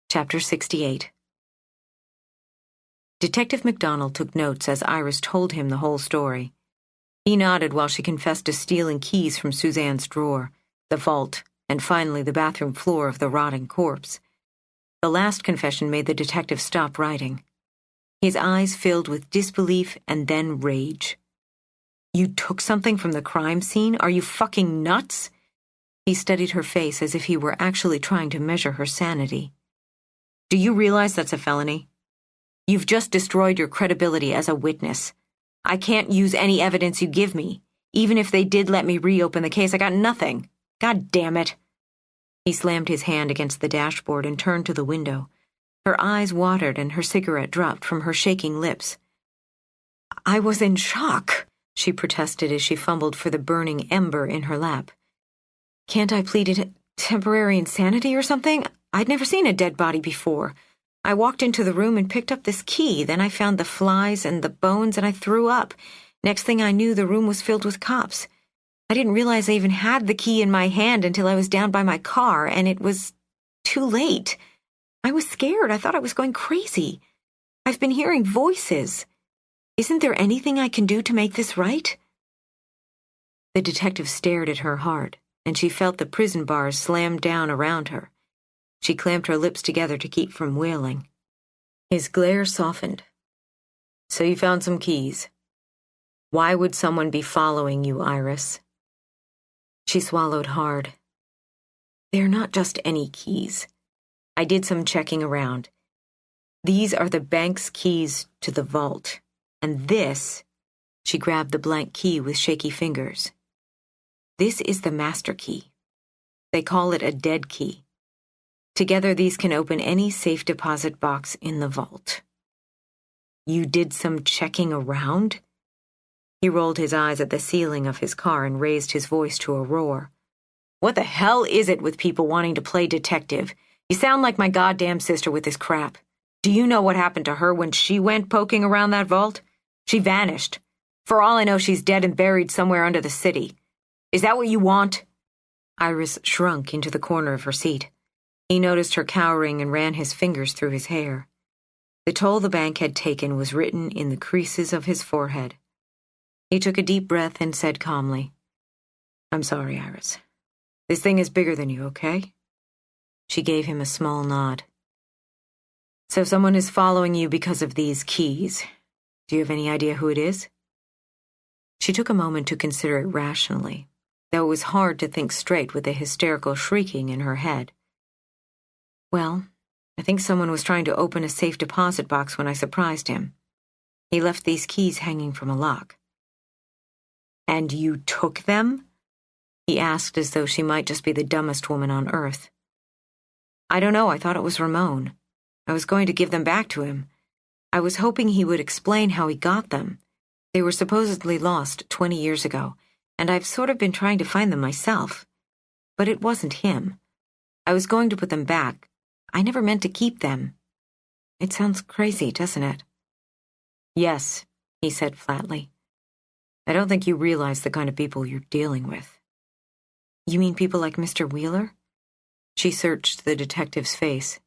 Chapter 68. Detective MacDonald took notes as Iris told him the whole story. He nodded while she confessed to stealing keys from Suzanne's drawer, the vault, and finally the bathroom floor of the rotting corpse. The last confession made the detective stop writing. His eyes filled with disbelief and then rage. "You took something from the crime scene? Are you fucking nuts?" He studied her face as if he were actually trying to measure her sanity. "Do you realize that's a felony? You've just destroyed your credibility as a witness. I can't use any evidence you give me. Even if they did let me reopen the case, I got nothing. God damn it." He slammed his hand against the dashboard and turned to the window. Her eyes watered and her cigarette dropped from her shaking lips. "I was in shock," she protested as she fumbled for the burning ember in her lap. "Can't I plead temporary insanity or something? I'd never seen a dead body before. I walked into the room and picked up this key. Then I found the flies and the bones and I threw up. Next thing I knew, the room was filled with cops. I didn't realize I even had the key in my hand until I was down by my car, and it was too late. I was scared. I thought I was going crazy. I've been hearing voices. Isn't there anything I can do to make this right?" The detective stared at her hard, and she felt the prison bars slam down around her. She clamped her lips together to keep from wailing. His glare softened. "So you found some keys. Why would someone be following you, Iris?" She swallowed hard. "They're not just any keys. I did some checking around. These are the bank's keys to the vault. And this," she grabbed the blank key with shaky fingers, "this is the master key. They call it a dead key. Together, these can open any safe deposit box in the vault." "You did some checking around?" He rolled his eyes at the ceiling of his car and raised his voice to a roar. "What the hell is it with people wanting to play detective? You sound like my goddamn sister with this crap. Do you know what happened to her when she went poking around that vault? She vanished. For all I know, she's dead and buried somewhere under the city. Is that what you want?" Iris shrunk into the corner of her seat. He noticed her cowering and ran his fingers through his hair. The toll the bank had taken was written in the creases of his forehead. He took a deep breath and said calmly, "I'm sorry, Iris. This thing is bigger than you, okay?" She gave him a small nod. "So someone is following you because of these keys. Do you have any idea who it is?" She took a moment to consider it rationally, though it was hard to think straight with the hysterical shrieking in her head. "Well, I think someone was trying to open a safe deposit box when I surprised him. He left these keys hanging from a lock." "And you took them?" he asked as though she might just be the dumbest woman on earth. "I don't know. I thought it was Ramon. I was going to give them back to him. I was hoping he would explain how he got them. They were supposedly lost 20 years ago, and I've sort of been trying to find them myself. But it wasn't him. I was going to put them back. I never meant to keep them. It sounds crazy, doesn't it?" "Yes," he said flatly. "I don't think you realize the kind of people you're dealing with." "You mean people like Mr. Wheeler?" She searched the detective's face.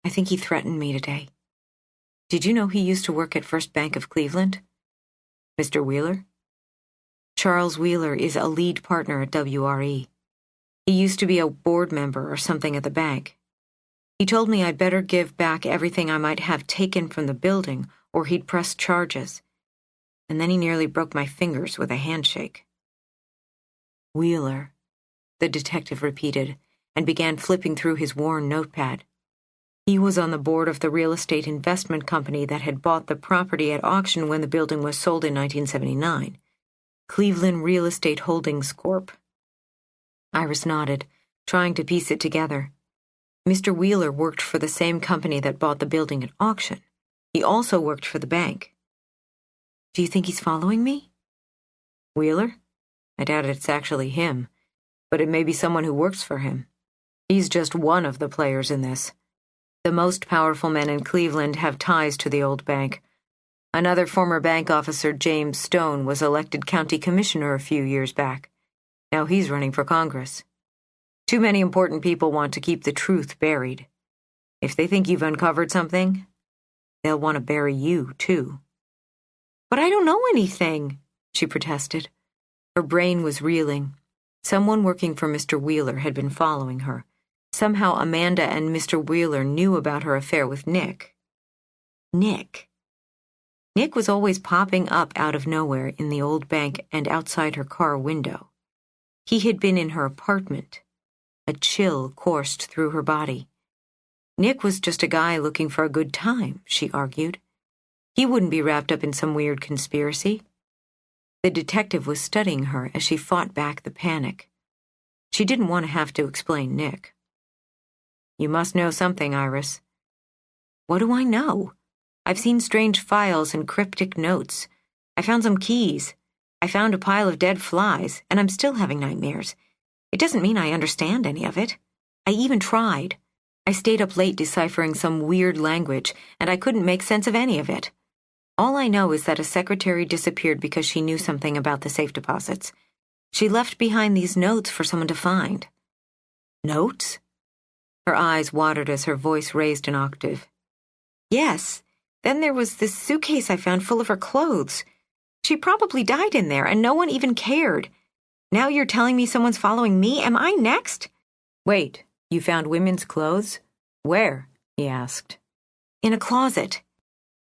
"I think he threatened me today. Did you know he used to work at First Bank of Cleveland?" "Mr. Wheeler?" "Charles Wheeler is a lead partner at WRE. He used to be a board member or something at the bank. He told me I'd better give back everything I might have taken from the building or he'd press charges. And then he nearly broke my fingers with a handshake." "Wheeler," the detective repeated, and began flipping through his worn notepad. He was on the board of the real estate investment company that had bought the property at auction when the building was sold in 1979. Cleveland Real Estate Holdings Corp. Iris nodded, trying to piece it together. Mr. Wheeler worked for the same company that bought the building at auction. He also worked for the bank. "Do you think he's following me?" "Wheeler? I doubt it's actually him, but it may be someone who works for him. He's just one of the players in this. The most powerful men in Cleveland have ties to the old bank. Another former bank officer, James Stone, was elected county commissioner a few years back. Now he's running for Congress. Too many important people want to keep the truth buried. If they think you've uncovered something, they'll want to bury you, too." "But I don't know anything," she protested. Her brain was reeling. Someone working for Mr. Wheeler had been following her. Somehow Amanda and Mr. Wheeler knew about her affair with Nick. Nick. Nick was always popping up out of nowhere in the old bank and outside her car window. He had been in her apartment. A chill coursed through her body. Nick was just a guy looking for a good time, she argued. He wouldn't be wrapped up in some weird conspiracy. The detective was studying her as she fought back the panic. She didn't want to have to explain Nick. "You must know something, Iris." "What do I know? I've seen strange files and cryptic notes. I found some keys. I found a pile of dead flies, and I'm still having nightmares. It doesn't mean I understand any of it. I even tried. I stayed up late deciphering some weird language, and I couldn't make sense of any of it. All I know is that a secretary disappeared because she knew something about the safe deposits. She left behind these notes for someone to find." "Notes?" Her eyes watered as her voice raised an octave. "Yes. Then there was this suitcase I found full of her clothes. She probably died in there, and no one even cared. Now you're telling me someone's following me? Am I next?" "Wait, you found women's clothes? Where?" he asked. "In a closet.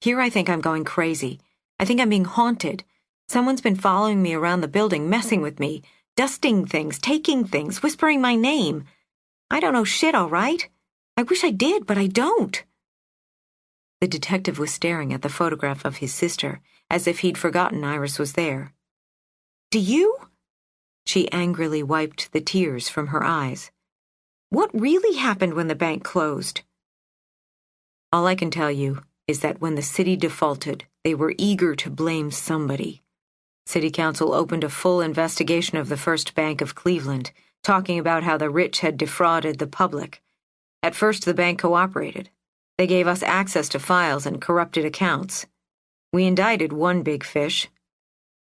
Here I think I'm going crazy. I think I'm being haunted. Someone's been following me around the building, messing with me, dusting things, taking things, whispering my name. I don't know shit, all right? I wish I did, but I don't." The detective was staring at the photograph of his sister, as if he'd forgotten Iris was there. "Do you?" She angrily wiped the tears from her eyes. "What really happened when the bank closed?" "All I can tell you is that when the city defaulted, they were eager to blame somebody. City Council opened a full investigation of the First Bank of Cleveland, talking about how the rich had defrauded the public. At first, the bank cooperated. They gave us access to files and corrupted accounts. We indicted one big fish."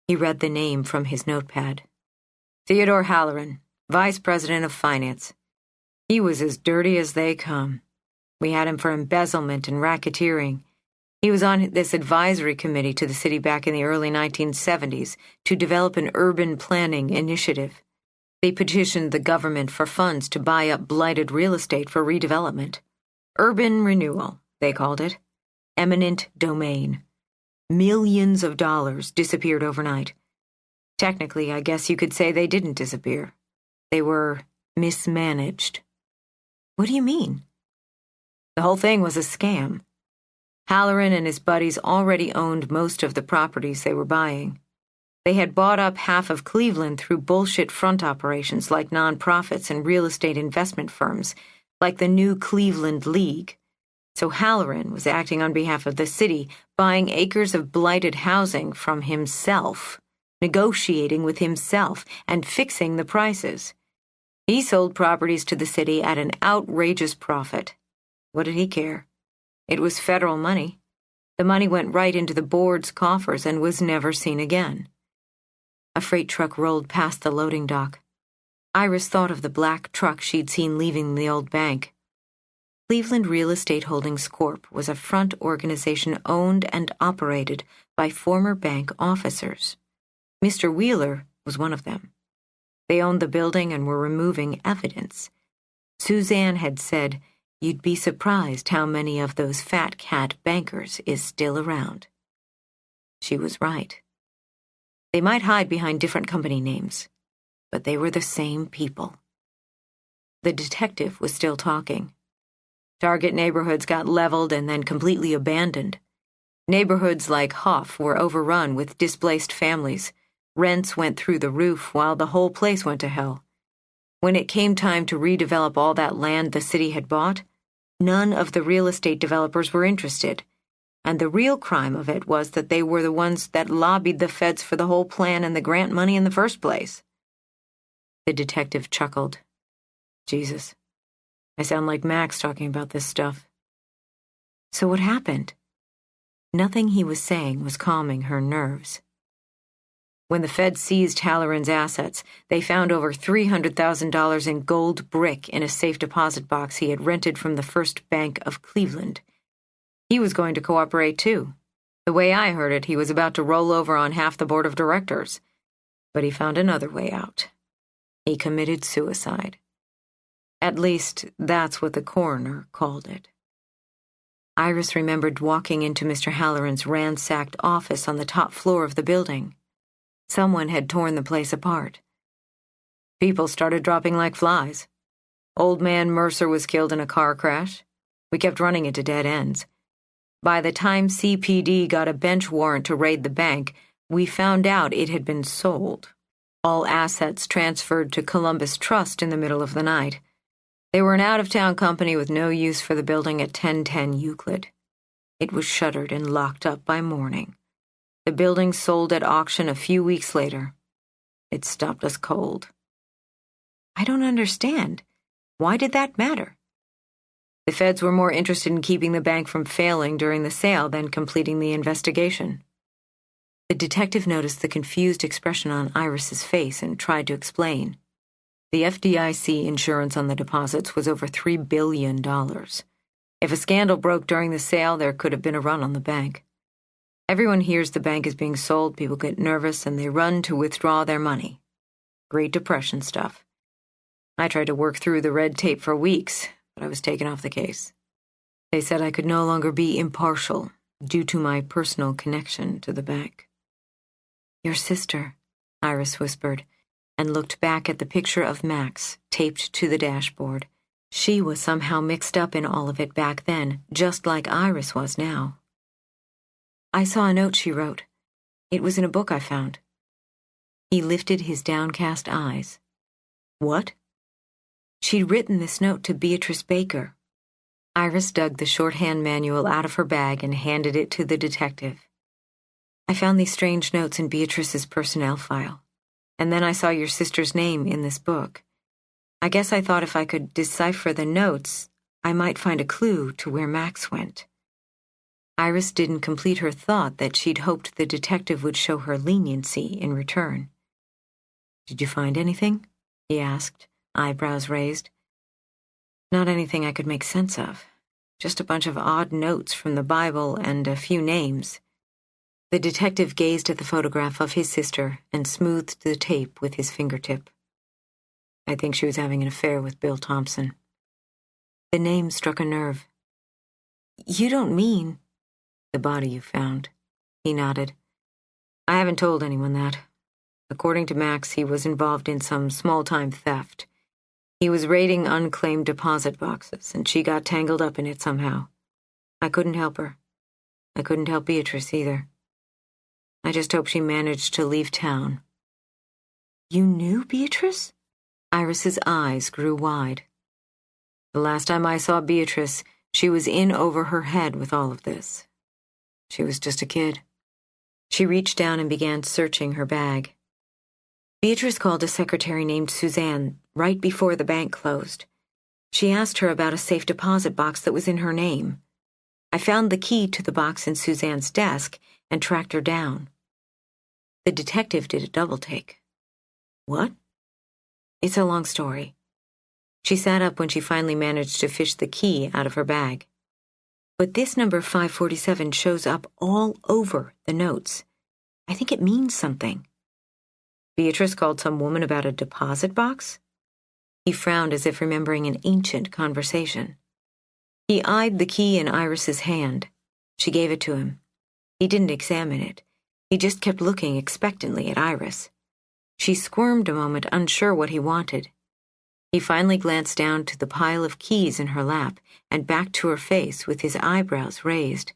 He read the name from his notepad. "Theodore Halloran, Vice President of Finance. He was as dirty as they come. We had him for embezzlement and racketeering. He was on this advisory committee to the city back in the early 1970s to develop an urban planning initiative. They petitioned the government for funds to buy up blighted real estate for redevelopment. Urban renewal, they called it. Eminent domain. Millions of dollars disappeared overnight. Technically, I guess you could say they didn't disappear. They were mismanaged." "What do you mean?" "The whole thing was a scam. Halloran and his buddies already owned most of the properties they were buying. They had bought up half of Cleveland through bullshit front operations like nonprofits and real estate investment firms, like the New Cleveland League. So Halloran was acting on behalf of the city, buying acres of blighted housing from himself, negotiating with himself, and fixing the prices. He sold properties to the city at an outrageous profit. What did he care? It was federal money. The money went right into the board's coffers and was never seen again." A freight truck rolled past the loading dock. Iris thought of the black truck she'd seen leaving the old bank. Cleveland Real Estate Holdings Corp. Was a front organization owned and operated by former bank officers. Mr. Wheeler was one of them. They owned the building and were removing evidence. Suzanne had said, "You'd be surprised how many of those fat cat bankers is still around." She was right. They might hide behind different company names, but they were the same people. The detective was still talking. Target neighborhoods got leveled and then completely abandoned. Neighborhoods like Hoff were overrun with displaced families. Rents went through the roof while the whole place went to hell. When it came time to redevelop all that land the city had bought, none of the real estate developers were interested. And the real crime of it was that they were the ones that lobbied the feds for the whole plan and the grant money in the first place. The detective chuckled. Jesus, I sound like Max talking about this stuff. So what happened? Nothing he was saying was calming her nerves. When the Fed seized Halloran's assets, they found over $300,000 in gold brick in a safe deposit box he had rented from the First Bank of Cleveland. He was going to cooperate, too. The way I heard it, he was about to roll over on half the board of directors. But he found another way out. He committed suicide. At least, that's what the coroner called it. Iris remembered walking into Mr. Halloran's ransacked office on the top floor of the building. Someone had torn the place apart. People started dropping like flies. Old man Mercer was killed in a car crash. We kept running into dead ends. By the time CPD got a bench warrant to raid the bank, we found out it had been sold. All assets transferred to Columbus Trust in the middle of the night. They were an out-of-town company with no use for the building at 1010 Euclid. It was shuttered and locked up by morning. The building sold at auction a few weeks later. It stopped us cold. I don't understand. Why did that matter? The feds were more interested in keeping the bank from failing during the sale than completing the investigation. The detective noticed the confused expression on Iris's face and tried to explain. The FDIC insurance on the deposits was over $3 billion. If a scandal broke during the sale, there could have been a run on the bank. Everyone hears the bank is being sold, people get nervous, and they run to withdraw their money. Great Depression stuff. I tried to work through the red tape for weeks, but I was taken off the case. They said I could no longer be impartial due to my personal connection to the bank. Your sister, Iris whispered, and looked back at the picture of Max taped to the dashboard. She was somehow mixed up in all of it back then, just like Iris was now. I saw a note she wrote. It was in a book I found. He lifted his downcast eyes. What? She'd written this note to Beatrice Baker. Iris dug the shorthand manual out of her bag and handed it to the detective. I found these strange notes in Beatrice's personnel file. And then I saw your sister's name in this book. I guess I thought if I could decipher the notes, I might find a clue to where Max went. Iris didn't complete her thought that she'd hoped the detective would show her leniency in return. Did you find anything? He asked, eyebrows raised. Not anything I could make sense of. Just a bunch of odd notes from the Bible and a few names. The detective gazed at the photograph of his sister and smoothed the tape with his fingertip. I think she was having an affair with Bill Thompson. The name struck a nerve. You don't mean... The body you found. He nodded. I haven't told anyone that. According to Max, he was involved in some small-time theft. He was raiding unclaimed deposit boxes, and she got tangled up in it somehow. I couldn't help her. I couldn't help Beatrice either. I just hope she managed to leave town. You knew Beatrice? Iris's eyes grew wide. The last time I saw Beatrice, she was in over her head with all of this. She was just a kid. She reached down and began searching her bag. Beatrice called a secretary named Suzanne right before the bank closed. She asked her about a safe deposit box that was in her name. I found the key to the box in Suzanne's desk and tracked her down. The detective did a double take. What? It's a long story. She sat up when she finally managed to fish the key out of her bag. But this number 547 shows up all over the notes. I think it means something. Beatrice called some woman about a deposit box? He frowned as if remembering an ancient conversation. He eyed the key in Iris's hand. She gave it to him. He didn't examine it. He just kept looking expectantly at Iris. She squirmed a moment, unsure what he wanted. He finally glanced down to the pile of keys in her lap and back to her face with his eyebrows raised.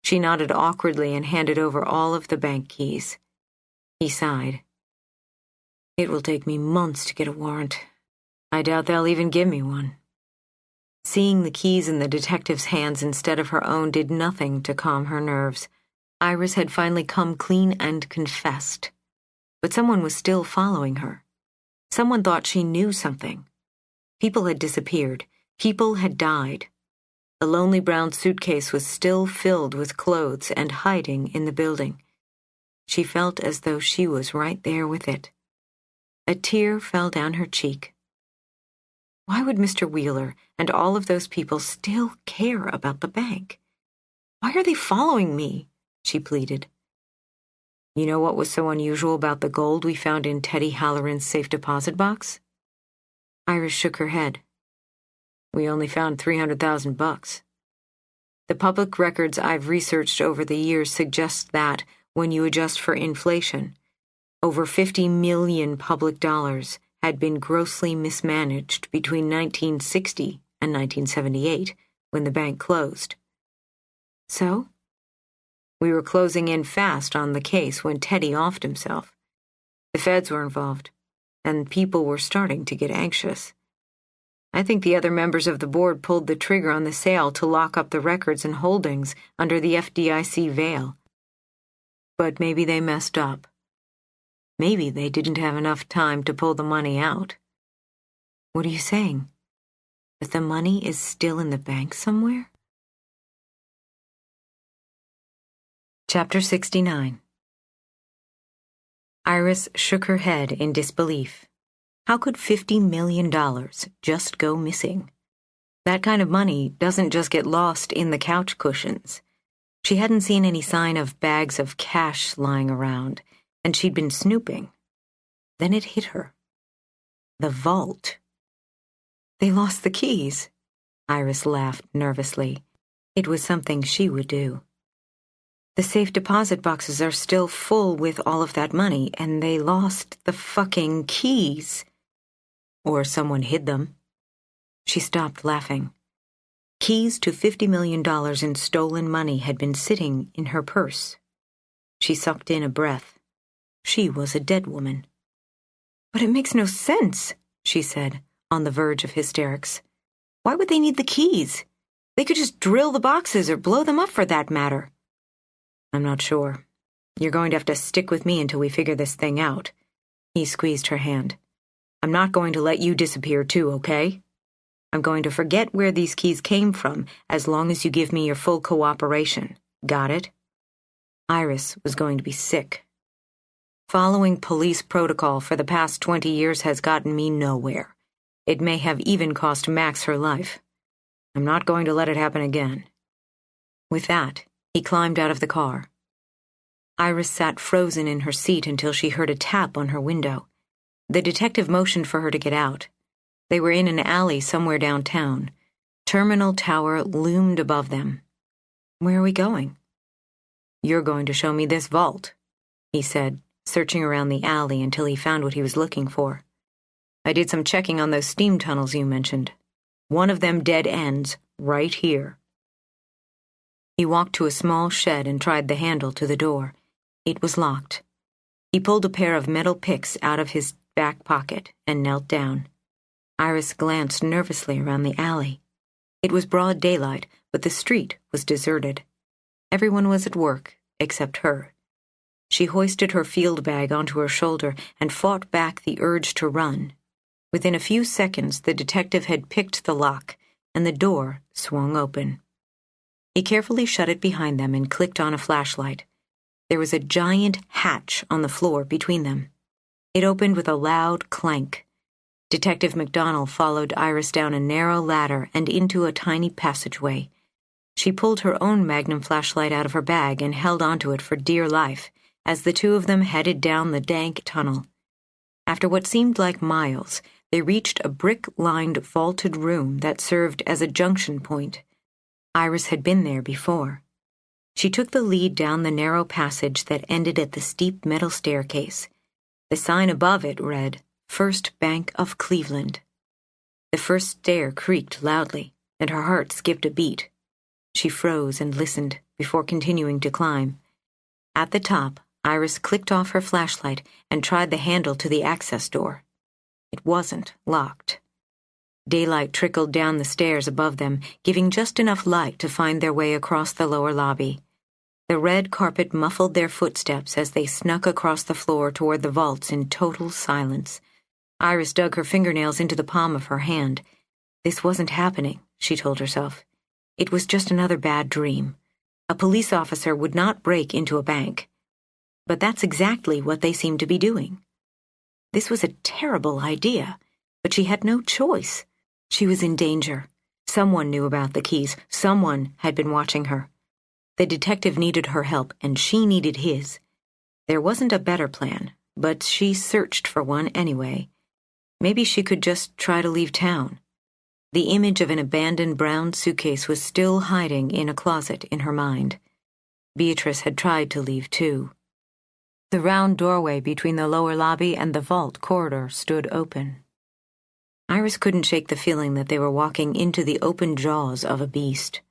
She nodded awkwardly and handed over all of the bank keys. He sighed. It will take me months to get a warrant. I doubt they'll even give me one. Seeing the keys in the detective's hands instead of her own did nothing to calm her nerves. Iris had finally come clean and confessed. But someone was still following her. Someone thought she knew something. People had disappeared. People had died. The lonely brown suitcase was still filled with clothes and hiding in the building. She felt as though she was right there with it. A tear fell down her cheek. Why would Mr. Wheeler and all of those people still care about the bank? Why are they following me? She pleaded. You know what was so unusual about the gold we found in Teddy Halloran's safe deposit box? Iris shook her head. We only found $300,000. The public records I've researched over the years suggest that, when you adjust for inflation, over 50 million public dollars had been grossly mismanaged between 1960 and 1978, when the bank closed. So? We were closing in fast on the case when Teddy offed himself. The feds were involved, and people were starting to get anxious. I think the other members of the board pulled the trigger on the sale to lock up the records and holdings under the FDIC veil. But maybe they messed up. Maybe they didn't have enough time to pull the money out. What are you saying? That the money is still in the bank somewhere? Chapter 69. Iris shook her head in disbelief. How could $50 million just go missing? That kind of money doesn't just get lost in the couch cushions. She hadn't seen any sign of bags of cash lying around, and she'd been snooping. Then it hit her. The vault. They lost the keys. Iris laughed nervously. It was something she would do. The safe deposit boxes are still full with all of that money, and they lost the fucking keys. Or someone hid them. She stopped laughing. Keys to $50 million in stolen money had been sitting in her purse. She sucked in a breath. She was a dead woman. But it makes no sense, she said, on the verge of hysterics. Why would they need the keys? They could just drill the boxes or blow them up for that matter. I'm not sure. You're going to have to stick with me until we figure this thing out. He squeezed her hand. I'm not going to let you disappear too, okay? I'm going to forget where these keys came from as long as you give me your full cooperation. Got it? Iris was going to be sick. Following police protocol for the past 20 years has gotten me nowhere. It may have even cost Max her life. I'm not going to let it happen again. With that, he climbed out of the car. Iris sat frozen in her seat until she heard a tap on her window. The detective motioned for her to get out. They were in an alley somewhere downtown. Terminal Tower loomed above them. Where are we going? You're going to show me this vault, he said, searching around the alley until he found what he was looking for. I did some checking on those steam tunnels you mentioned. One of them dead ends right here. He walked to a small shed and tried the handle to the door. It was locked. He pulled a pair of metal picks out of his back pocket and knelt down. Iris glanced nervously around the alley. It was broad daylight, but the street was deserted. Everyone was at work, except her. She hoisted her field bag onto her shoulder and fought back the urge to run. Within a few seconds, the detective had picked the lock, and the door swung open. He carefully shut it behind them and clicked on a flashlight. There was a giant hatch on the floor between them. It opened with a loud clank. Detective McDonnell followed Iris down a narrow ladder and into a tiny passageway. She pulled her own Magnum flashlight out of her bag and held onto it for dear life as the two of them headed down the dank tunnel. After what seemed like miles, they reached a brick-lined vaulted room that served as a junction point. Iris had been there before. She took the lead down the narrow passage that ended at the steep metal staircase. The sign above it read, First Bank of Cleveland. The first stair creaked loudly, and her heart skipped a beat. She froze and listened before continuing to climb. At the top, Iris clicked off her flashlight and tried the handle to the access door. It wasn't locked. Daylight trickled down the stairs above them, giving just enough light to find their way across the lower lobby. The red carpet muffled their footsteps as they snuck across the floor toward the vaults in total silence. Iris dug her fingernails into the palm of her hand. This wasn't happening, she told herself. It was just another bad dream. A police officer would not break into a bank. but that's exactly what they seemed to be doing. This was a terrible idea, but she had no choice. She was in danger. Someone knew about the keys. Someone had been watching her. The detective needed her help, and she needed his. There wasn't a better plan, but she searched for one anyway. Maybe she could just try to leave town. The image of an abandoned brown suitcase was still hiding in a closet in her mind. Beatrice had tried to leave too. The round doorway between the lower lobby and the vault corridor stood open. Iris couldn't shake the feeling that they were walking into the open jaws of a beast.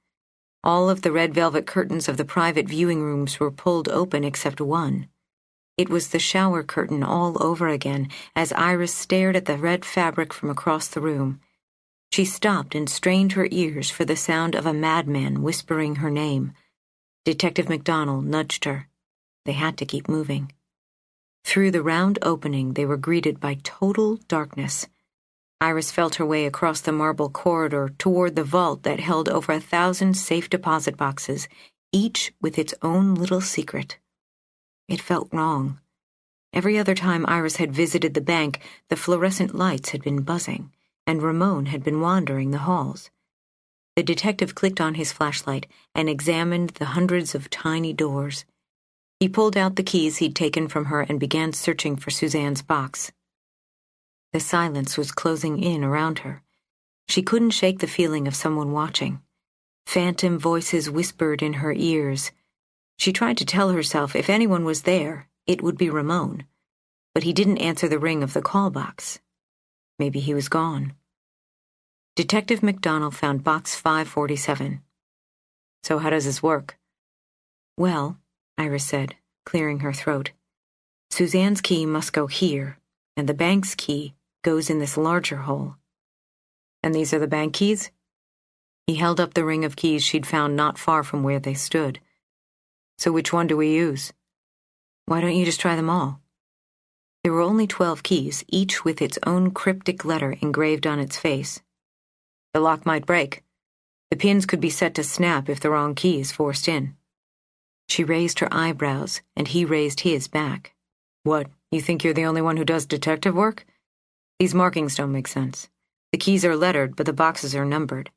All of the red velvet curtains of the private viewing rooms were pulled open except one. It was the shower curtain all over again as Iris stared at the red fabric from across the room. She stopped and strained her ears for the sound of a madman whispering her name. Detective McDonald nudged her. They had to keep moving. Through the round opening, they were greeted by total darkness. Iris felt her way across the marble corridor toward the vault that held over 1,000 safe deposit boxes, each with its own little secret. It felt wrong. Every other time Iris had visited the bank, the fluorescent lights had been buzzing, and Ramon had been wandering the halls. The detective clicked on his flashlight and examined the hundreds of tiny doors. He pulled out the keys he'd taken from her and began searching for Suzanne's box. The silence was closing in around her. She couldn't shake the feeling of someone watching. Phantom voices whispered in her ears. She tried to tell herself if anyone was there, it would be Ramon. But he didn't answer the ring of the call box. Maybe he was gone. Detective McDonald found box 547. So how does this work? Well, Iris said, clearing her throat. Suzanne's key must go here, and the bank's key goes in this larger hole. And these are the bank keys? He held up the ring of keys she'd found not far from where they stood. So which one do we use? Why don't you just try them all? There were only 12 keys, each with its own cryptic letter engraved on its face. The lock might break. The pins could be set to snap if the wrong key is forced in. She raised her eyebrows, and he raised his back. What, you think you're the only one who does detective work? These markings don't make sense. The keys are lettered, but the boxes are numbered.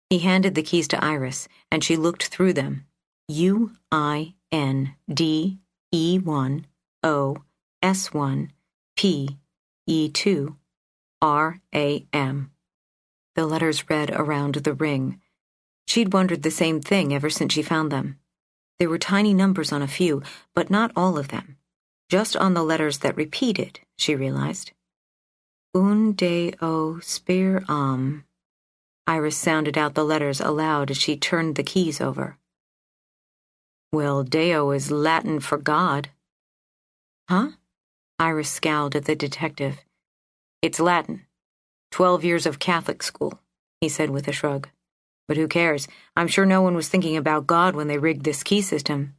He handed the keys to Iris, and she looked through them. UINDE1OS1PE2RAM. The letters read around the ring. She'd wondered the same thing ever since she found them. There were tiny numbers on a few, but not all of them. Just on the letters that repeated, she realized. Un Deo Speram. Iris sounded out the letters aloud as she turned the keys over. Well, Deo is Latin for God. Huh? Iris scowled at the detective. It's Latin. 12 years of Catholic school, he said with a shrug. But who cares? I'm sure no one was thinking about God when they rigged this key system.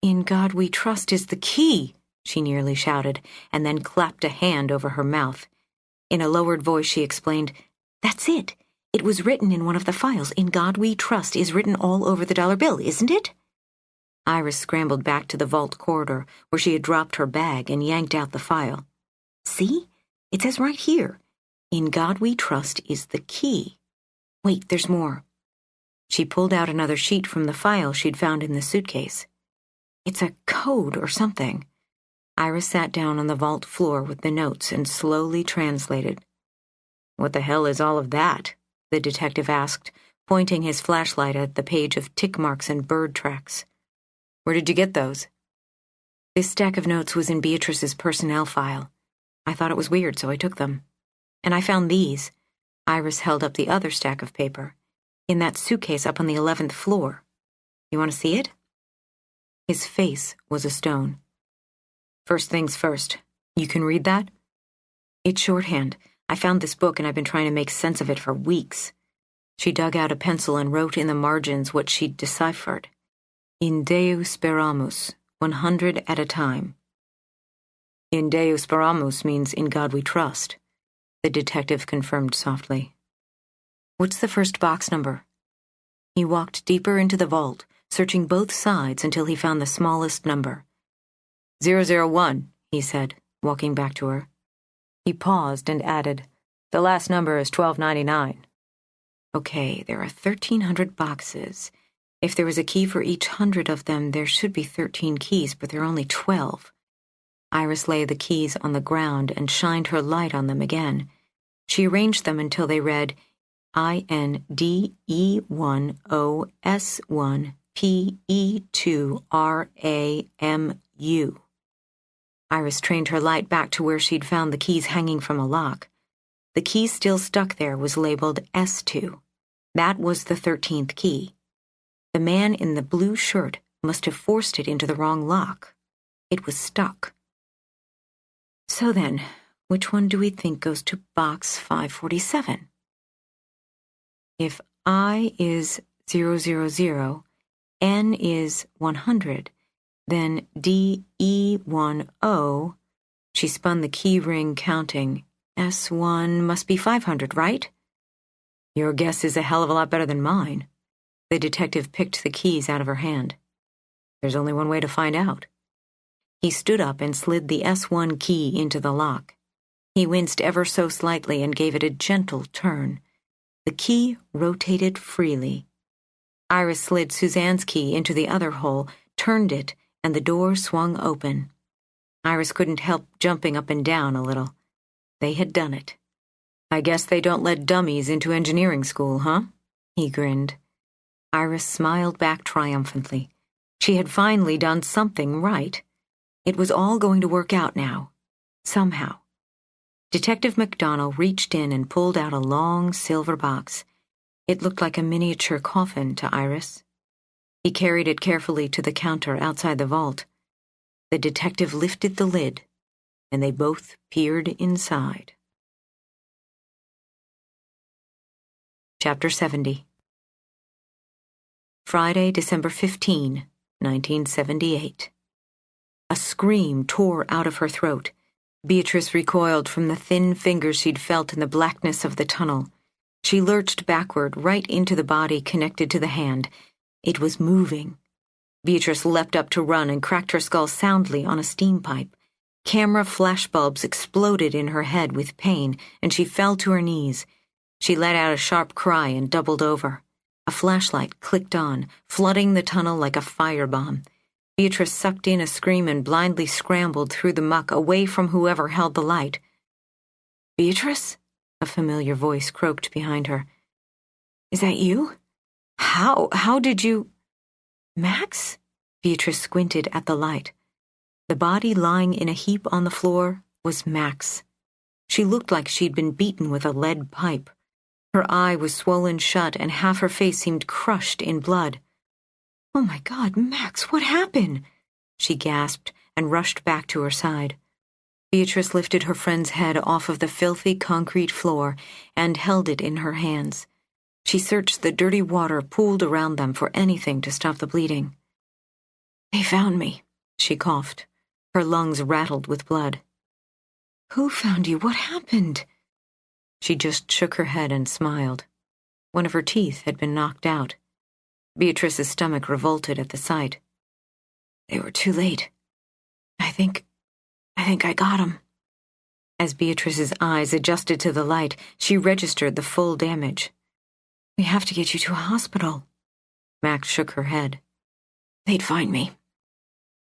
In God we trust is the key, she nearly shouted, and then clapped a hand over her mouth. In a lowered voice she explained, That's it. It was written in one of the files. In God we trust is written all over the dollar bill, isn't it? Iris scrambled back to the vault corridor, where she had dropped her bag and yanked out the file. See? It says right here. In God we trust is the key. Wait, there's more. She pulled out another sheet from the file she'd found in the suitcase. It's a code or something. Iris sat down on the vault floor with the notes and slowly translated. What the hell is all of that? The detective asked, pointing his flashlight at the page of tick marks and bird tracks. Where did you get those? This stack of notes was in Beatrice's personnel file. I thought it was weird, so I took them. And I found these. Iris held up the other stack of paper. In that suitcase up on the 11th floor. You want to see it? His face was a stone. First things first. You can read that? It's shorthand. I found this book and I've been trying to make sense of it for weeks. She dug out a pencil and wrote in the margins what she'd deciphered. In Deo Speramus, 100 at a time. In Deo Speramus means in God we trust, the detective confirmed softly. What's the first box number? He walked deeper into the vault, searching both sides until he found the smallest number. 001, he said, walking back to her. He paused and added, "The last number is 1299. Okay, there are 1,300 boxes. If there was a key for each 100 of them, there should be 13 keys, but there are only 12. Iris laid the keys on the ground and shined her light on them again. She arranged them until they read INDE1OS1PE2RAMU. Iris trained her light back to where she'd found the keys hanging from a lock. The key still stuck there was labeled S2. That was the 13th key. The man in the blue shirt must have forced it into the wrong lock. It was stuck. So then, which one do we think goes to box 547? If I is 000, N is 100, then DE10, she spun the key ring counting, S1 must be 500, right? Your guess is a hell of a lot better than mine. The detective picked the keys out of her hand. There's only one way to find out. He stood up and slid the S1 key into the lock. He winced ever so slightly and gave it a gentle turn. The key rotated freely. Iris slid Suzanne's key into the other hole, turned it, and the door swung open. Iris couldn't help jumping up and down a little. They had done it. I guess they don't let dummies into engineering school, huh? He grinned. Iris smiled back triumphantly. She had finally done something right. It was all going to work out now. Somehow. Detective McDonnell reached in and pulled out a long silver box. It looked like a miniature coffin to Iris. He carried it carefully to the counter outside the vault. The detective lifted the lid, and they both peered inside. Chapter 70. Friday, December 15, 1978. A scream tore out of her throat. Beatrice recoiled from the thin fingers she'd felt in the blackness of the tunnel. She lurched backward right into the body connected to the hand. It was moving. Beatrice leapt up to run and cracked her skull soundly on a steam pipe. Camera flashbulbs exploded in her head with pain, and she fell to her knees. She let out a sharp cry and doubled over. A flashlight clicked on, flooding the tunnel like a firebomb. Beatrice sucked in a scream and blindly scrambled through the muck away from whoever held the light. "Beatrice?" A familiar voice croaked behind her. "Is that you? How did you—" "Max?" Beatrice squinted at the light. The body lying in a heap on the floor was Max. She looked like she'd been beaten with a lead pipe. Her eye was swollen shut and half her face seemed crushed in blood. "Oh my God, Max, what happened?" She gasped and rushed back to her side. Beatrice lifted her friend's head off of the filthy concrete floor and held it in her hands. She searched the dirty water pooled around them for anything to stop the bleeding. "They found me," she coughed. Her lungs rattled with blood. "Who found you? What happened?" She just shook her head and smiled. One of her teeth had been knocked out. Beatrice's stomach revolted at the sight. "They were too late. I think I got him." As Beatrice's eyes adjusted to the light, she registered the full damage. "We have to get you to a hospital." Max shook her head. "They'd find me."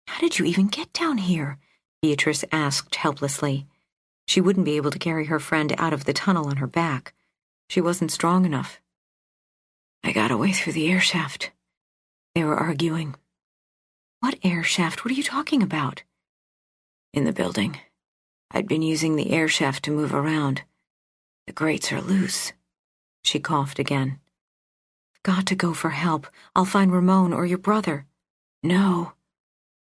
"How did you even get down here?" Beatrice asked helplessly. She wouldn't be able to carry her friend out of the tunnel on her back. She wasn't strong enough. "I got away through the air shaft." They were arguing. "What air shaft? What are you talking about?" "In the building. I'd been using the air shaft to move around. The grates are loose." She coughed again. "I've got to go for help. I'll find Ramon or your brother." No,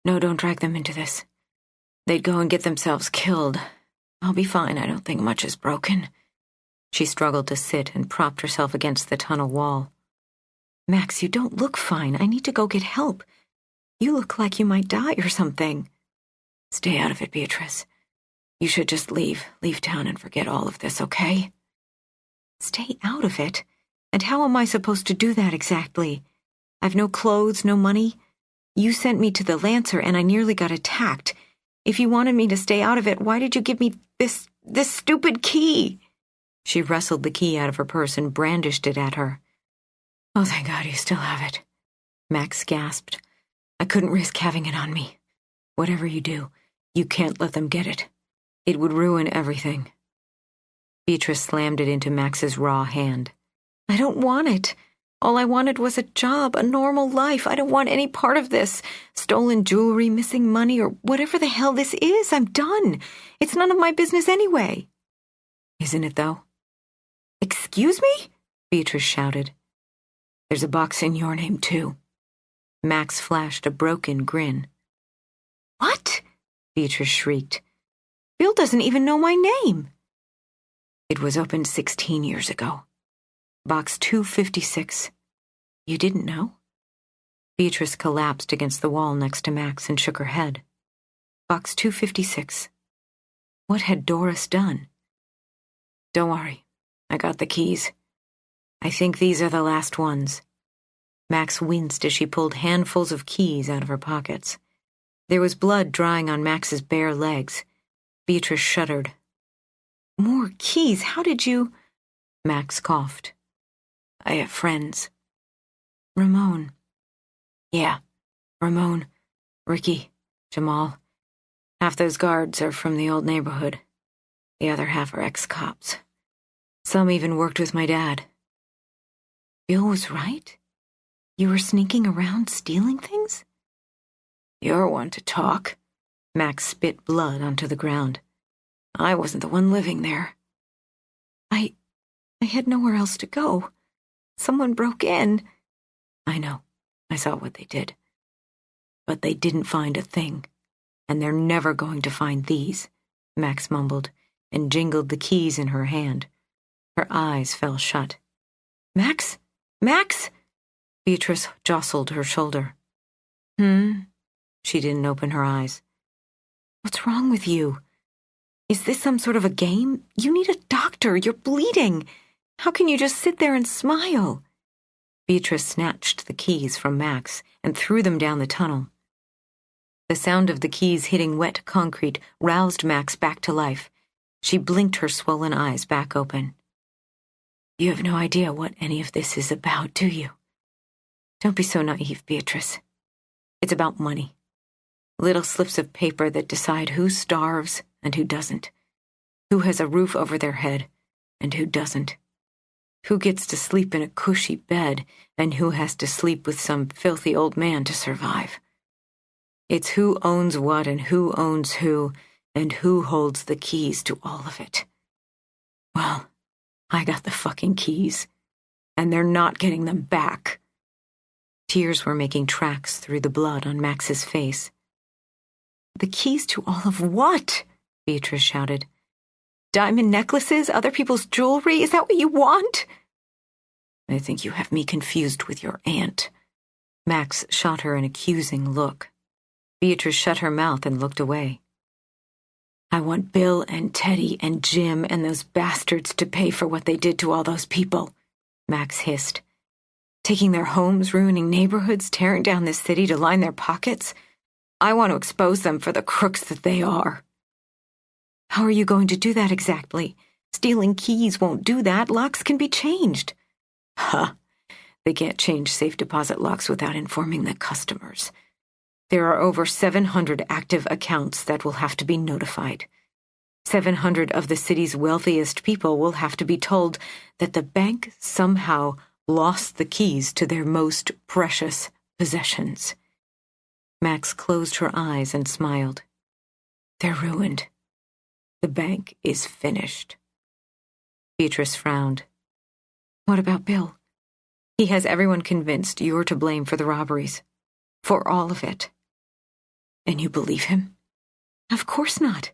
don't drag them into this. They'd go and get themselves killed. I'll be fine. I don't think much is broken." She struggled to sit and propped herself against the tunnel wall. "Max, you don't look fine. I need to go get help. You look like you might die or something." "Stay out of it, Beatrice. You should just leave town and forget all of this, okay?" "Stay out of it? And how am I supposed to do that exactly?" I've no clothes, no money. You sent me to the Lancer and I nearly got attacked. If you wanted me to stay out of it, why did you give me this stupid key?" She wrestled the key out of her purse and brandished it at her. "Oh, thank God you still have it," Max gasped. "I couldn't risk having it on me. Whatever you do, you can't let them get it. It would ruin everything." Beatrice slammed it into Max's raw hand. "I don't want it. All I wanted was a job, a normal life. I don't want any part of this. Stolen jewelry, missing money, or whatever the hell this is. I'm done. It's none of my business anyway." "Isn't it, though?" "Excuse me?" Beatrice shouted. "There's a box in your name, too." Max flashed a broken grin. "What?" Beatrice shrieked. "Bill doesn't even know my name." "It was opened 16 years ago. Box 256. You didn't know?" Beatrice collapsed against the wall next to Max and shook her head. Box 256. What had Doris done? "Don't worry. I got the keys. I think these are the last ones." Max winced as she pulled handfuls of keys out of her pockets. There was blood drying on Max's bare legs. Beatrice shuddered. "More keys? How did you—" Max coughed. "I have friends." "Ramon." "Yeah, Ramon, Ricky, Jamal. Half those guards are from the old neighborhood. The other half are ex-cops. Some even worked with my dad." "Bill was right? You were sneaking around stealing things?" "You're one to talk." Max spit blood onto the ground. "I wasn't the one living there." I had nowhere else to go. Someone broke in." "I know. I saw what they did. But they didn't find a thing. And they're never going to find these," Max mumbled, and jingled the keys in her hand. Her eyes fell shut. "Max? Max?" Beatrice jostled her shoulder. She didn't open her eyes. "What's wrong with you? Is this some sort of a game? You need a doctor. You're bleeding. How can you just sit there and smile?" Beatrice snatched the keys from Max and threw them down the tunnel. The sound of the keys hitting wet concrete roused Max back to life. She blinked her swollen eyes back open. "You have no idea what any of this is about, do you? Don't be so naive, Beatrice. It's about money. Little slips of paper that decide who starves and who doesn't. Who has a roof over their head and who doesn't. Who gets to sleep in a cushy bed and who has to sleep with some filthy old man to survive. It's who owns what and who owns who and who holds the keys to all of it. Well, I got the fucking keys, and they're not getting them back." Tears were making tracks through the blood on Max's face. "The keys to all of what?" Beatrice shouted. "Diamond necklaces? Other people's jewelry? Is that what you want?" "I think you have me confused with your aunt." Max shot her an accusing look. Beatrice shut her mouth and looked away. "I want Bill and Teddy and Jim and those bastards to pay for what they did to all those people," Max hissed. "Taking their homes, ruining neighborhoods, tearing down this city to line their pockets. I want to expose them for the crooks that they are." "How are you going to do that exactly? Stealing keys won't do that. Locks can be changed." "Huh. They can't change safe deposit locks without informing the customers. There are over 700 active accounts that will have to be notified. 700 of the city's wealthiest people will have to be told that the bank somehow lost the keys to their most precious possessions." Max closed her eyes and smiled. "They're ruined. The bank is finished." Beatrice frowned. "What about Bill? He has everyone convinced you're to blame for the robberies. For all of it." "And you believe him?" "Of course not.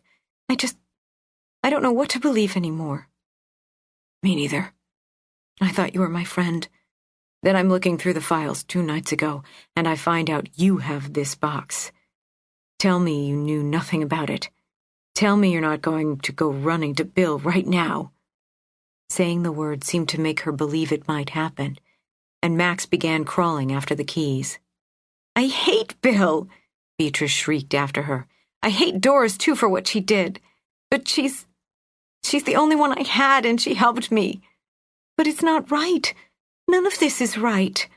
I don't know what to believe anymore." "Me neither. I thought you were my friend. Then I'm looking through the files 2 nights ago, and I find out you have this box. Tell me you knew nothing about it. Tell me you're not going to go running to Bill right now." Saying the word seemed to make her believe it might happen, and Max began crawling after the keys. "I hate Bill," Beatrice shrieked after her. "I hate Doris, too, for what she did. But she's the only one I had, and she helped me. But it's not right. None of this is right."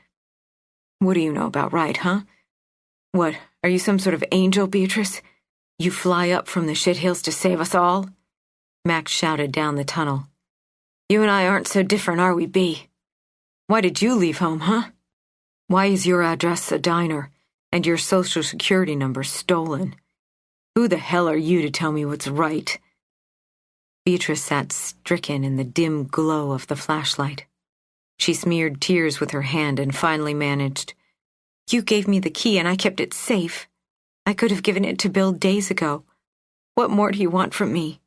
"What do you know about right, huh? What, are you some sort of angel, Beatrice? You fly up from the shithills to save us all?" Max shouted down the tunnel. "You and I aren't so different, are we, Bea? Why did you leave home, huh? Why is your address a diner and your social security number stolen? Who the hell are you to tell me what's right?" Beatrice sat stricken in the dim glow of the flashlight. She smeared tears with her hand and finally managed, "You gave me the key and I kept it safe. I could have given it to Bill days ago. What more do you want from me?"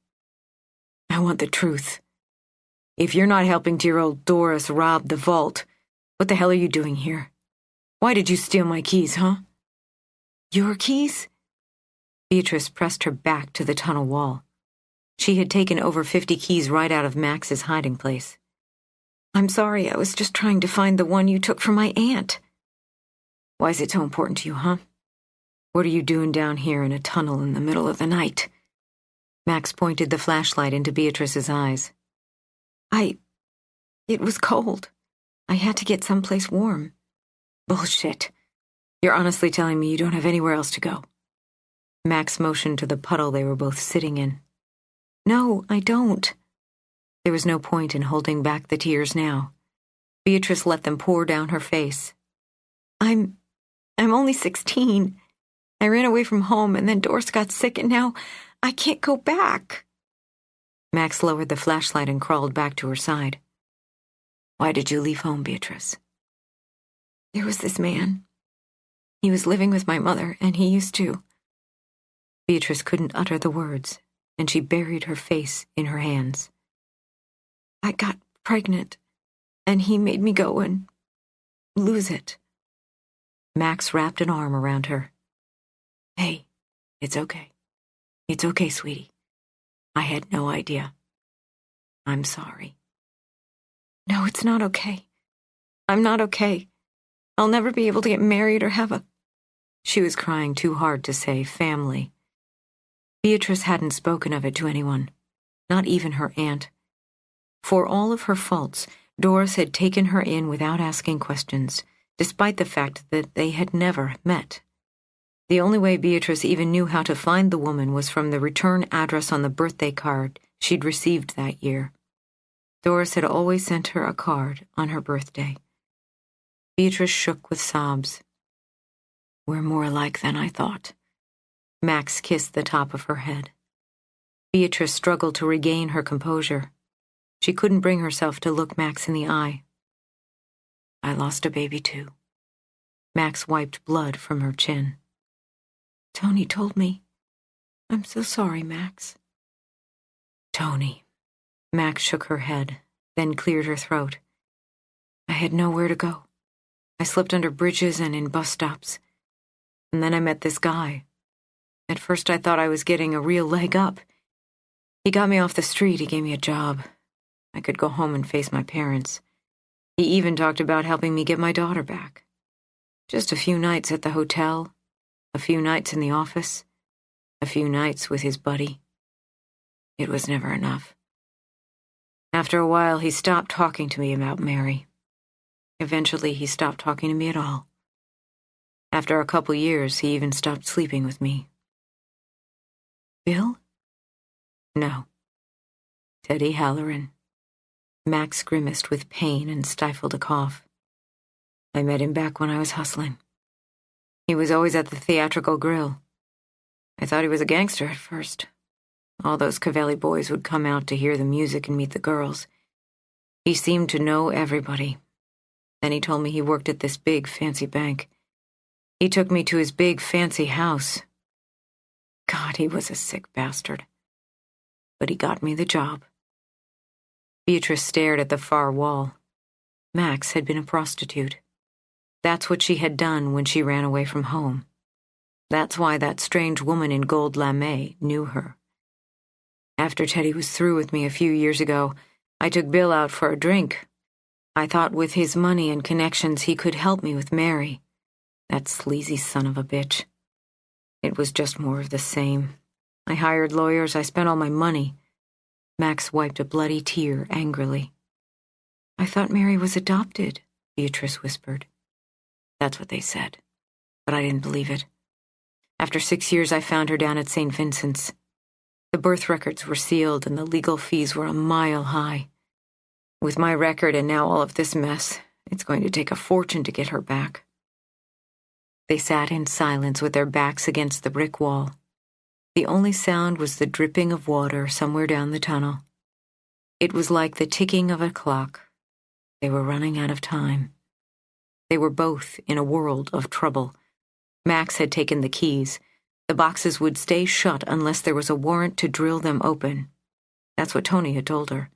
"I want the truth. If you're not helping dear old Doris rob the vault, what the hell are you doing here? Why did you steal my keys, huh?" "Your keys?" Beatrice pressed her back to the tunnel wall. She had taken over 50 keys right out of Max's hiding place. "I'm sorry, I was just trying to find the one you took from my aunt." "Why is it so important to you, huh? What are you doing down here in a tunnel in the middle of the night?" Max pointed the flashlight into Beatrice's eyes. It was cold. I had to get someplace warm." "Bullshit. You're honestly telling me you don't have anywhere else to go?" Max motioned to the puddle they were both sitting in. "No, I don't." There was no point in holding back the tears now. Beatrice let them pour down her face. I'm only 16. I ran away from home and then Doris got sick and now I can't go back." Max lowered the flashlight and crawled back to her side. "Why did you leave home, Beatrice?" "There was this man. He was living with my mother and he used to—" Beatrice couldn't utter the words, and she buried her face in her hands. "I got pregnant, and he made me go and lose it." Max wrapped an arm around her. "Hey, it's okay. It's okay, sweetie. I had no idea. I'm sorry." "No, it's not okay. I'm not okay. I'll never be able to get married or have a—" She was crying too hard to say family. Beatrice hadn't spoken of it to anyone, not even her aunt. For all of her faults, Doris had taken her in without asking questions, despite the fact that they had never met. The only way Beatrice even knew how to find the woman was from the return address on the birthday card she'd received that year. Doris had always sent her a card on her birthday. Beatrice shook with sobs. "We're more alike than I thought." Max kissed the top of her head. Beatrice struggled to regain her composure. She couldn't bring herself to look Max in the eye. "I lost a baby, too." Max wiped blood from her chin. "Tony told me. I'm so sorry, Max." "Tony." Max shook her head, then cleared her throat. "I had nowhere to go. I slept under bridges and in bus stops. And then I met this guy. At first I thought I was getting a real leg up. He got me off the street, he gave me a job. I could go home and face my parents. He even talked about helping me get my daughter back. Just a few nights at the hotel, a few nights in the office, a few nights with his buddy. It was never enough. After a while, he stopped talking to me about Mary. Eventually, he stopped talking to me at all. After a couple years, he even stopped sleeping with me." "Bill?" "No. Teddy Halloran." Max grimaced with pain and stifled a cough. "I met him back when I was hustling. He was always at the theatrical grill. I thought he was a gangster at first. All those Cavelli boys would come out to hear the music and meet the girls. He seemed to know everybody. Then he told me he worked at this big, fancy bank. He took me to his big, fancy house. God, he was a sick bastard. But he got me the job." Beatrice stared at the far wall. Max had been a prostitute. That's what she had done when she ran away from home. That's why that strange woman in gold lame knew her. After Teddy was through with me a few years ago, I took Bill out for a drink. I thought with his money and connections he could help me with Mary. That sleazy son of a bitch. It was just more of the same. I hired lawyers, I spent all my money. Max wiped a bloody tear angrily. I thought Mary was adopted, Beatrice whispered. That's what they said, but I didn't believe it. After 6 years, I found her down at St. Vincent's. The birth records were sealed and the legal fees were a mile high. With my record and now all of this mess, it's going to take a fortune to get her back. They sat in silence with their backs against the brick wall. The only sound was the dripping of water somewhere down the tunnel. It was like the ticking of a clock. They were running out of time. They were both in a world of trouble. Max had taken the keys. The boxes would stay shut unless there was a warrant to drill them open. That's what Tony had told her.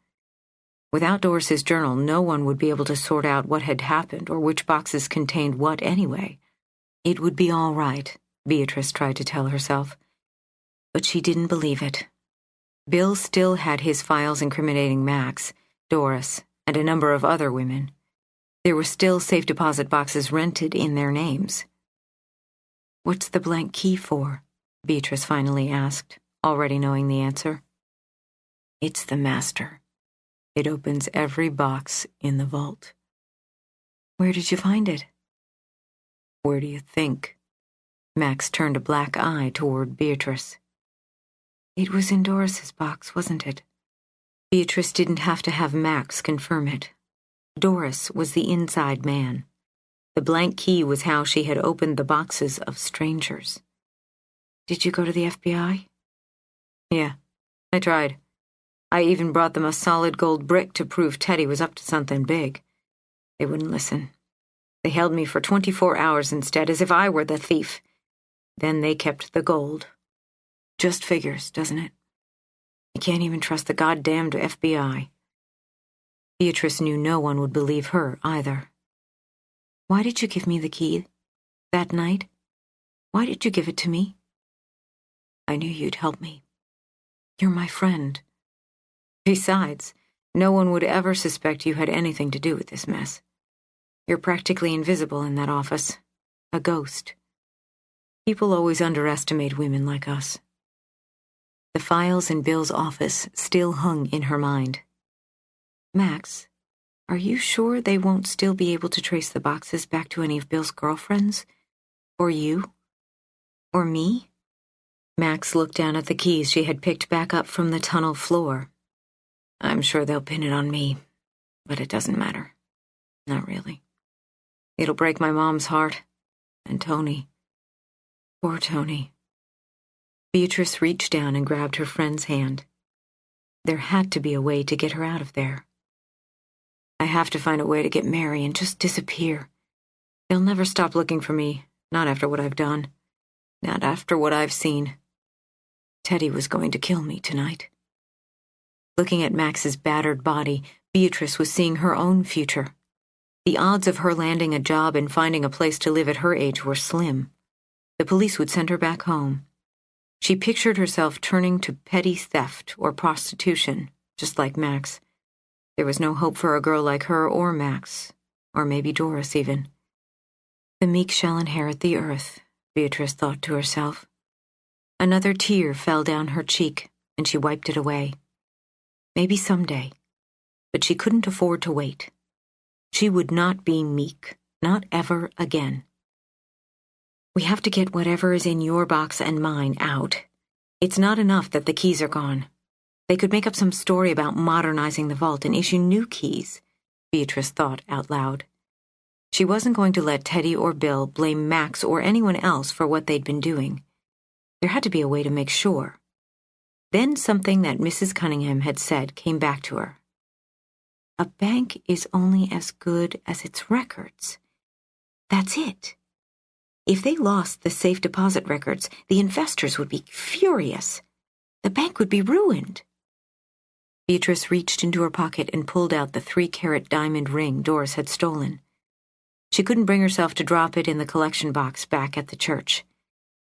Without Doris's journal, no one would be able to sort out what had happened or which boxes contained what anyway. It would be all right, Beatrice tried to tell herself. But she didn't believe it. Bill still had his files incriminating Max, Doris, and a number of other women. There were still safe deposit boxes rented in their names. What's the blank key for? Beatrice finally asked, already knowing the answer. It's the master. It opens every box in the vault. Where did you find it? Where do you think? Max turned a black eye toward Beatrice. It was in Doris's box, wasn't it? Beatrice didn't have to have Max confirm it. Doris was the inside man. The blank key was how she had opened the boxes of strangers. Did you go to the FBI? Yeah, I tried. I even brought them a solid gold brick to prove Teddy was up to something big. They wouldn't listen. They held me for 24 hours instead, as if I were the thief. Then they kept the gold. Just figures, doesn't it? You can't even trust the goddamned FBI. Beatrice knew no one would believe her either. Why did you give me the key that night? Why did you give it to me? I knew you'd help me. You're my friend. Besides, no one would ever suspect you had anything to do with this mess. You're practically invisible in that office. A ghost. People always underestimate women like us. The files in Bill's office still hung in her mind. Max, are you sure they won't still be able to trace the boxes back to any of Bill's girlfriends? Or you? Or me? Max looked down at the keys she had picked back up from the tunnel floor. I'm sure they'll pin it on me, but it doesn't matter. Not really. It'll break my mom's heart. And Tony. Poor Tony. Beatrice reached down and grabbed her friend's hand. There had to be a way to get her out of there. I have to find a way to get Mary and just disappear. They'll never stop looking for me, not after what I've done. Not after what I've seen. Teddy was going to kill me tonight. Looking at Max's battered body, Beatrice was seeing her own future. The odds of her landing a job and finding a place to live at her age were slim. The police would send her back home. She pictured herself turning to petty theft or prostitution, just like Max. There was no hope for a girl like her or Max, or maybe Doris even. The meek shall inherit the earth, Beatrice thought to herself. Another tear fell down her cheek, and she wiped it away. Maybe someday, but she couldn't afford to wait. She would not be meek, not ever again. We have to get whatever is in your box and mine out. It's not enough that the keys are gone. They could make up some story about modernizing the vault and issue new keys, Beatrice thought out loud. She wasn't going to let Teddy or Bill blame Max or anyone else for what they'd been doing. There had to be a way to make sure. Then something that Mrs. Cunningham had said came back to her. A bank is only as good as its records. That's it. If they lost the safe deposit records, the investors would be furious. The bank would be ruined. Beatrice reached into her pocket and pulled out the 3-carat diamond ring Doris had stolen. She couldn't bring herself to drop it in the collection box back at the church.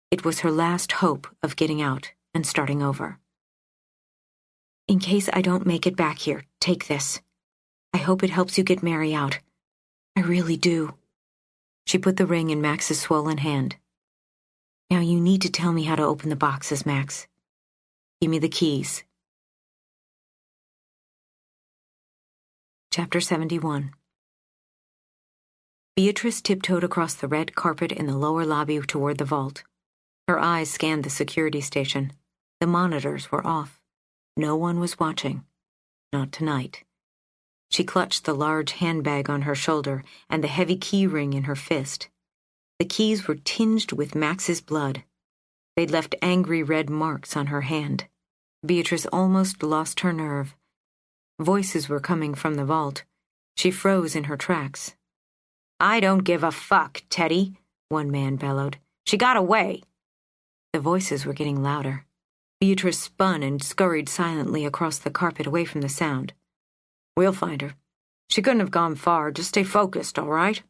It was her last hope of getting out and starting over. In case I don't make it back here, take this. I hope it helps you get Mary out. I really do. She put the ring in Max's swollen hand. Now you need to tell me how to open the boxes, Max. Give me the keys. Chapter 71. Beatrice tiptoed across the red carpet in the lower lobby toward the vault. Her eyes scanned the security station. The monitors were off. No one was watching. Not tonight. She clutched the large handbag on her shoulder and the heavy key ring in her fist. The keys were tinged with Max's blood. They'd left angry red marks on her hand. Beatrice almost lost her nerve. Voices were coming from the vault. She froze in her tracks. I don't give a fuck, Teddy, one man bellowed. She got away. The voices were getting louder. Beatrice spun and scurried silently across the carpet away from the sound. We'll find her. She couldn't have gone far. Just stay focused, all right?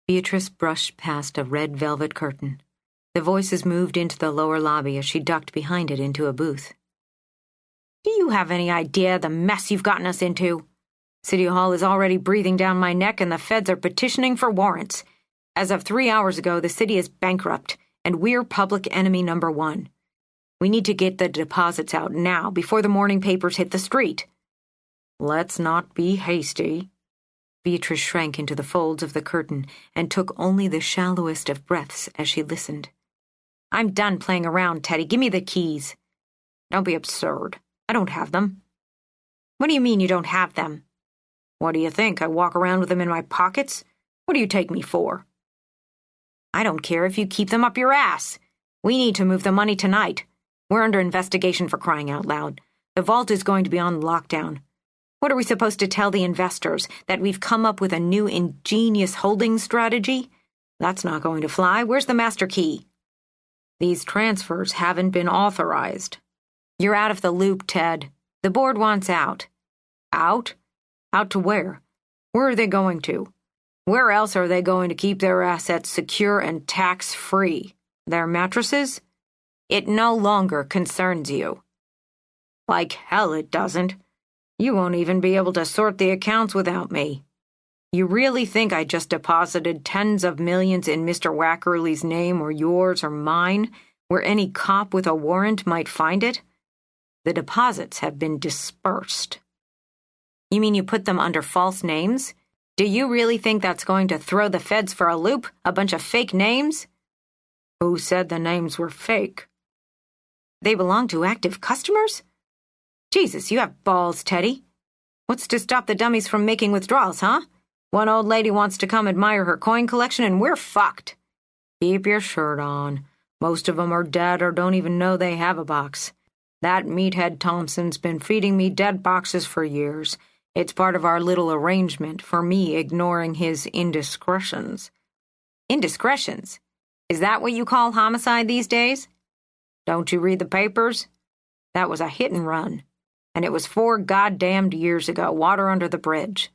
Beatrice brushed past a red velvet curtain. The voices moved into the lower lobby as she ducked behind it into a booth. Do you have any idea the mess you've gotten us into? City Hall is already breathing down my neck and the feds are petitioning for warrants. As of 3 hours ago, the city is bankrupt, and we're public enemy number 1. We need to get the deposits out now, before the morning papers hit the street. Let's not be hasty. Beatrice shrank into the folds of the curtain and took only the shallowest of breaths as she listened. I'm done playing around, Teddy. Give me the keys. Don't be absurd. I don't have them. What do you mean you don't have them? What do you think? I walk around with them in my pockets? What do you take me for? I don't care if you keep them up your ass. We need to move the money tonight. We're under investigation for crying out loud. The vault is going to be on lockdown. What are we supposed to tell the investors? That we've come up with a new ingenious holding strategy? That's not going to fly. Where's the master key? These transfers haven't been authorized. You're out of the loop, Ted. The board wants out. Out? Out to where? Where are they going to? Where else are they going to keep their assets secure and tax-free? Their mattresses? It no longer concerns you. Like hell it doesn't. You won't even be able to sort the accounts without me. You really think I just deposited tens of millions in Mr. Wackerly's name or yours or mine, where any cop with a warrant might find it? The deposits have been dispersed. You mean you put them under false names? Do you really think that's going to throw the feds for a loop? A bunch of fake names? Who said the names were fake? They belong to active customers? Jesus, you have balls, Teddy. What's to stop the dummies from making withdrawals, huh? One old lady wants to come admire her coin collection and we're fucked. Keep your shirt on. Most of them are dead or don't even know they have a box. That meathead Thompson's been feeding me dead boxes for years. It's part of our little arrangement for me ignoring his indiscretions. Indiscretions? Is that what you call homicide these days? Don't you read the papers? That was a hit and run. And it was 4 goddamned years ago, water under the bridge.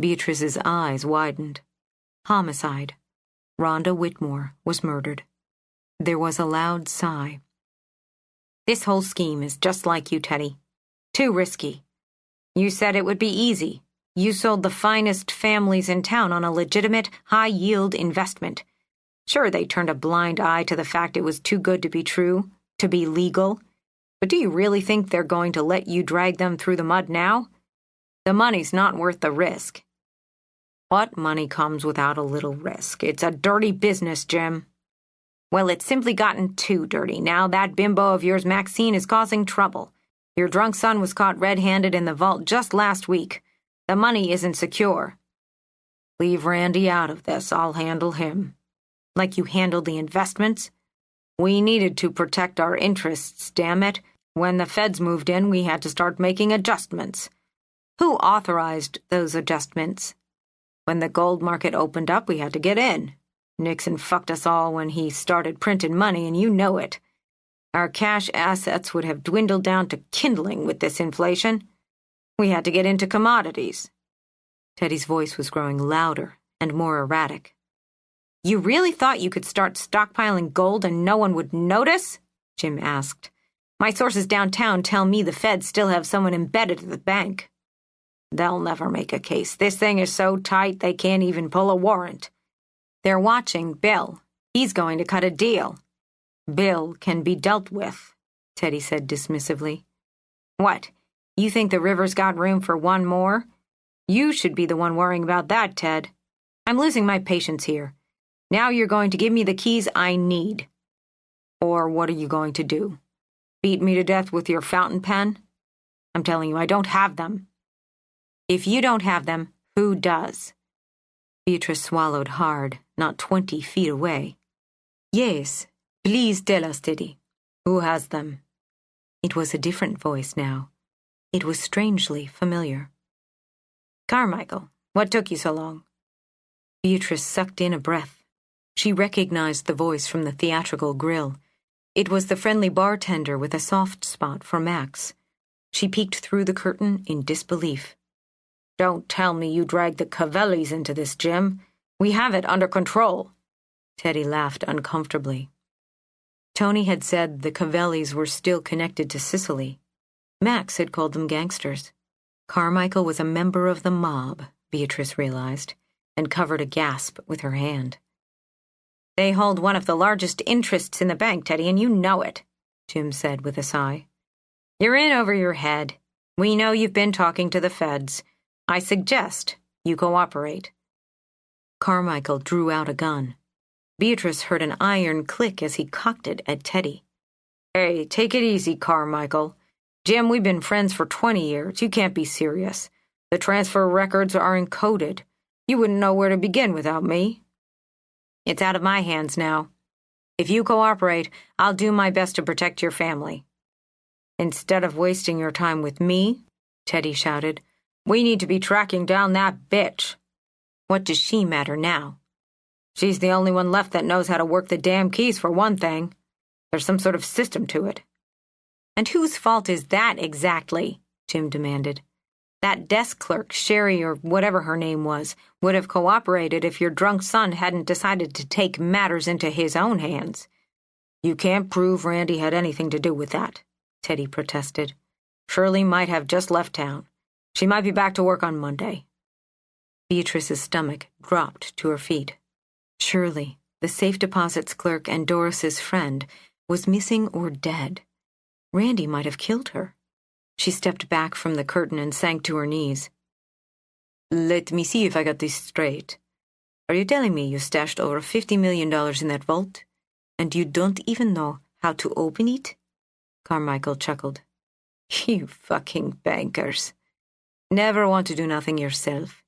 Beatrice's eyes widened. Homicide. Rhonda Whitmore was murdered. There was a loud sigh. This whole scheme is just like you, Teddy. Too risky. You said it would be easy. You sold the finest families in town on a legitimate, high-yield investment. Sure, they turned a blind eye to the fact it was too good to be true, to be legal. But do you really think they're going to let you drag them through the mud now? The money's not worth the risk. What money comes without a little risk? It's a dirty business, Jim. Well, it's simply gotten too dirty. Now that bimbo of yours, Maxine, is causing trouble. Your drunk son was caught red-handed in the vault just last week. The money isn't secure. Leave Randy out of this. I'll handle him. Like you handled the investments? We needed to protect our interests, damn it. When the feds moved in, we had to start making adjustments. Who authorized those adjustments? When the gold market opened up, we had to get in. Nixon fucked us all when he started printing money, and you know it. Our cash assets would have dwindled down to kindling with this inflation. We had to get into commodities. Teddy's voice was growing louder and more erratic. You really thought you could start stockpiling gold and no one would notice? Jim asked. My sources downtown tell me the feds still have someone embedded at the bank. They'll never make a case. This thing is so tight they can't even pull a warrant. They're watching Bill. He's going to cut a deal. Bill can be dealt with, Teddy said dismissively. What, you think the river's got room for one more? You should be the one worrying about that, Ted. I'm losing my patience here. Now you're going to give me the keys I need. Or what are you going to do? Beat me to death with your fountain pen? I'm telling you, I don't have them. If you don't have them, who does? Beatrice swallowed hard, not 20 feet away. Yes, please tell us, Teddy. Who has them? It was a different voice now. It was strangely familiar. Carmichael, what took you so long? Beatrice sucked in a breath. She recognized the voice from the theatrical grill. It was the friendly bartender with a soft spot for Max. She peeked through the curtain in disbelief. Don't tell me you dragged the Cavellis into this, Jim. We have it under control. Teddy laughed uncomfortably. Tony had said the Cavellis were still connected to Sicily. Max had called them gangsters. Carmichael was a member of the mob, Beatrice realized, and covered a gasp with her hand. They hold one of the largest interests in the bank, Teddy, and you know it, Jim said with a sigh. You're in over your head. We know you've been talking to the feds. I suggest you cooperate. Carmichael drew out a gun. Beatrice heard an iron click as he cocked it at Teddy. Hey, take it easy, Carmichael. Jim, we've been friends for 20 years. You can't be serious. The transfer records are encoded. You wouldn't know where to begin without me. It's out of my hands now. If you cooperate, I'll do my best to protect your family. Instead of wasting your time with me, Teddy shouted, we need to be tracking down that bitch. What does she matter now? She's the only one left that knows how to work the damn keys, for one thing. There's some sort of system to it. And whose fault is that exactly? Jim demanded. That desk clerk, Sherry or whatever her name was, would have cooperated if your drunk son hadn't decided to take matters into his own hands. You can't prove Randy had anything to do with that, Teddy protested. Shirley might have just left town. She might be back to work on Monday. Beatrice's stomach dropped to her feet. Shirley, the safe deposits clerk and Doris's friend, was missing or dead. Randy might have killed her. She stepped back from the curtain and sank to her knees. Let me see if I got this straight. Are you telling me you stashed over $50 million in that vault, and you don't even know how to open it? Carmichael chuckled. You fucking bankers. Never want to do nothing yourself.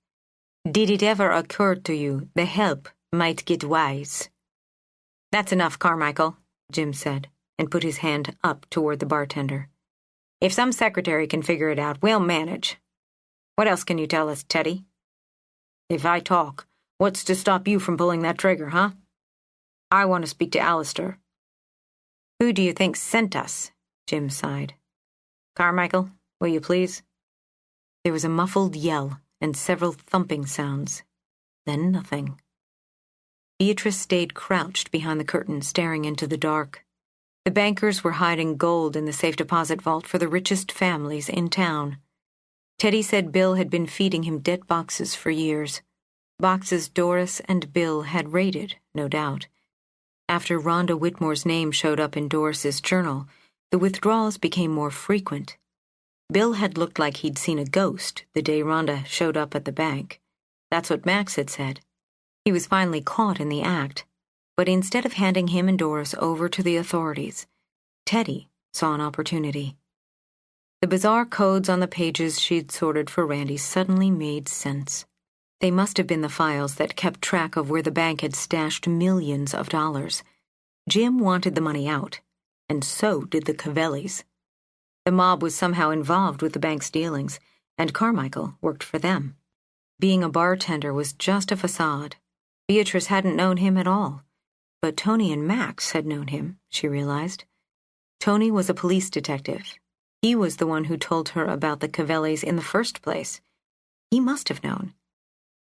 Did it ever occur to you the help might get wise? That's enough, Carmichael, Jim said, and put his hand up toward the bartender. If some secretary can figure it out, we'll manage. What else can you tell us, Teddy? If I talk, what's to stop you from pulling that trigger, huh? I want to speak to Alistair. Who do you think sent us? Jim sighed. Carmichael, will you please? There was a muffled yell and several thumping sounds. Then nothing. Beatrice stayed crouched behind the curtain, staring into the dark. The bankers were hiding gold in the safe deposit vault for the richest families in town. Teddy said Bill had been feeding him debt boxes for years. Boxes Doris and Bill had raided, no doubt. After Rhonda Whitmore's name showed up in Doris's journal, the withdrawals became more frequent. Bill had looked like he'd seen a ghost the day Rhonda showed up at the bank. That's what Max had said. He was finally caught in the act. But instead of handing him and Doris over to the authorities, Teddy saw an opportunity. The bizarre codes on the pages she'd sorted for Randy suddenly made sense. They must have been the files that kept track of where the bank had stashed millions of dollars. Jim wanted the money out, and so did the Cavellis. The mob was somehow involved with the bank's dealings, and Carmichael worked for them. Being a bartender was just a facade. Beatrice hadn't known him at all. But Tony and Max had known him, she realized. Tony was a police detective. He was the one who told her about the Cavellis in the first place. He must have known.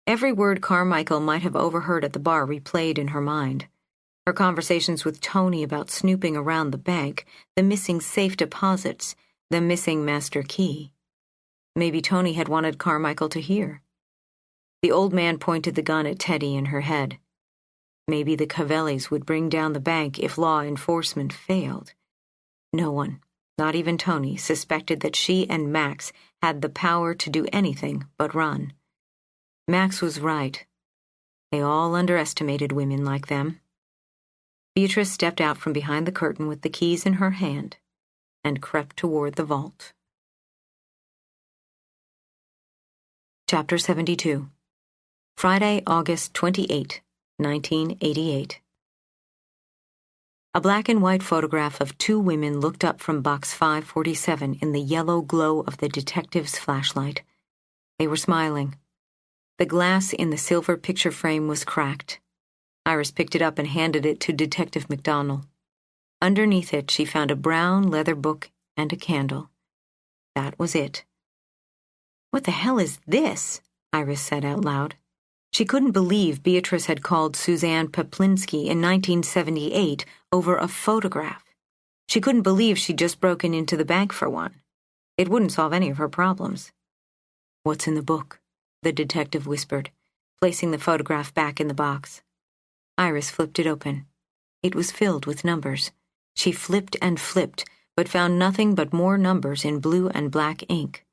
Every word Carmichael might have overheard at the bar replayed in her mind. Her conversations with Tony about snooping around the bank, the missing safe deposits, the missing master key. Maybe Tony had wanted Carmichael to hear. The old man pointed the gun at Teddy in her head. Maybe the Cavellis would bring down the bank if law enforcement failed. No one, not even Tony, suspected that she and Max had the power to do anything but run. Max was right. They all underestimated women like them. Beatrice stepped out from behind the curtain with the keys in her hand and crept toward the vault. Chapter 72. Friday, August 28, 1988. A black and white photograph of two women looked up from box 547 in the yellow glow of the detective's flashlight. They were smiling. The glass in the silver picture frame was cracked. Iris picked it up and handed it to Detective McDonald. Underneath it, she found a brown leather book and a candle. That was it. "What the hell is this?" Iris said out loud. She couldn't believe Beatrice had called Suzanne Peplinsky in 1978 over a photograph. She couldn't believe she'd just broken into the bank for one. It wouldn't solve any of her problems. "What's in the book?" the detective whispered, placing the photograph back in the box. Iris flipped it open. It was filled with numbers. She flipped and flipped, but found nothing but more numbers in blue and black ink,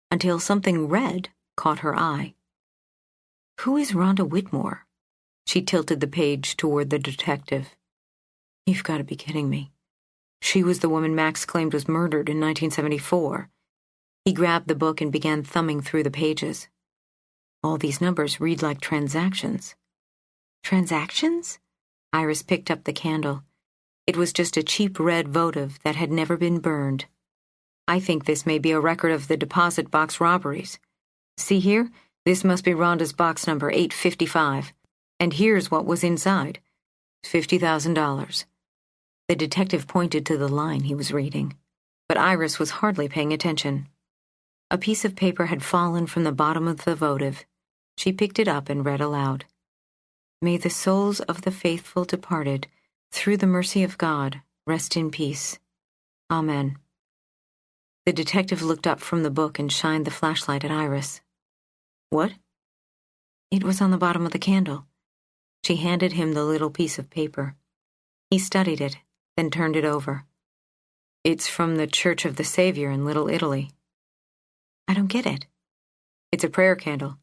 until something red caught her eye. "Who is Rhonda Whitmore?" She tilted the page toward the detective. "You've got to be kidding me. She was the woman Max claimed was murdered in 1974. He grabbed the book and began thumbing through the pages. All these numbers read like transactions. Transactions? Iris picked up the candle. It was just a cheap red votive that had never been burned. "I think this may be a record of the deposit box robberies. See here? This must be Rhonda's box number 855. And here's what was inside. $50,000. The detective pointed to the line he was reading, but Iris was hardly paying attention. A piece of paper had fallen from the bottom of the votive. She picked it up and read aloud. "May the souls of the faithful departed, through the mercy of God, rest in peace. Amen." The detective looked up from the book and shined the flashlight at Iris. "What?" It was on the bottom of the candle. She handed him the little piece of paper. He studied it, then turned it over. "It's from the Church of the Savior in Little Italy." "I don't get it." "It's a prayer candle.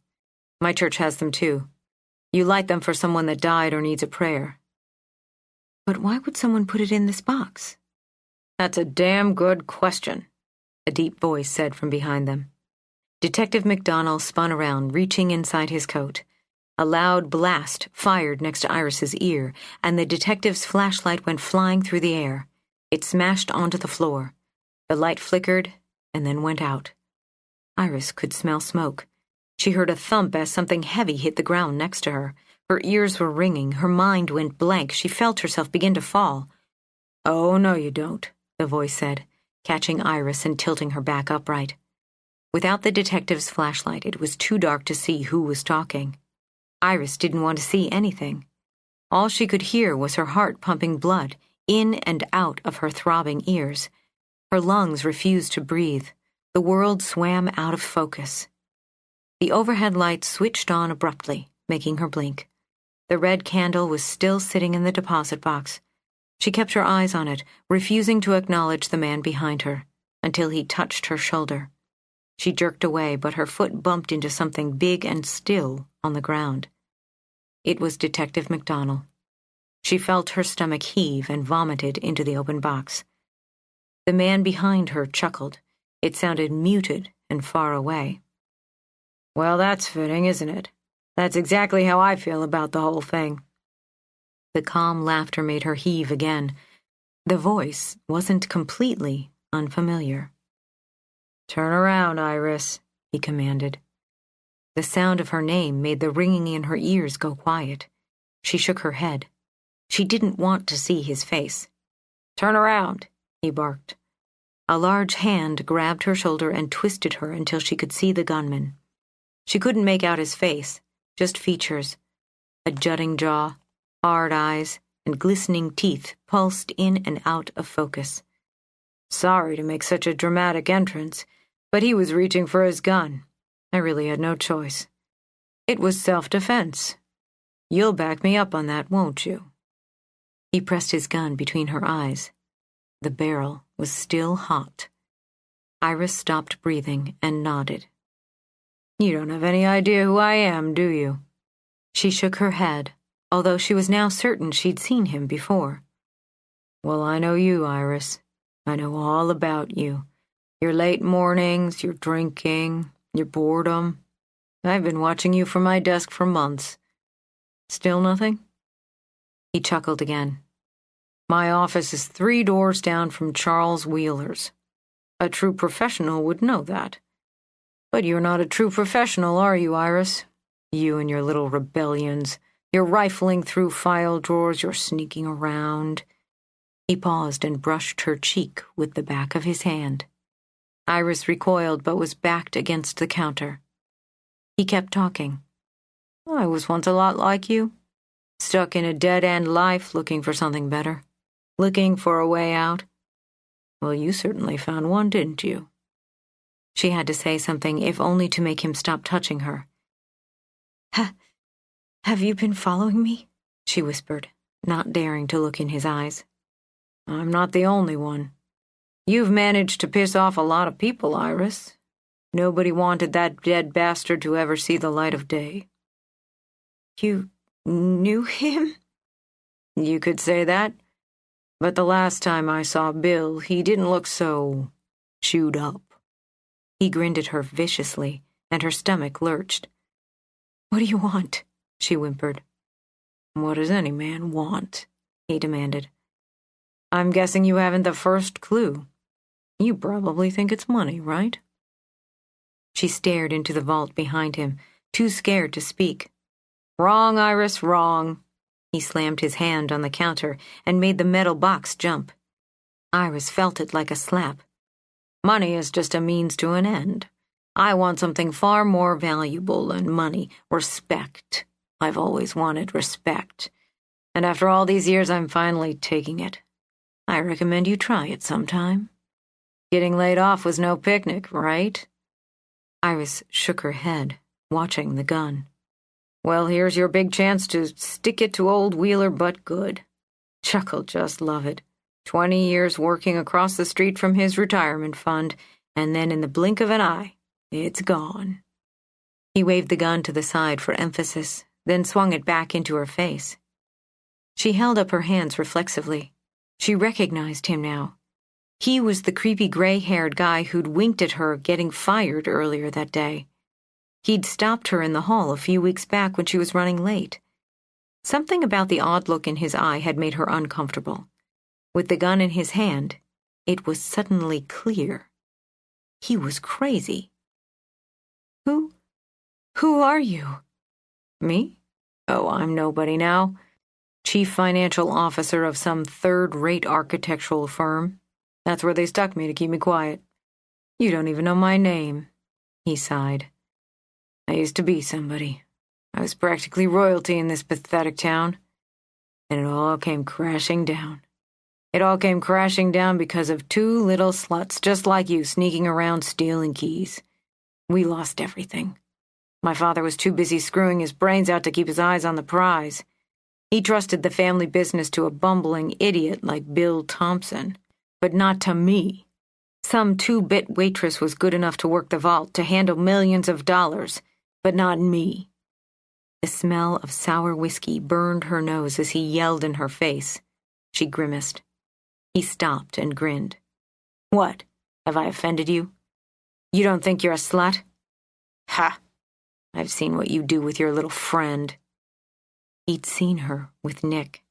My church has them too. You light them for someone that died or needs a prayer." "But why would someone put it in this box?" "That's a damn good question," a deep voice said from behind them. Detective McDonald spun around, reaching inside his coat. A loud blast fired next to Iris's ear, and the detective's flashlight went flying through the air. It smashed onto the floor. The light flickered and then went out. Iris could smell smoke. She heard a thump as something heavy hit the ground next to her. Her ears were ringing. Her mind went blank. She felt herself begin to fall. "Oh, no, you don't," the voice said, catching Iris and tilting her back upright. Without the detective's flashlight, it was too dark to see who was talking. Iris didn't want to see anything. All she could hear was her heart pumping blood in and out of her throbbing ears. Her lungs refused to breathe. The world swam out of focus. The overhead light switched on abruptly, making her blink. The red candle was still sitting in the deposit box. She kept her eyes on it, refusing to acknowledge the man behind her, until he touched her shoulder. She jerked away, but her foot bumped into something big and still on the ground. It was Detective McDonald. She felt her stomach heave and vomited into the open box. The man behind her chuckled. It sounded muted and far away. "Well, that's fitting, isn't it? That's exactly how I feel about the whole thing." The calm laughter made her heave again. The voice wasn't completely unfamiliar. "Turn around, Iris," he commanded. The sound of her name made the ringing in her ears go quiet. She shook her head. She didn't want to see his face. "Turn around," he barked. A large hand grabbed her shoulder and twisted her until she could see the gunman. She couldn't make out his face, just features. A jutting jaw, hard eyes, and glistening teeth pulsed in and out of focus. "Sorry to make such a dramatic entrance, But he was reaching for his gun. I really had no choice. It was self-defense. You'll back me up on that, won't you?" He pressed his gun between her eyes. The barrel was still hot. Iris stopped breathing and nodded. "You don't have any idea who I am, do you?" She shook her head, although she was now certain she'd seen him before. "Well, I know you, Iris. I know all about you. Your late mornings, your drinking, your boredom. I've been watching you from my desk for months. Still nothing?" He chuckled again. "My office is 3 doors down from Charles Wheeler's. A true professional would know that. But you're not a true professional, are you, Iris? You and your little rebellions. You're rifling through file drawers, you're sneaking around." He paused and brushed her cheek with the back of his hand. Iris recoiled but was backed against the counter. He kept talking. "I was once a lot like you. Stuck in a dead-end life looking for something better. Looking for a way out. Well, you certainly found one, didn't you?" She had to say something, if only to make him stop touching her. Have you been following me?" she whispered, not daring to look in his eyes. "I'm not the only one. You've managed to piss off a lot of people, Iris. Nobody wanted that dead bastard to ever see the light of day." "You knew him?" "You could say that. But the last time I saw Bill, he didn't look so chewed up." He grinned at her viciously, and her stomach lurched. "What do you want?" she whimpered. "What does any man want?" he demanded. "I'm guessing you haven't the first clue. You probably think it's money, right?" She stared into the vault behind him, too scared to speak. "Wrong, Iris, wrong." He slammed his hand on the counter and made the metal box jump. Iris felt it like a slap. "Money is just a means to an end. I want something far more valuable than money. Respect. I've always wanted respect. And after all these years, I'm finally taking it. I recommend you try it sometime. Getting laid off was no picnic, right?" Iris shook her head, watching the gun. "Well, here's your big chance to stick it to old Wheeler, but good. Chuck'll just love it. 20 years working across the street from his retirement fund, and then in the blink of an eye, it's gone." He waved the gun to the side for emphasis, then swung it back into her face. She held up her hands reflexively. She recognized him now. He was the creepy gray-haired guy who'd winked at her getting fired earlier that day. He'd stopped her in the hall a few weeks back when she was running late. Something about the odd look in his eye had made her uncomfortable. With the gun in his hand, it was suddenly clear. He was crazy. Who are you?" "Me? Oh, I'm nobody now. Chief financial officer of some third-rate architectural firm. That's where they stuck me to keep me quiet. You don't even know my name." He sighed. "I used to be somebody. I was practically royalty in this pathetic town. And it all came crashing down. It all came crashing down because of 2 little sluts just like you sneaking around stealing keys. We lost everything. My father was too busy screwing his brains out to keep his eyes on the prize. He trusted the family business to a bumbling idiot like Bill Thompson, but not to me. Some 2-bit waitress was good enough to work the vault, to handle millions of dollars, but not me." The smell of sour whiskey burned her nose as he yelled in her face. She grimaced. He stopped and grinned. "What? Have I offended you? You don't think you're a slut? Ha! I've seen what you do with your little friend." He'd seen her with Nick.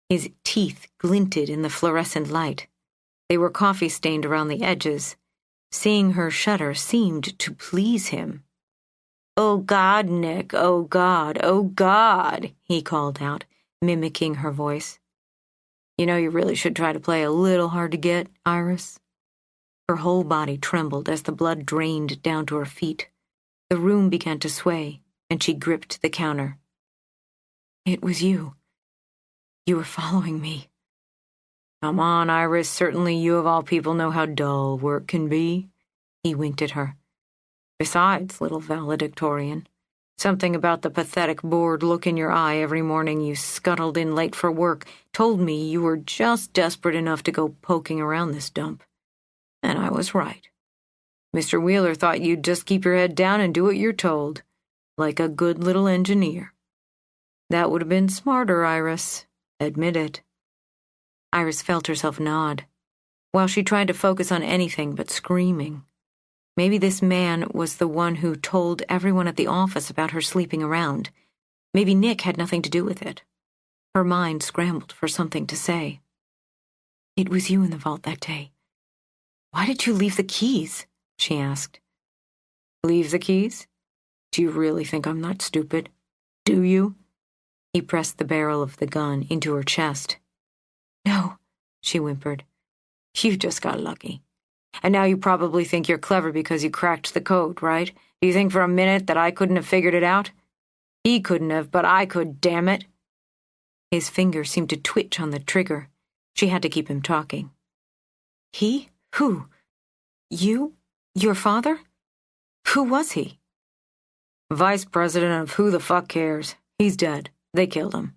His teeth glinted in the fluorescent light. They were coffee-stained around the edges. Seeing her shudder seemed to please him. "Oh, God, Nick, oh, God, oh, God," he called out, mimicking her voice. "You know you really should try to play a little hard to get, Iris." Her whole body trembled as the blood drained down to her feet. The room began to sway, and she gripped the counter. "It was you. You were following me." "Come on, Iris. Certainly you of all people know how dull work can be. He winked at her. Besides, little valedictorian, something about the pathetic bored look in your eye every morning you scuttled in late for work told me you were just desperate enough to go poking around this dump. And I was right. Mr. Wheeler thought you'd just keep your head down and do what you're told, like a good little engineer. That would have been smarter, Iris. Admit it. Iris felt herself nod, while she tried to focus on anything but screaming. Maybe this man was the one who told everyone at the office about her sleeping around. Maybe Nick had nothing to do with it. Her mind scrambled for something to say. It was you in the vault that day. Why did you leave the keys? She asked. Leave the keys? Do you really think I'm not stupid? Do you? He pressed the barrel of the gun into her chest. No, she whimpered. You just got lucky. And now you probably think you're clever because you cracked the code, right? Do you think for a minute that I couldn't have figured it out? He couldn't have, but I could, damn it. His finger seemed to twitch on the trigger. She had to keep him talking. He? Who? You? Your father? Who was he? Vice president of who the fuck cares. He's dead. They killed him.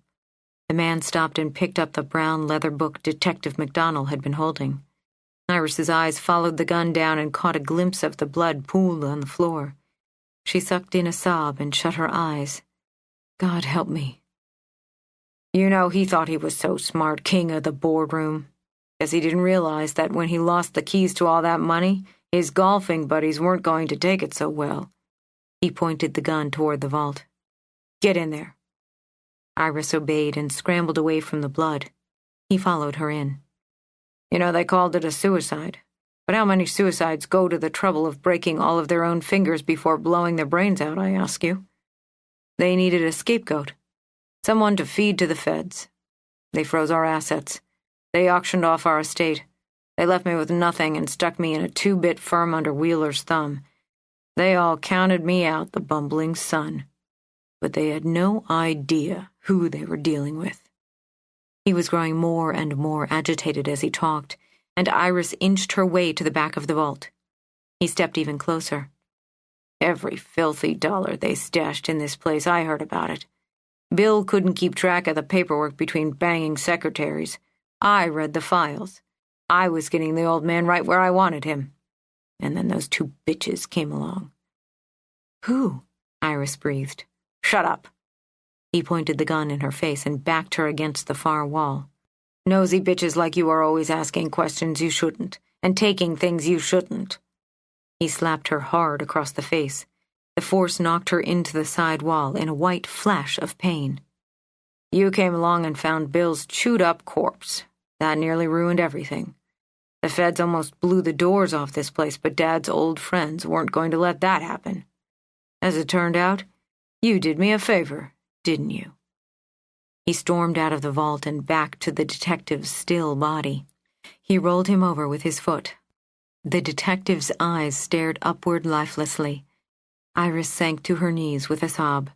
The man stopped and picked up the brown leather book Detective McDonnell had been holding. Iris's eyes followed the gun down and caught a glimpse of the blood pooled on the floor. She sucked in a sob and shut her eyes. God help me. You know, he thought he was so smart, king of the boardroom. Guess he didn't realize that when he lost the keys to all that money, his golfing buddies weren't going to take it so well. He pointed the gun toward the vault. Get in there. Iris obeyed and scrambled away from the blood. He followed her in. You know, they called it a suicide. But how many suicides go to the trouble of breaking all of their own fingers before blowing their brains out, I ask you? They needed a scapegoat. Someone to feed to the feds. They froze our assets. They auctioned off our estate. They left me with nothing and stuck me in a 2-bit firm under Wheeler's thumb. They all counted me out, the bumbling son. But they had no idea who they were dealing with. He was growing more and more agitated as he talked, and Iris inched her way to the back of the vault. He stepped even closer. Every filthy dollar they stashed in this place, I heard about it. Bill couldn't keep track of the paperwork between banging secretaries. I read the files. I was getting the old man right where I wanted him. And then those 2 bitches came along. Who? Iris breathed. Shut up. He pointed the gun in her face and backed her against the far wall. Nosy bitches like you are always asking questions you shouldn't, and taking things you shouldn't. He slapped her hard across the face. The force knocked her into the side wall in a white flash of pain. You came along and found Bill's chewed-up corpse. That nearly ruined everything. The feds almost blew the doors off this place, but Dad's old friends weren't going to let that happen. As it turned out, you did me a favor, didn't you? He stormed out of the vault and back to the detective's still body. He rolled him over with his foot. The detective's eyes stared upward lifelessly. Iris sank to her knees with a sob.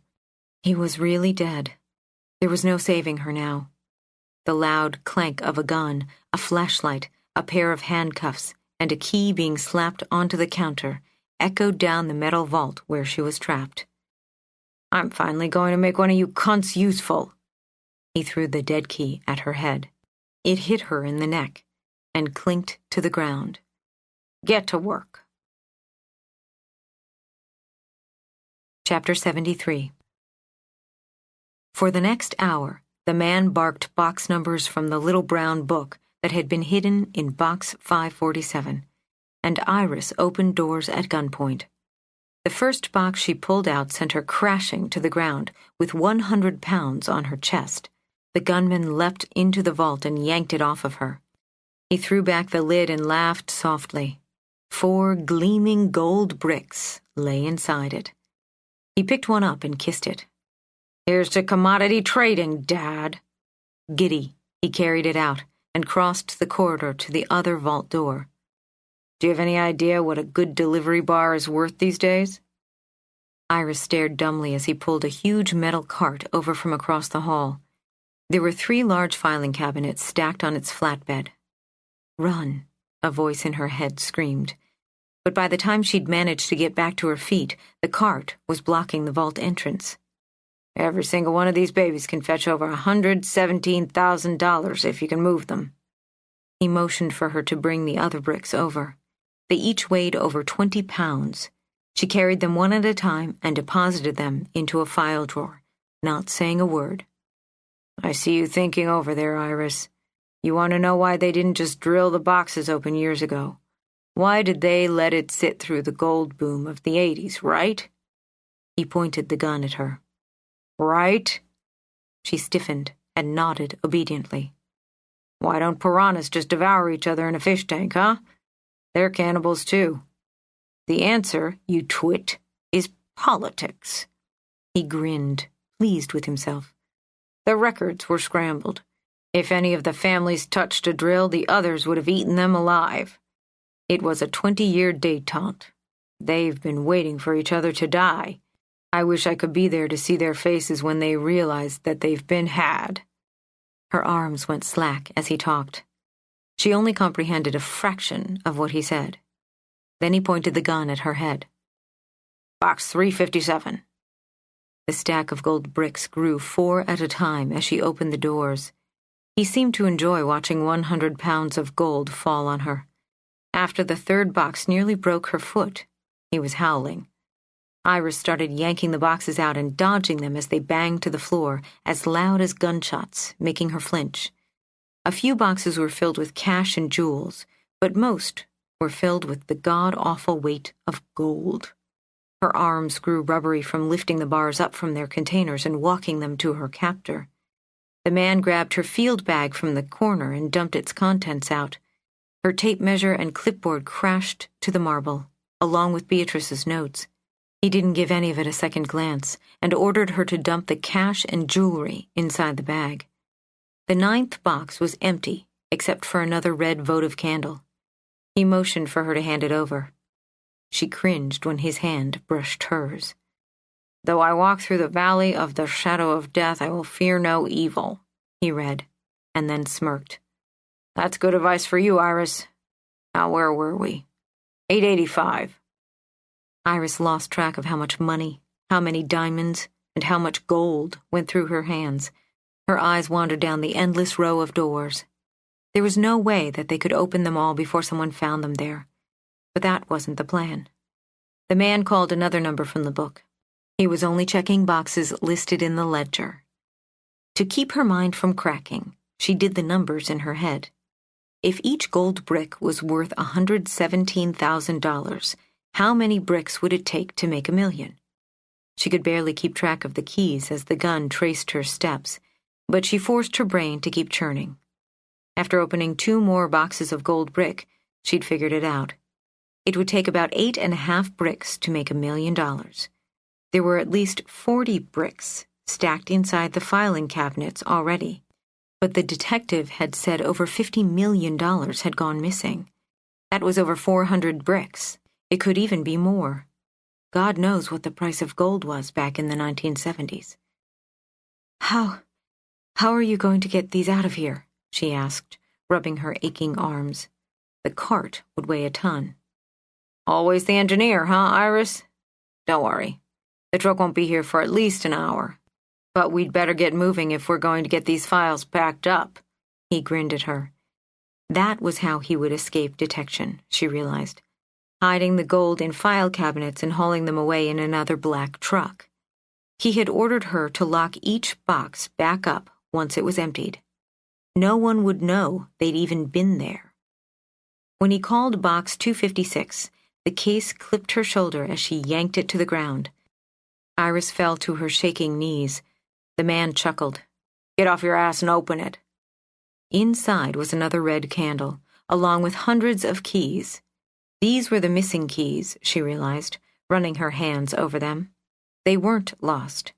He was really dead. There was no saving her now. The loud clank of a gun, a flashlight, a pair of handcuffs, and a key being slapped onto the counter echoed down the metal vault where she was trapped. I'm finally going to make one of you cunts useful. He threw the dead key at her head. It hit her in the neck and clinked to the ground. Get to work. Chapter 73. For the next hour, the man barked box numbers from the little brown book that had been hidden in box 547, and Iris opened doors at gunpoint. The first box she pulled out sent her crashing to the ground with 100 pounds on her chest. The gunman leapt into the vault and yanked it off of her. He threw back the lid and laughed softly. 4 gleaming gold bricks lay inside it. He picked one up and kissed it. Here's to commodity trading, Dad. Giddy, he carried it out and crossed the corridor to the other vault door. Do you have any idea what a good delivery bar is worth these days? Iris stared dumbly as he pulled a huge metal cart over from across the hall. There were 3 large filing cabinets stacked on its flatbed. Run, a voice in her head screamed. but by the time she'd managed to get back to her feet, the cart was blocking the vault entrance. "Every single one of these babies can fetch over $117,000 if you can move them." He motioned for her to bring the other bricks over. They each weighed over 20 pounds. She carried them one at a time and deposited them into a file drawer, not saying a word. "I see you thinking over there, Iris. You want to know why they didn't just drill the boxes open years ago? Why did they let it sit through the gold boom of the 80s, right?" He pointed the gun at her. "Right?" She stiffened and nodded obediently. "Why don't piranhas just devour each other in a fish tank, huh? They're cannibals too. The answer, you twit, is politics." He grinned, pleased with himself. "The records were scrambled. If any of the families touched a drill, the others would have eaten them alive. It was a 20-year détente. They've been waiting for each other to die. I wish I could be there to see their faces when they realize that they've been had." Her arms went slack as he talked. She only comprehended a fraction of what he said. Then he pointed the gun at her head. "Box 357. The stack of gold bricks grew 4 at a time as she opened the doors. He seemed to enjoy watching 100 pounds of gold fall on her. After the third box nearly broke her foot, he was howling. Iris started yanking the boxes out and dodging them as they banged to the floor, as loud as gunshots, making her flinch. A few boxes were filled with cash and jewels, but most were filled with the god-awful weight of gold. Her arms grew rubbery from lifting the bars up from their containers and walking them to her captor. The man grabbed her field bag from the corner and dumped its contents out. Her tape measure and clipboard crashed to the marble, along with Beatrice's notes. He didn't give any of it a second glance and ordered her to dump the cash and jewelry inside the bag. The 9th box was empty, except for another red votive candle. He motioned for her to hand it over. She cringed when his hand brushed hers. "Though I walk through the valley of the shadow of death, I will fear no evil," he read, and then smirked. "That's good advice for you, Iris. Now, where were we? 885. Iris lost track of how much money, how many diamonds, and how much gold went through her hands. Her eyes wandered down the endless row of doors. There was no way that they could open them all before someone found them there. But that wasn't the plan. The man called another number from the book. He was only checking boxes listed in the ledger. To keep her mind from cracking, she did the numbers in her head. If each gold brick was worth $117,000, how many bricks would it take to make $1 million? She could barely keep track of the keys as the gun traced her steps, but she forced her brain to keep churning. After opening 2 more boxes of gold brick, she'd figured it out. It would take about 8.5 bricks to make $1 million. There were at least 40 bricks stacked inside the filing cabinets already, but the detective had said over $50 million had gone missing. That was over 400 bricks. It could even be more. God knows what the price of gold was back in the 1970s. How are you going to get these out of here?" she asked, rubbing her aching arms. The cart would weigh a ton. "Always the engineer, huh, Iris? Don't worry. The truck won't be here for at least an hour. But we'd better get moving if we're going to get these files packed up." He grinned at her. That was how he would escape detection, she realized, hiding the gold in file cabinets and hauling them away in another black truck. He had ordered her to lock each box back up once it was emptied. No one would know they'd even been there. When he called box 256, the case clipped her shoulder as she yanked it to the ground. Iris fell to her shaking knees. The man chuckled. "Get off your ass and open it." Inside was another red candle, along with hundreds of keys. These were the missing keys, she realized, running her hands over them. They weren't lost.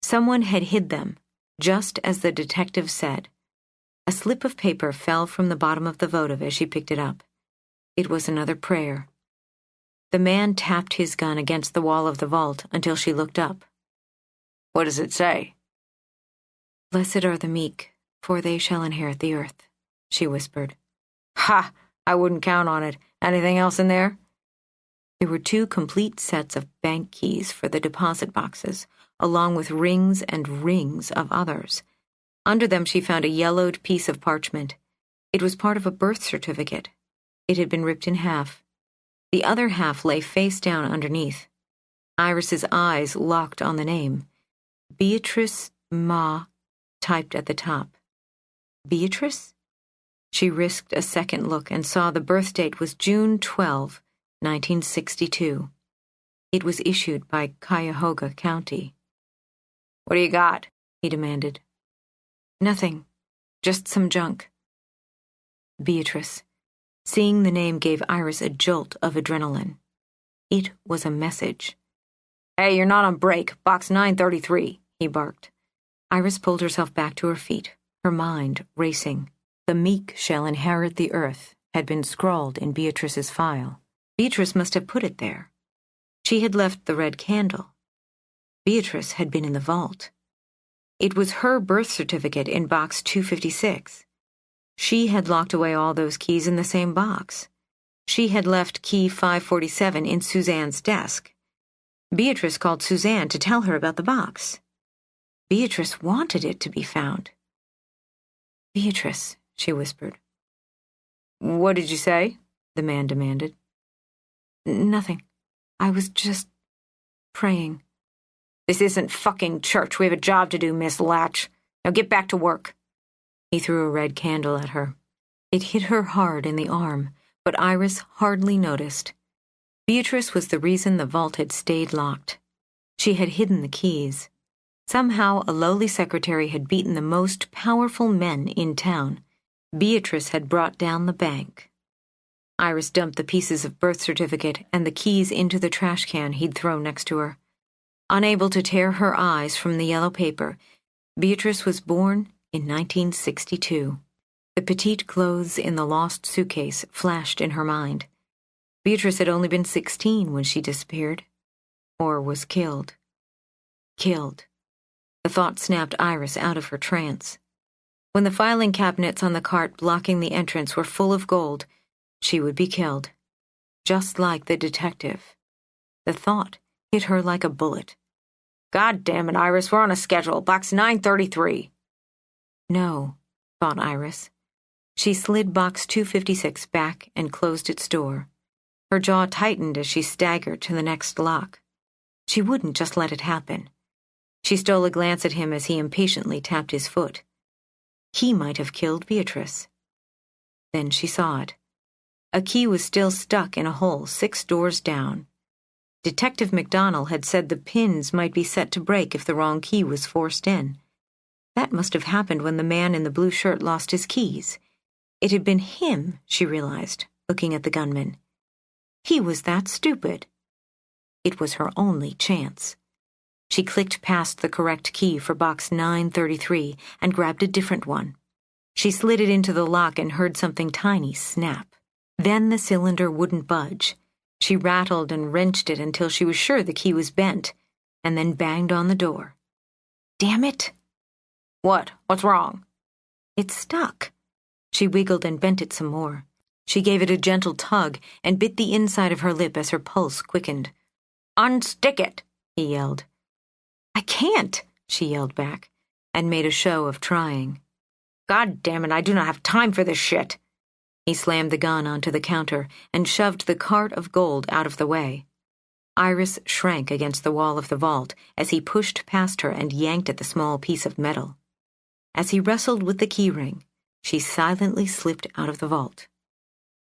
Someone had hid them, just as the detective said. A slip of paper fell from the bottom of the votive as she picked it up. It was another prayer. The man tapped his gun against the wall of the vault until she looked up. "What does it say?" "Blessed are the meek, for they shall inherit the earth," she whispered. "Ha! I wouldn't count on it. Anything else in there?" There were 2 complete sets of bank keys for the deposit boxes, along with rings and rings of others. Under them she found a yellowed piece of parchment. It was part of a birth certificate. It had been ripped in half. The other half lay face down underneath. Iris's eyes locked on the name. Beatrice Ma, typed at the top. Beatrice? She risked a second look and saw the birth date was June 12, 1962. It was issued by Cuyahoga County. "What do you got?" he demanded. "Nothing. Just some junk." Beatrice. Seeing the name gave Iris a jolt of adrenaline. It was a message. "Hey, you're not on break. Box 933, he barked. Iris pulled herself back to her feet, her mind racing. "The meek shall inherit the earth" had been scrawled in Beatrice's file. Beatrice must have put it there. She had left the red candle. Beatrice had been in the vault. It was her birth certificate in box 256. She had locked away all those keys in the same box. She had left key 547 in Suzanne's desk. Beatrice called Suzanne to tell her about the box. Beatrice wanted it to be found. "Beatrice," she whispered. "What did you say?" the man demanded. "Nothing. I was just praying." "This isn't fucking church. We have a job to do, Miss Latch. Now get back to work." He threw a red candle at her. It hit her hard in the arm, but Iris hardly noticed. Beatrice was the reason the vault had stayed locked. She had hidden the keys. Somehow a lowly secretary had beaten the most powerful men in town. Beatrice had brought down the bank. Iris dumped the pieces of birth certificate and the keys into the trash can he'd thrown next to her. Unable to tear her eyes from the yellow paper, Beatrice was born in 1962. The petite clothes in the lost suitcase flashed in her mind. Beatrice had only been 16 when she disappeared. Or was killed. Killed. The thought snapped Iris out of her trance. When the filing cabinets on the cart blocking the entrance were full of gold, she would be killed. Just like the detective. The thought hit her like a bullet. "God damn it, Iris, we're on a schedule. Box 933. No, thought Iris. She slid box 256 back and closed its door. Her jaw tightened as she staggered to the next lock. She wouldn't just let it happen. She stole a glance at him as he impatiently tapped his foot. He might have killed Beatrice. Then she saw it. A key was still stuck in a hole 6 doors down. Detective McDonnell had said the pins might be set to break if the wrong key was forced in. That must have happened when the man in the blue shirt lost his keys. It had been him, she realized, looking at the gunman. He was that stupid. It was her only chance. She clicked past the correct key for box 933 and grabbed a different one. She slid it into the lock and heard something tiny snap. Then the cylinder wouldn't budge. She rattled and wrenched it until she was sure the key was bent, and then banged on the door. Damn it! "What? What's wrong?" It stuck. She wiggled and bent it some more. She gave it a gentle tug and bit the inside of her lip as her pulse quickened. "Unstick it!" he yelled. "I can't," she yelled back, and made a show of trying. "God damn it, I do not have time for this shit." He slammed the gun onto the counter and shoved the cart of gold out of the way. Iris shrank against the wall of the vault as he pushed past her and yanked at the small piece of metal. As he wrestled with the keyring, she silently slipped out of the vault.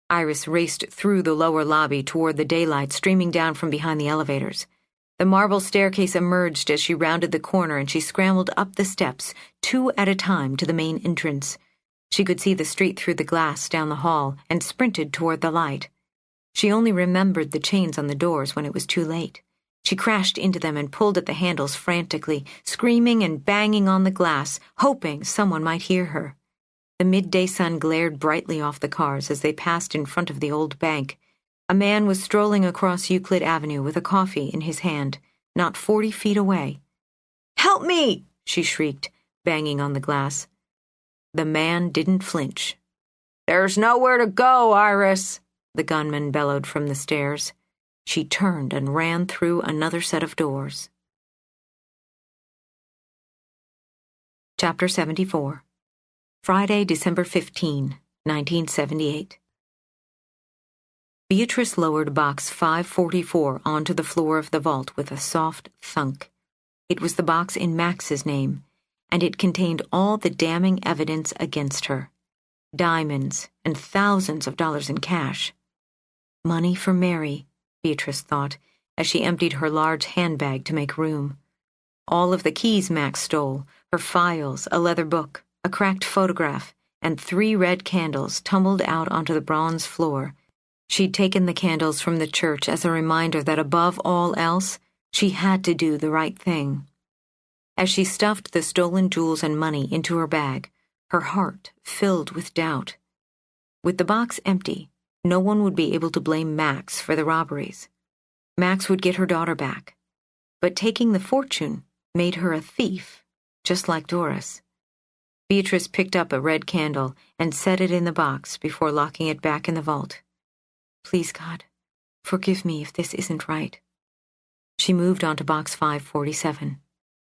Iris raced through the lower lobby toward the daylight streaming down from behind the elevators. The marble staircase emerged as she rounded the corner and she scrambled up the steps, 2 at a time, to the main entrance. She could see the street through the glass down the hall and sprinted toward the light. She only remembered the chains on the doors when it was too late. She crashed into them and pulled at the handles frantically, screaming and banging on the glass, hoping someone might hear her. The midday sun glared brightly off the cars as they passed in front of the old bank. A man was strolling across Euclid Avenue with a coffee in his hand, not 40 feet away. "Help me!" she shrieked, banging on the glass. The man didn't flinch. "There's nowhere to go, Iris," the gunman bellowed from the stairs. She turned and ran through another set of doors. Chapter 74. Friday, December 15, 1978. Beatrice lowered box 544 onto the floor of the vault with a soft thunk. It was the box in Max's name, and it contained all the damning evidence against her. Diamonds and thousands of dollars in cash. Money for Mary, Beatrice thought, as she emptied her large handbag to make room. All of the keys Max stole, her files, a leather book, a cracked photograph, and 3 red candles tumbled out onto the bronze floor. She'd taken the candles from the church as a reminder that above all else, she had to do the right thing. As she stuffed the stolen jewels and money into her bag, her heart filled with doubt. With the box empty, no one would be able to blame Max for the robberies. Max would get her daughter back. But taking the fortune made her a thief, just like Doris. Beatrice picked up a red candle and set it in the box before locking it back in the vault. Please, God, forgive me if this isn't right. She moved on to box 547.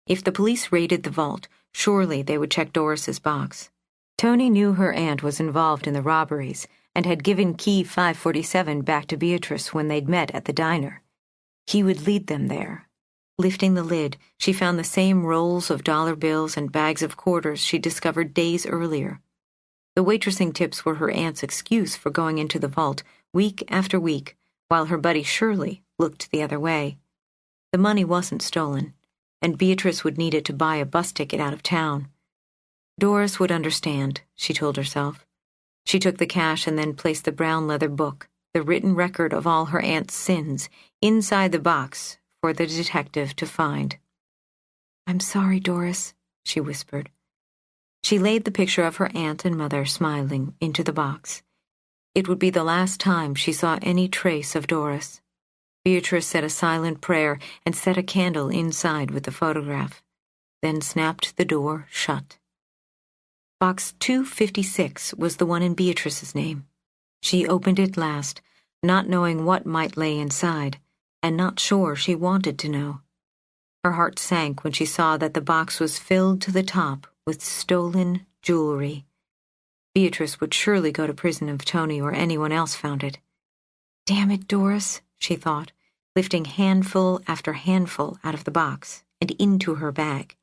If the police raided the vault, surely they would check Doris's box. Tony knew her aunt was involved in the robberies and had given key 547 back to Beatrice when they'd met at the diner. He would lead them there. Lifting the lid, she found the same rolls of dollar bills and bags of quarters she'd discovered days earlier. The waitressing tips were her aunt's excuse for going into the vault week after week, while her buddy Shirley looked the other way. The money wasn't stolen, and Beatrice would need it to buy a bus ticket out of town. Doris would understand, she told herself. She took the cash and then placed the brown leather book, the written record of all her aunt's sins, inside the box for the detective to find. I'm sorry, Doris, she whispered. She laid the picture of her aunt and mother smiling into the box. It would be the last time she saw any trace of Doris. Beatrice said a silent prayer and set a candle inside with the photograph, then snapped the door shut. Box 256 was the one in Beatrice's name. She opened it last, not knowing what might lay inside, and not sure she wanted to know. Her heart sank when she saw that the box was filled to the top with stolen jewelry. Beatrice would surely go to prison if Tony or anyone else found it. Damn it, Doris, she thought, lifting handful after handful out of the box and into her bag.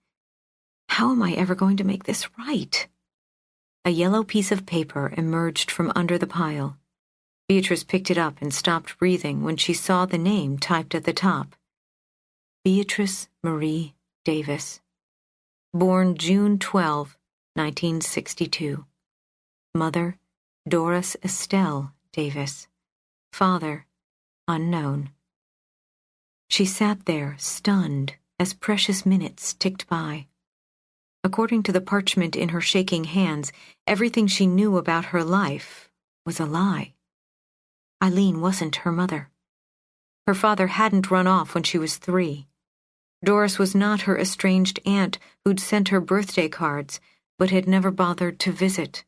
How am I ever going to make this right? A yellow piece of paper emerged from under the pile. Beatrice picked it up and stopped breathing when she saw the name typed at the top. Beatrice Marie Davis. Born June 12, 1962. Mother, Doris Estelle Davis. Father, unknown. She sat there, stunned, as precious minutes ticked by. According to the parchment in her shaking hands, everything she knew about her life was a lie. Eileen wasn't her mother. Her father hadn't run off when she was 3. Doris was not her estranged aunt who'd sent her birthday cards, but had never bothered to visit.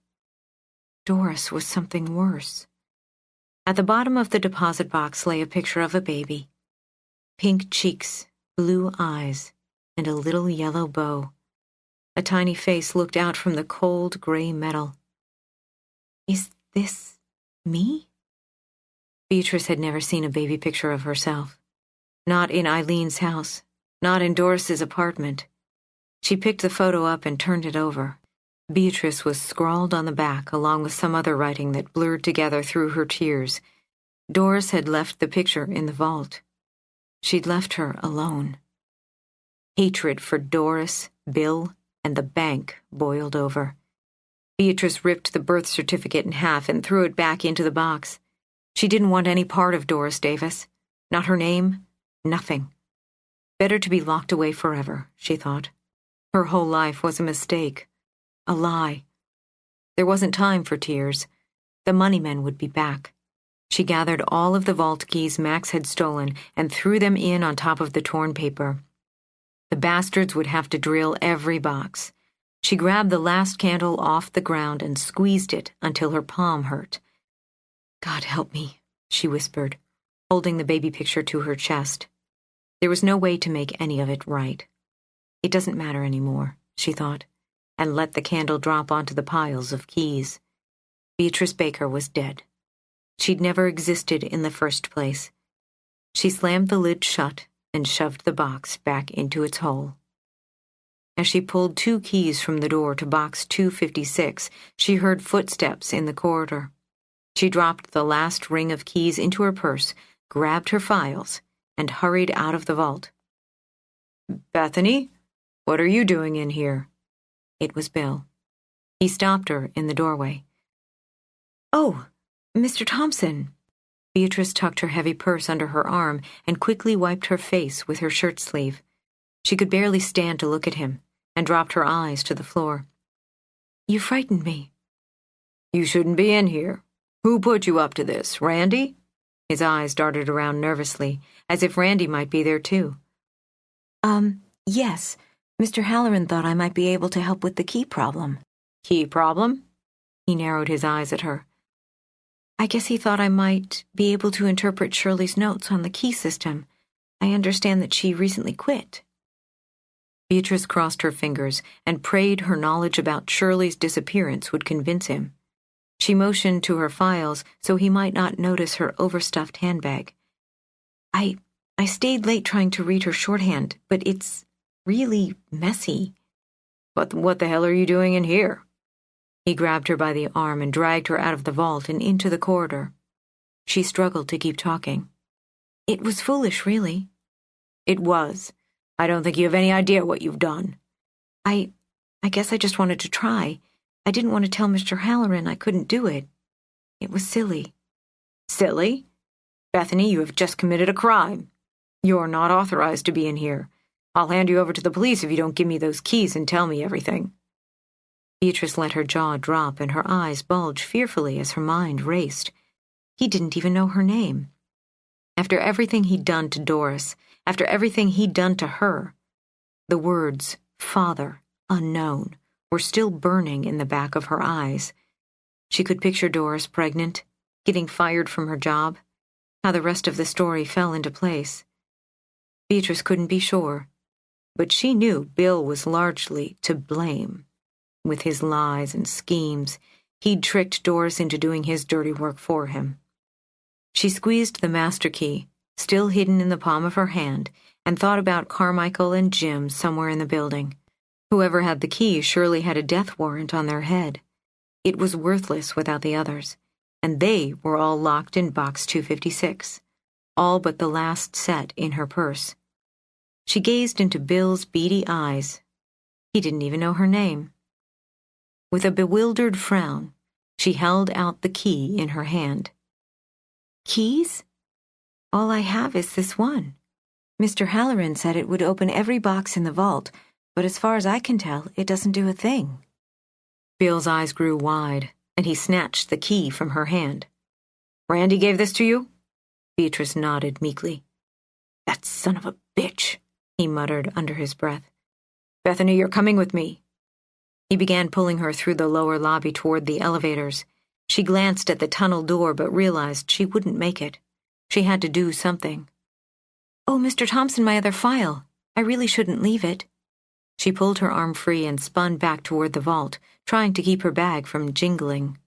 Doris was something worse. At the bottom of the deposit box lay a picture of a baby. Pink cheeks, blue eyes, and a little yellow bow. A tiny face looked out from the cold gray metal. Is this me? Beatrice had never seen a baby picture of herself. Not in Eileen's house, not in Doris's apartment. She picked the photo up and turned it over. Beatrice was scrawled on the back along with some other writing that blurred together through her tears. Doris had left the picture in the vault. She'd left her alone. Hatred for Doris, Bill, and the bank boiled over. Beatrice ripped the birth certificate in half and threw it back into the box. She didn't want any part of Doris Davis. Not her name, nothing. Better to be locked away forever, she thought. Her whole life was a mistake, a lie. There wasn't time for tears. The moneymen would be back. She gathered all of the vault keys Max had stolen and threw them in on top of the torn paper. The bastards would have to drill every box. She grabbed the last candle off the ground and squeezed it until her palm hurt. God help me, she whispered. holding the baby picture to her chest. There was no way to make any of it right. It doesn't matter anymore, she thought, and let the candle drop onto the piles of keys. Beatrice Baker was dead. She'd never existed in the first place. She slammed the lid shut and shoved the box back into its hole. As she pulled 2 keys from the door to box 256, she heard footsteps in the corridor. She dropped the last ring of keys into her purse, grabbed her files, and hurried out of the vault. "Bethany, what are you doing in here?" It was Bill. He stopped her in the doorway. "Oh, Mr. Thompson." Beatrice tucked her heavy purse under her arm and quickly wiped her face with her shirt sleeve. She could barely stand to look at him, and dropped her eyes to the floor. "You frightened me." "You shouldn't be in here. Who put you up to this, Randy?" His eyes darted around nervously, as if Randy might be there too. Yes. Mr. Halloran thought I might be able to help with the key problem." "Key problem?" He narrowed his eyes at her. "I guess he thought I might be able to interpret Shirley's notes on the key system. I understand that she recently quit." Beatrice crossed her fingers and prayed her knowledge about Shirley's disappearance would convince him. She motioned to her files so he might not notice her overstuffed handbag. I stayed late trying to read her shorthand, but it's really messy." "But what the hell are you doing in here?" He grabbed her by the arm and dragged her out of the vault and into the corridor. She struggled to keep talking. "It was foolish, really." "It was. I don't think you have any idea what you've done." I guess I just wanted to try. I didn't want to tell Mr. Halloran I couldn't do it. It was silly." "Silly? Bethany, you have just committed a crime. You're not authorized to be in here. I'll hand you over to the police if you don't give me those keys and tell me everything." Beatrice let her jaw drop and her eyes bulge fearfully as her mind raced. He didn't even know her name. After everything he'd done to Doris, after everything he'd done to her, the words, "father," "unknown," were still burning in the back of her eyes. She could picture Doris pregnant, getting fired from her job, how the rest of the story fell into place. Beatrice couldn't be sure, but she knew Bill was largely to blame. With his lies and schemes, he'd tricked Doris into doing his dirty work for him. She squeezed the master key, still hidden in the palm of her hand, and thought about Carmichael and Jim somewhere in the building. Whoever had the key surely had a death warrant on their head. It was worthless without the others, and they were all locked in box 256, all but the last set in her purse. She gazed into Bill's beady eyes. He didn't even know her name. With a bewildered frown, she held out the key in her hand. "Keys? All I have is this one. Mr. Halloran said it would open every box in the vault, but as far as I can tell, it doesn't do a thing." Bill's eyes grew wide, and he snatched the key from her hand. "Randy gave this to you?" Beatrice nodded meekly. "That son of a bitch," he muttered under his breath. "Bethany, you're coming with me." He began pulling her through the lower lobby toward the elevators. She glanced at the tunnel door but realized she wouldn't make it. She had to do something. "Oh, Mr. Thompson, my other file. I really shouldn't leave it." She pulled her arm free and spun back toward the vault, trying to keep her bag from jingling.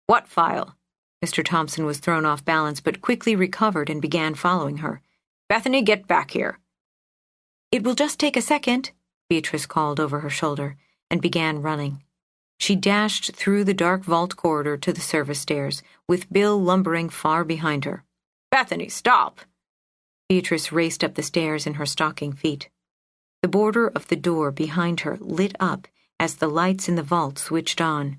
"What file?" Mr. Thompson was thrown off balance but quickly recovered and began following her. "Bethany, get back here." "It will just take a second," Beatrice called over her shoulder, and began running. She dashed through the dark vault corridor to the service stairs, with Bill lumbering far behind her. "Bethany, stop!" Beatrice raced up the stairs in her stocking feet. The border of the door behind her lit up as the lights in the vault switched on.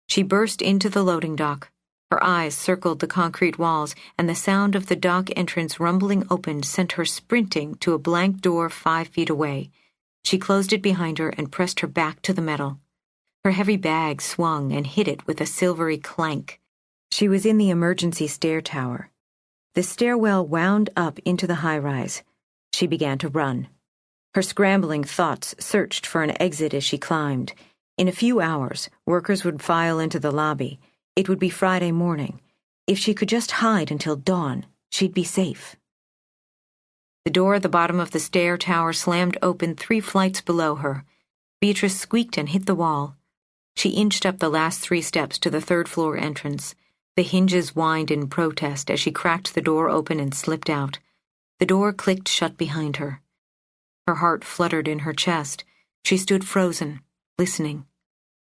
She burst into the loading dock. Her eyes circled the concrete walls, and the sound of the dock entrance rumbling open sent her sprinting to a blank door 5 feet away. She closed it behind her and pressed her back to the metal. Her heavy bag swung and hit it with a silvery clank. She was in the emergency stair tower. The stairwell wound up into the high-rise. She began to run. Her scrambling thoughts searched for an exit as she climbed. In a few hours, workers would file into the lobby. It would be Friday morning. If she could just hide until dawn, she'd be safe. The door at the bottom of the stair tower slammed open 3 flights below her. Beatrice squeaked and hit the wall. She inched up the last 3 steps to the 3rd-floor entrance. The hinges whined in protest as she cracked the door open and slipped out. The door clicked shut behind her. Her heart fluttered in her chest. She stood frozen, listening.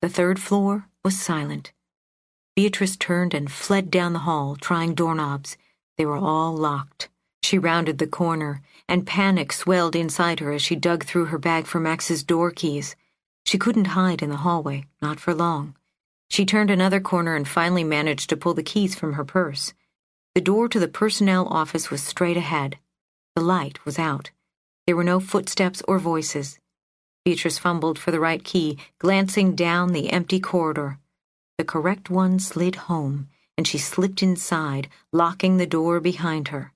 The 3rd floor was silent. Beatrice turned and fled down the hall, trying doorknobs. They were all locked. She rounded the corner, and panic swelled inside her as she dug through her bag for Max's door keys. She couldn't hide in the hallway, not for long. She turned another corner and finally managed to pull the keys from her purse. The door to the personnel office was straight ahead. The light was out. There were no footsteps or voices. Beatrice fumbled for the right key, glancing down the empty corridor. The correct one slid home, and she slipped inside, locking the door behind her.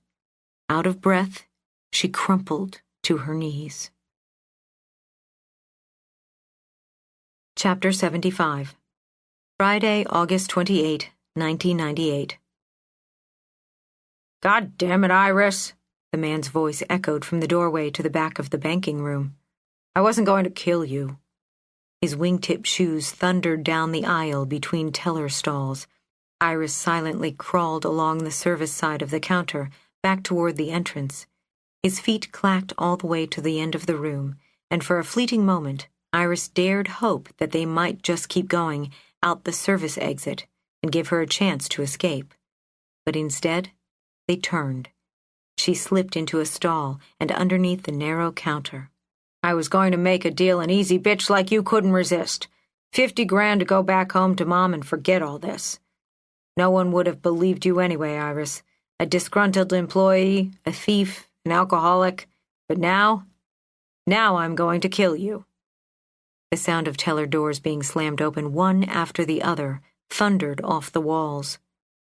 Out of breath, she crumpled to her knees. Chapter 75. Friday, August 28, 1998. "God damn it, Iris," the man's voice echoed from the doorway to the back of the banking room. "I wasn't going to kill you." His wingtip shoes thundered down the aisle between teller stalls. Iris silently crawled along the service side of the counter, back toward the entrance. His feet clacked all the way to the end of the room, and for a fleeting moment, Iris dared hope that they might just keep going out the service exit and give her a chance to escape. But instead, they turned. She slipped into a stall and underneath the narrow counter. "I was going to make a deal an easy bitch like you couldn't resist. 50 grand to go back home to Mom and forget all this. No one would have believed you anyway, Iris. A disgruntled employee, a thief, an alcoholic. But now I'm going to kill you." The sound of teller doors being slammed open one after the other thundered off the walls.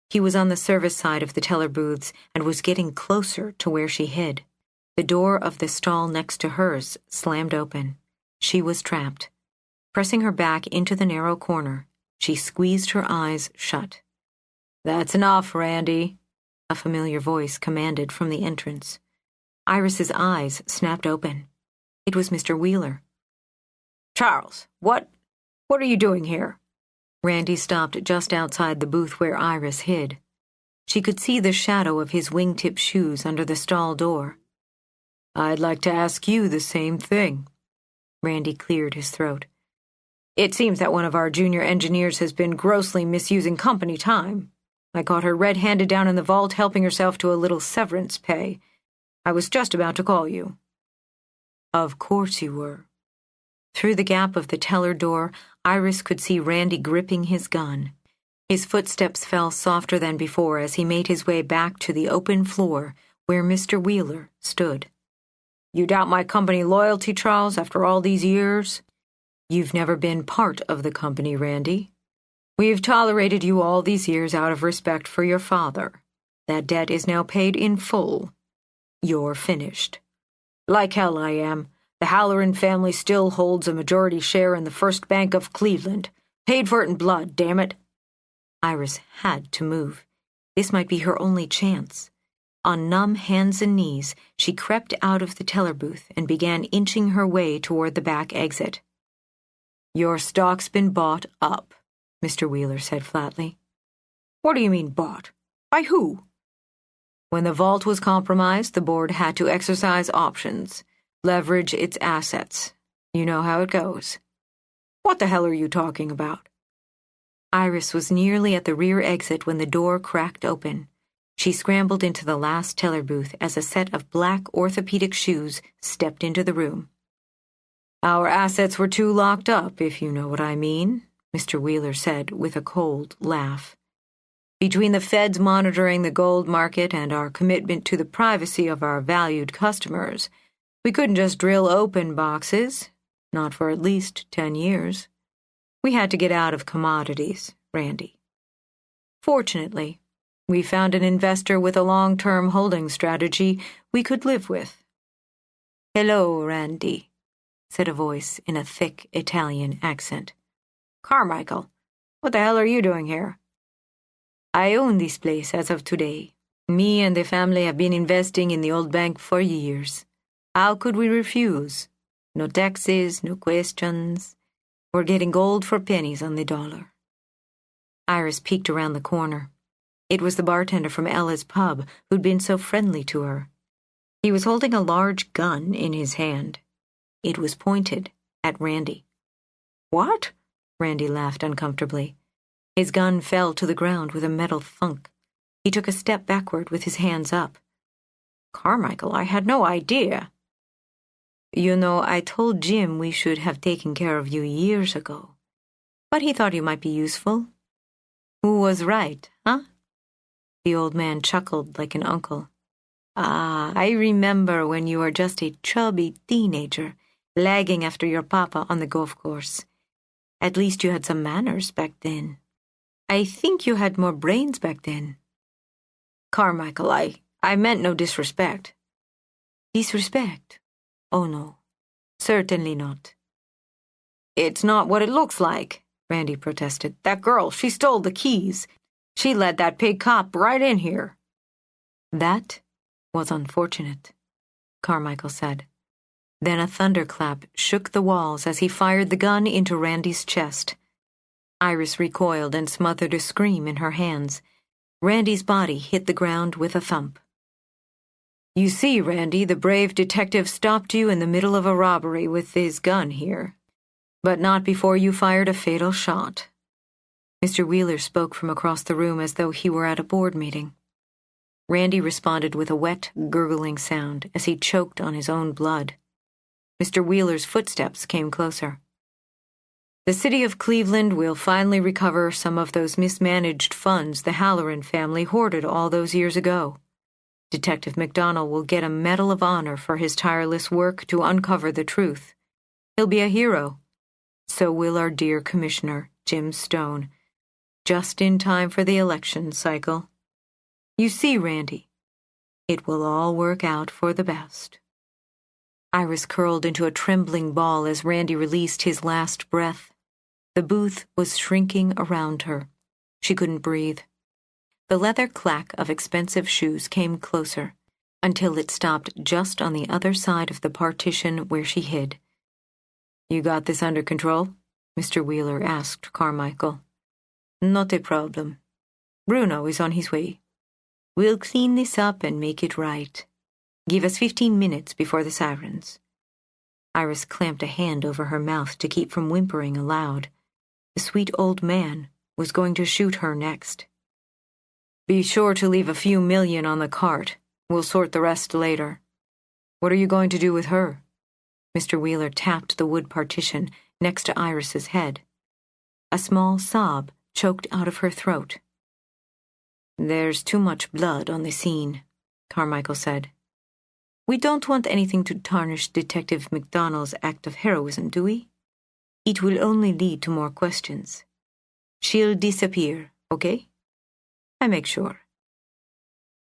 He was on the service side of the teller booths and was getting closer to where she hid. The door of the stall next to hers slammed open. She was trapped. Pressing her back into the narrow corner, she squeezed her eyes shut. "That's enough, Randy," a familiar voice commanded from the entrance. Iris's eyes snapped open. It was Mr. Wheeler. "Charles, what are you doing here?" Randy stopped just outside the booth where Iris hid. She could see the shadow of his wingtip shoes under the stall door. "I'd like to ask you the same thing." Randy cleared his throat. "It seems that one of our junior engineers has been grossly misusing company time. I caught her red-handed down in the vault helping herself to a little severance pay. I was just about to call you." "Of course you were." Through the gap of the teller door, Iris could see Randy gripping his gun. His footsteps fell softer than before as he made his way back to the open floor where Mr. Wheeler stood. "You doubt my company loyalty, Charles, after all these years?" "You've never been part of the company, Randy. We've tolerated you all these years out of respect for your father. That debt is now paid in full. You're finished." "Like hell I am. The Halloran family still holds a majority share in the First Bank of Cleveland. Paid for it in blood, damn it." Iris had to move. This might be her only chance. On numb hands and knees, she crept out of the teller booth and began inching her way toward the back exit. "Your stock's been bought up," Mr. Wheeler said flatly. "What do you mean bought? By who?" "When the vault was compromised, the board had to exercise options, leverage its assets. You know how it goes." "What the hell are you talking about?" Iris was nearly at the rear exit when the door cracked open. She scrambled into the last teller booth as a set of black orthopedic shoes stepped into the room. "Our assets were too locked up, if you know what I mean," Mr. Wheeler said with a cold laugh. "Between the feds monitoring the gold market and our commitment to the privacy of our valued customers, we couldn't just drill open boxes, not for at least 10 years. We had to get out of commodities, Randy. Fortunately, we found an investor with a long-term holding strategy we could live with." "Hello, Randy," said a voice in a thick Italian accent. "Carmichael, what the hell are you doing here?" "I own this place as of today. Me and the family have been investing in the old bank for years. How could we refuse? No taxes, no questions. We're getting gold for pennies on the dollar. Iris peeked around the corner. It was the bartender from Ella's pub who'd been so friendly to her. He was holding a large gun in his hand. It was pointed at Randy. What? Randy laughed uncomfortably. His gun fell to the ground with a metal thunk. He took a step backward with his hands up. Carmichael, I had no idea. You know, I told Jim we should have taken care of you years ago. But he thought you might be useful. Who was right, huh? The old man chuckled like an uncle. Ah, I remember when you were just a chubby teenager, lagging after your papa on the golf course. At least you had some manners back then. I think you had more brains back then. Carmichael, I meant no disrespect. Disrespect? Oh, no. Certainly not. It's not what it looks like, Randy protested. That girl, she stole the keys. She led that pig cop right in here. That was unfortunate, Carmichael said. Then a thunderclap shook the walls as he fired the gun into Randy's chest. Iris recoiled and smothered a scream in her hands. Randy's body hit the ground with a thump. You see, Randy, the brave detective stopped you in the middle of a robbery with his gun here, but not before you fired a fatal shot. Mr. Wheeler spoke from across the room as though he were at a board meeting. Randy responded with a wet, gurgling sound as he choked on his own blood. Mr. Wheeler's footsteps came closer. The city of Cleveland will finally recover some of those mismanaged funds the Halloran family hoarded all those years ago. Detective McDonald will get a Medal of Honor for his tireless work to uncover the truth. He'll be a hero. So will our dear Commissioner, Jim Stone, just in time for the election cycle. You see, Randy, it will all work out for the best. Iris curled into a trembling ball as Randy released his last breath. The booth was shrinking around her. She couldn't breathe. The leather clack of expensive shoes came closer, until it stopped just on the other side of the partition where she hid. You got this under control? Mr. Wheeler asked Carmichael. Not a problem. Bruno is on his way. We'll clean this up and make it right. Give us 15 minutes before the sirens. Iris clamped a hand over her mouth to keep from whimpering aloud. The sweet old man was going to shoot her next. Be sure to leave a few million on the cart. We'll sort the rest later. What are you going to do with her? Mr. Wheeler tapped the wood partition next to Iris's head. A small sob choked out of her throat. There's too much blood on the scene, Carmichael said. We don't want anything to tarnish Detective McDonald's act of heroism, do we? It will only lead to more questions. She'll disappear, okay? I make sure.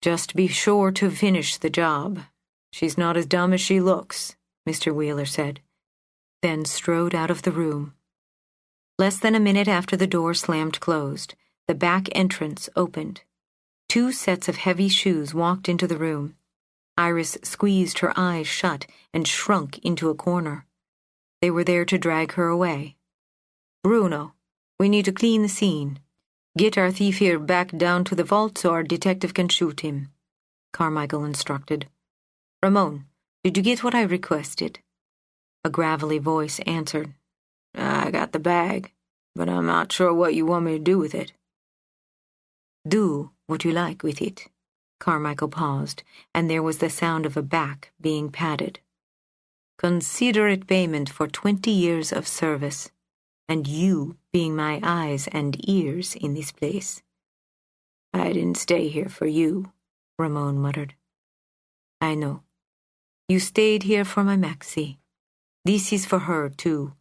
Just be sure to finish the job. She's not as dumb as she looks, Mr. Wheeler said, then strode out of the room. Less than a minute after the door slammed closed, the back entrance opened. 2 sets of heavy shoes walked into the room. Iris squeezed her eyes shut and shrunk into a corner. They were there to drag her away. Bruno, we need to clean the scene. Get our thief here back down to the vault so our detective can shoot him, Carmichael instructed. Ramon, did you get what I requested? A gravelly voice answered. I got the bag, but I'm not sure what you want me to do with it. Do what you like with it. Carmichael paused, and there was the sound of a back being patted. Consider it payment for 20 years of service, and you being my eyes and ears in this place. I didn't stay here for you, Ramon muttered. I know. You stayed here for my Maxie. This is for her, too.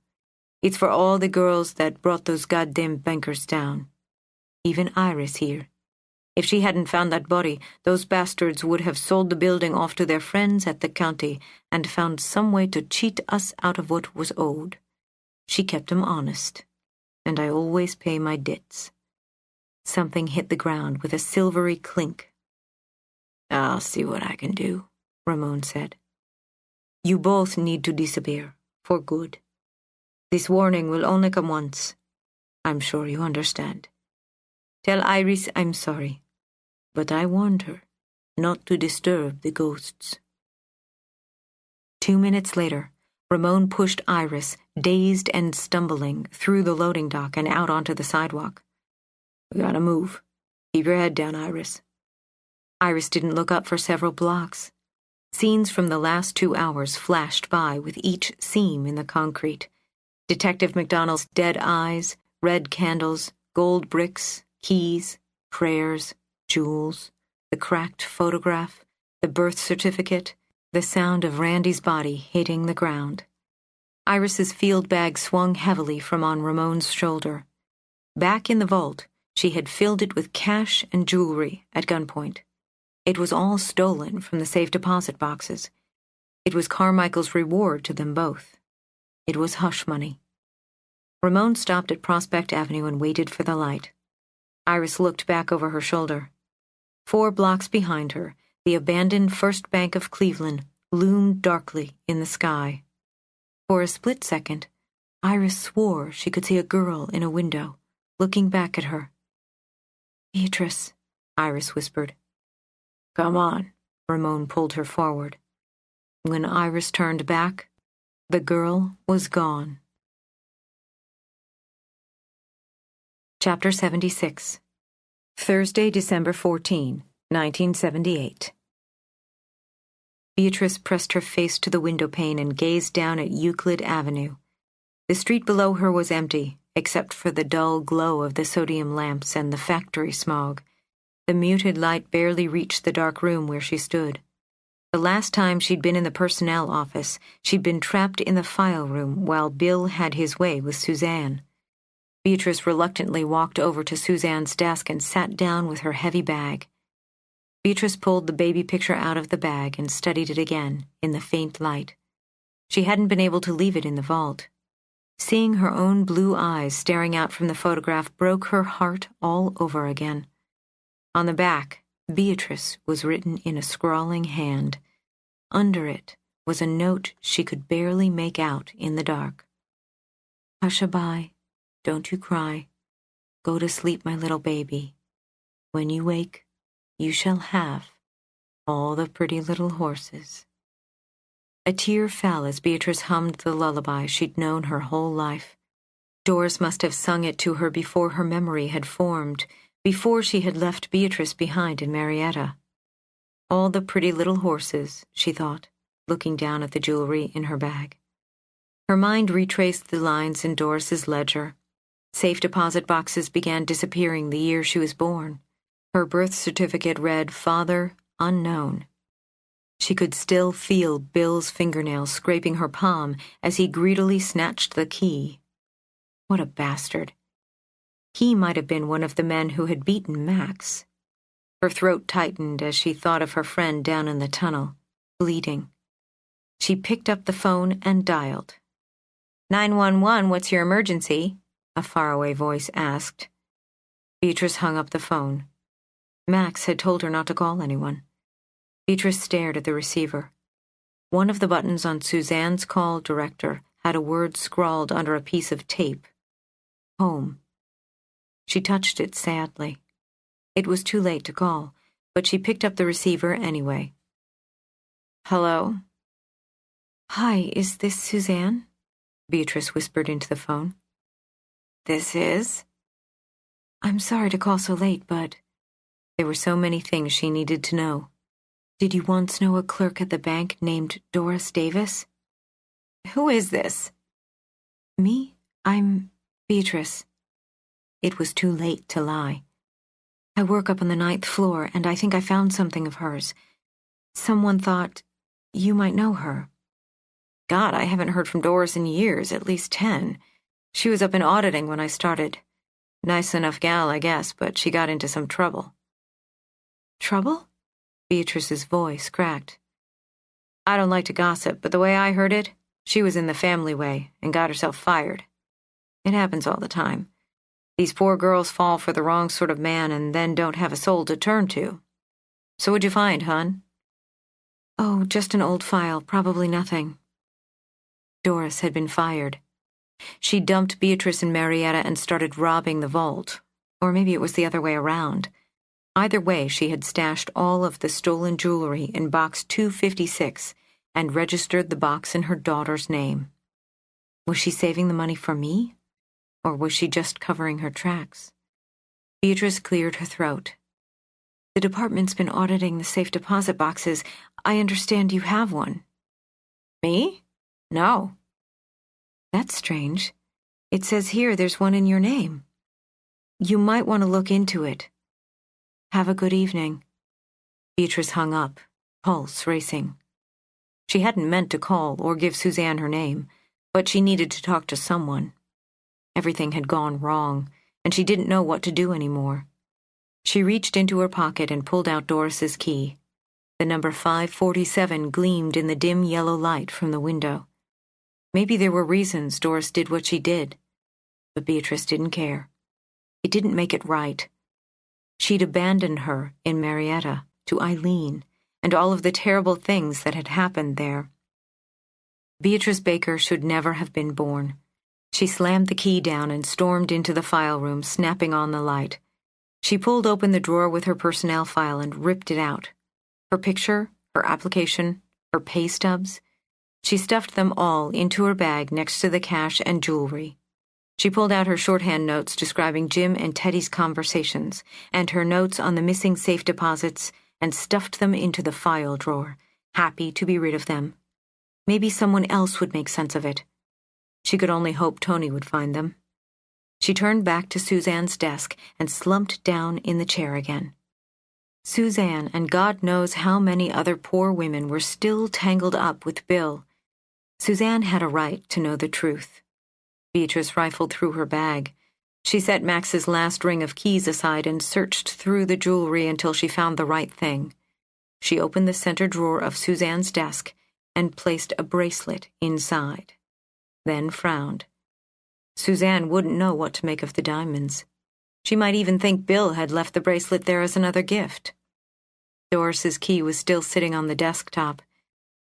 It's for all the girls that brought those goddamn bankers down. Even Iris here. If she hadn't found that body, those bastards would have sold the building off to their friends at the county and found some way to cheat us out of what was owed. She kept 'em honest, and I always pay my debts. Something hit the ground with a silvery clink. I'll see what I can do, Ramon said. You both need to disappear, for good. This warning will only come once. I'm sure you understand. Tell Iris I'm sorry, but I warned her not to disturb the ghosts. 2 minutes later, Ramon pushed Iris, dazed and stumbling, through the loading dock and out onto the sidewalk. We gotta move. Keep your head down, Iris. Iris didn't look up for several blocks. Scenes from the last 2 hours flashed by with each seam in the concrete. Detective McDonald's dead eyes, red candles, gold bricks, keys, prayers, jewels, the cracked photograph, the birth certificate, the sound of Randy's body hitting the ground. Iris's field bag swung heavily from on Ramon's shoulder. Back in the vault, she had filled it with cash and jewelry at gunpoint. It was all stolen from the safe deposit boxes. It was Carmichael's reward to them both. It was hush money. Ramon stopped at Prospect Avenue and waited for the light. Iris looked back over her shoulder. 4 blocks behind her, the abandoned First Bank of Cleveland loomed darkly in the sky. For a split second, Iris swore she could see a girl in a window, looking back at her. Beatrice, Iris whispered. Come on, Ramon pulled her forward. When Iris turned back, the girl was gone. Chapter 76. Thursday, December 14, 1978. Beatrice pressed her face to the window pane and gazed down at Euclid Avenue. The street below her was empty, except for the dull glow of the sodium lamps and the factory smog. The muted light barely reached the dark room where she stood. The last time she'd been in the personnel office, she'd been trapped in the file room while Bill had his way with Suzanne. Beatrice reluctantly walked over to Suzanne's desk and sat down with her heavy bag. Beatrice pulled the baby picture out of the bag and studied it again, in the faint light. She hadn't been able to leave it in the vault. Seeing her own blue eyes staring out from the photograph broke her heart all over again. On the back, Beatrice was written in a scrawling hand. Under it was a note she could barely make out in the dark. Hush-a-bye, don't you cry. Go to sleep, my little baby. When you wake, you shall have all the pretty little horses. A tear fell as Beatrice hummed the lullaby she'd known her whole life. Doris must have sung it to her before her memory had formed, before she had left Beatrice behind in Marietta. All the pretty little horses, she thought, looking down at the jewelry in her bag. Her mind retraced the lines in Doris's ledger. Safe deposit boxes began disappearing the year she was born. Her birth certificate read Father Unknown. She could still feel Bill's fingernails scraping her palm as he greedily snatched the key. What a bastard. He might have been one of the men who had beaten Max. Her throat tightened as she thought of her friend down in the tunnel, bleeding. She picked up the phone and dialed. 911, what's your emergency? A faraway voice asked. Beatrice hung up the phone. Max had told her not to call anyone. Beatrice stared at the receiver. One of the buttons on Suzanne's call director had a word scrawled under a piece of tape. Home. She touched it sadly. It was too late to call, but she picked up the receiver anyway. Hello? Hi, is this Suzanne? Beatrice whispered into the phone. This is? I'm sorry to call so late, but there were so many things she needed to know. Did you once know a clerk at the bank named Doris Davis? Who is this? Me? I'm Beatrice. It was too late to lie. I work up on the 9th floor, and I think I found something of hers. Someone thought you might know her. God, I haven't heard from Doris in years, at least 10. She was up in auditing when I started. Nice enough gal, I guess, but she got into some trouble. Trouble? Beatrice's voice cracked. I don't like to gossip, but the way I heard it, she was in the family way and got herself fired. It happens all the time. These poor girls fall for the wrong sort of man and then don't have a soul to turn to. So what'd you find, hon? Oh, just an old file, probably nothing. Doris had been fired. She dumped Beatrice and Marietta and started robbing the vault. Or maybe it was the other way around. Either way, she had stashed all of the stolen jewelry in box 256 and registered the box in her daughter's name. Was she saving the money for me? Or was she just covering her tracks? Beatrice cleared her throat. The department's been auditing the safe deposit boxes. I understand you have one. Me? No. That's strange. It says here there's one in your name. You might want to look into it. Have a good evening. Beatrice hung up, pulse racing. She hadn't meant to call or give Suzanne her name, but she needed to talk to someone. Everything had gone wrong, and she didn't know what to do anymore. She reached into her pocket and pulled out Doris's key. The number 547 gleamed in the dim yellow light from the window. Maybe there were reasons Doris did what she did, but Beatrice didn't care. It didn't make it right. She'd abandoned her in Marietta to Eileen and all of the terrible things that had happened there. Beatrice Baker should never have been born. She slammed the key down and stormed into the file room, snapping on the light. She pulled open the drawer with her personnel file and ripped it out. Her picture, her application, her pay stubs. She stuffed them all into her bag next to the cash and jewelry. She pulled out her shorthand notes describing Jim and Teddy's conversations and her notes on the missing safe deposits and stuffed them into the file drawer, happy to be rid of them. Maybe someone else would make sense of it. She could only hope Tony would find them. She turned back to Suzanne's desk and slumped down in the chair again. Suzanne and God knows how many other poor women were still tangled up with Bill. Suzanne had a right to know the truth. Beatrice rifled through her bag. She set Max's last ring of keys aside and searched through the jewelry until she found the right thing. She opened the center drawer of Suzanne's desk and placed a bracelet inside, then frowned. Suzanne wouldn't know what to make of the diamonds. She might even think Bill had left the bracelet there as another gift. Doris's key was still sitting on the desktop.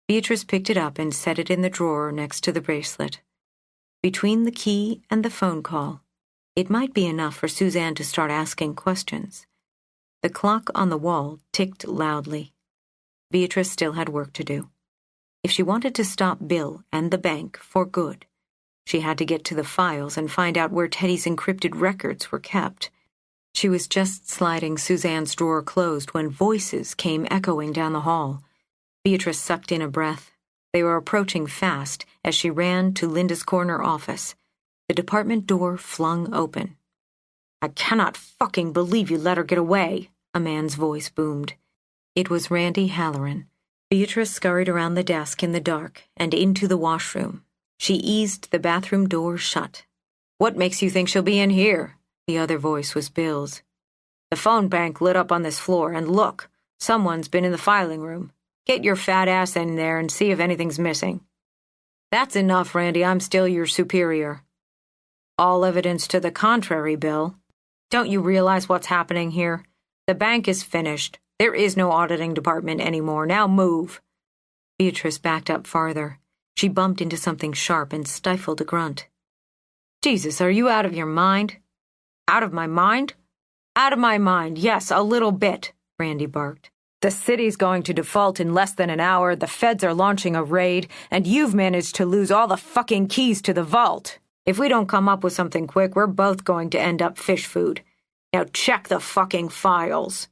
Beatrice picked it up and set it in the drawer next to the bracelet. Between the key and the phone call, it might be enough for Suzanne to start asking questions. The clock on the wall ticked loudly. Beatrice still had work to do. If she wanted to stop Bill and the bank for good, she had to get to the files and find out where Teddy's encrypted records were kept. She was just sliding Suzanne's drawer closed when voices came echoing down the hall. Beatrice sucked in a breath. They were approaching fast as she ran to Linda's corner office. The department door flung open. "I cannot fucking believe you let her get away," a man's voice boomed. It was Randy Halloran. Beatrice scurried around the desk in the dark and into the washroom. She eased the bathroom door shut. "What makes you think she'll be in here?" The other voice was Bill's. "The phone bank lit up on this floor, and look, someone's been in the filing room. Get your fat ass in there and see if anything's missing." "That's enough, Randy. I'm still your superior." "All evidence to the contrary, Bill. Don't you realize what's happening here? The bank is finished. There is no auditing department anymore. Now move." Beatrice backed up farther. She bumped into something sharp and stifled a grunt. "Jesus, are you out of your mind?" "Out of my mind?" "Out of my mind, yes, a little bit," Randy barked. "The city's going to default in less than an hour, the feds are launching a raid, and you've managed to lose all the fucking keys to the vault. If we don't come up with something quick, we're both going to end up fish food. Now check the fucking files."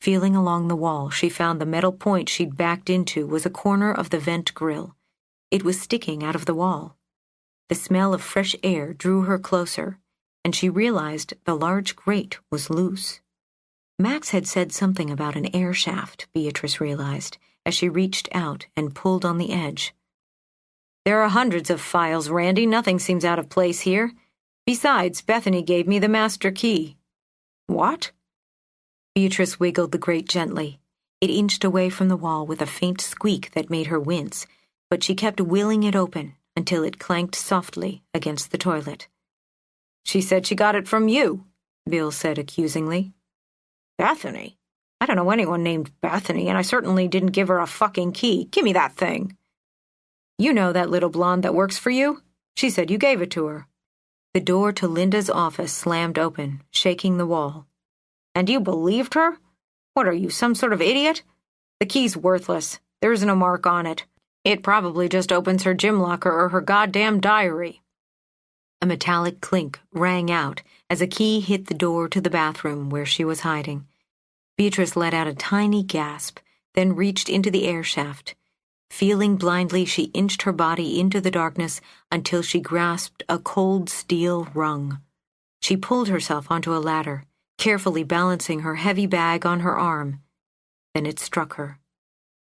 Feeling along the wall, she found the metal point she'd backed into was a corner of the vent grill. It was sticking out of the wall. The smell of fresh air drew her closer, and she realized the large grate was loose. Max had said something about an air shaft, Beatrice realized, as she reached out and pulled on the edge. "There are hundreds of files, Randy. Nothing seems out of place here. Besides, Bethany gave me the master key." "What?" Beatrice wiggled the grate gently. It inched away from the wall with a faint squeak that made her wince, but she kept willing it open until it clanked softly against the toilet. "She said she got it from you," Bill said accusingly. "Bethany? I don't know anyone named Bethany, and I certainly didn't give her a fucking key. Give me that thing. You know that little blonde that works for you? She said you gave it to her. The door to Linda's office slammed open, shaking the wall. And you believed her? What are you, some sort of idiot? The key's worthless. There isn't a mark on it. It probably just opens her gym locker or her goddamn diary. A metallic clink rang out as a key hit the door to the bathroom where she was hiding. Beatrice let out a tiny gasp, then reached into the air shaft. Feeling blindly, she inched her body into the darkness until she grasped a cold steel rung. She pulled herself onto a ladder, carefully balancing her heavy bag on her arm. Then it struck her.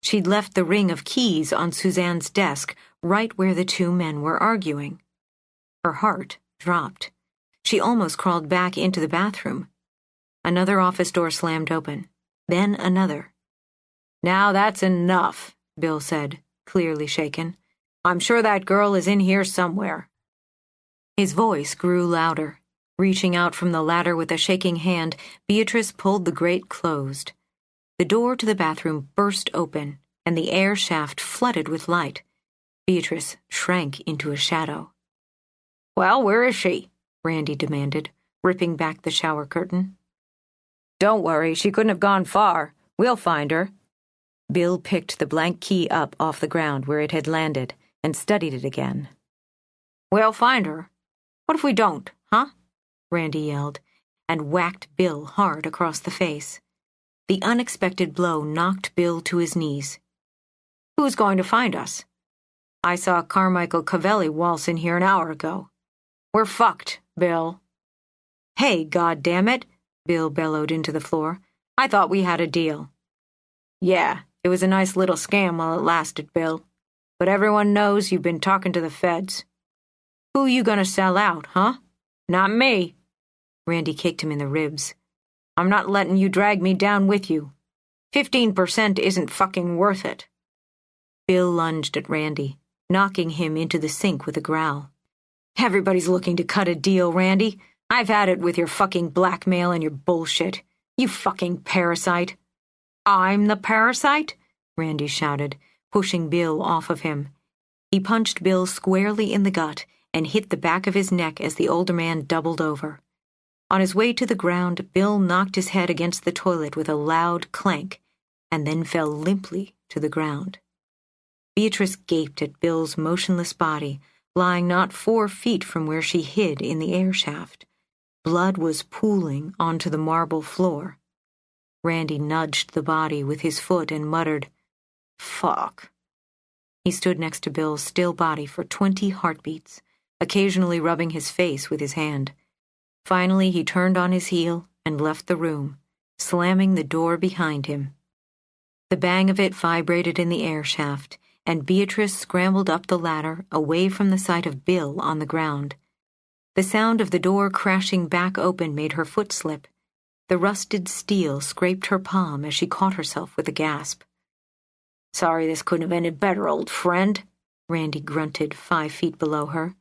She'd left the ring of keys on Suzanne's desk, right where the two men were arguing. Her heart dropped. She almost crawled back into the bathroom. Another office door slammed open, then another. Now that's enough, Bill said, clearly shaken. I'm sure that girl is in here somewhere. His voice grew louder. Reaching out from the ladder with a shaking hand, Beatrice pulled the grate closed. The door to the bathroom burst open, and the air shaft flooded with light. Beatrice shrank into a shadow. Well, where is she? Randy demanded, ripping back the shower curtain. Don't worry, she couldn't have gone far. We'll find her. Bill picked the blank key up off the ground where it had landed and studied it again. We'll find her. What if we don't, huh? Randy yelled, and whacked Bill hard across the face. The unexpected blow knocked Bill to his knees. Who's going to find us? I saw Carmichael Cavelli waltz in here an hour ago. We're fucked, Bill. Hey, goddammit, Bill bellowed into the floor. I thought we had a deal. Yeah, it was a nice little scam while it lasted, Bill. But everyone knows you've been talking to the feds. Who you gonna sell out, huh? Not me. Randy kicked him in the ribs. I'm not letting you drag me down with you. 15% isn't fucking worth it. Bill lunged at Randy, knocking him into the sink with a growl. Everybody's looking to cut a deal, Randy. I've had it with your fucking blackmail and your bullshit. You fucking parasite. I'm the parasite? Randy shouted, pushing Bill off of him. He punched Bill squarely in the gut and hit the back of his neck as the older man doubled over. On his way to the ground, Bill knocked his head against the toilet with a loud clank and then fell limply to the ground. Beatrice gaped at Bill's motionless body, lying not 4 feet from where she hid in the air shaft. Blood was pooling onto the marble floor. Randy nudged the body with his foot and muttered, "Fuck." He stood next to Bill's still body for 20 heartbeats, occasionally rubbing his face with his hand. Finally, he turned on his heel and left the room, slamming the door behind him. The bang of it vibrated in the air shaft, and Beatrice scrambled up the ladder away from the sight of Bill on the ground. The sound of the door crashing back open made her foot slip. The rusted steel scraped her palm as she caught herself with a gasp. Sorry this couldn't have ended better, old friend, Randy grunted 5 feet below her,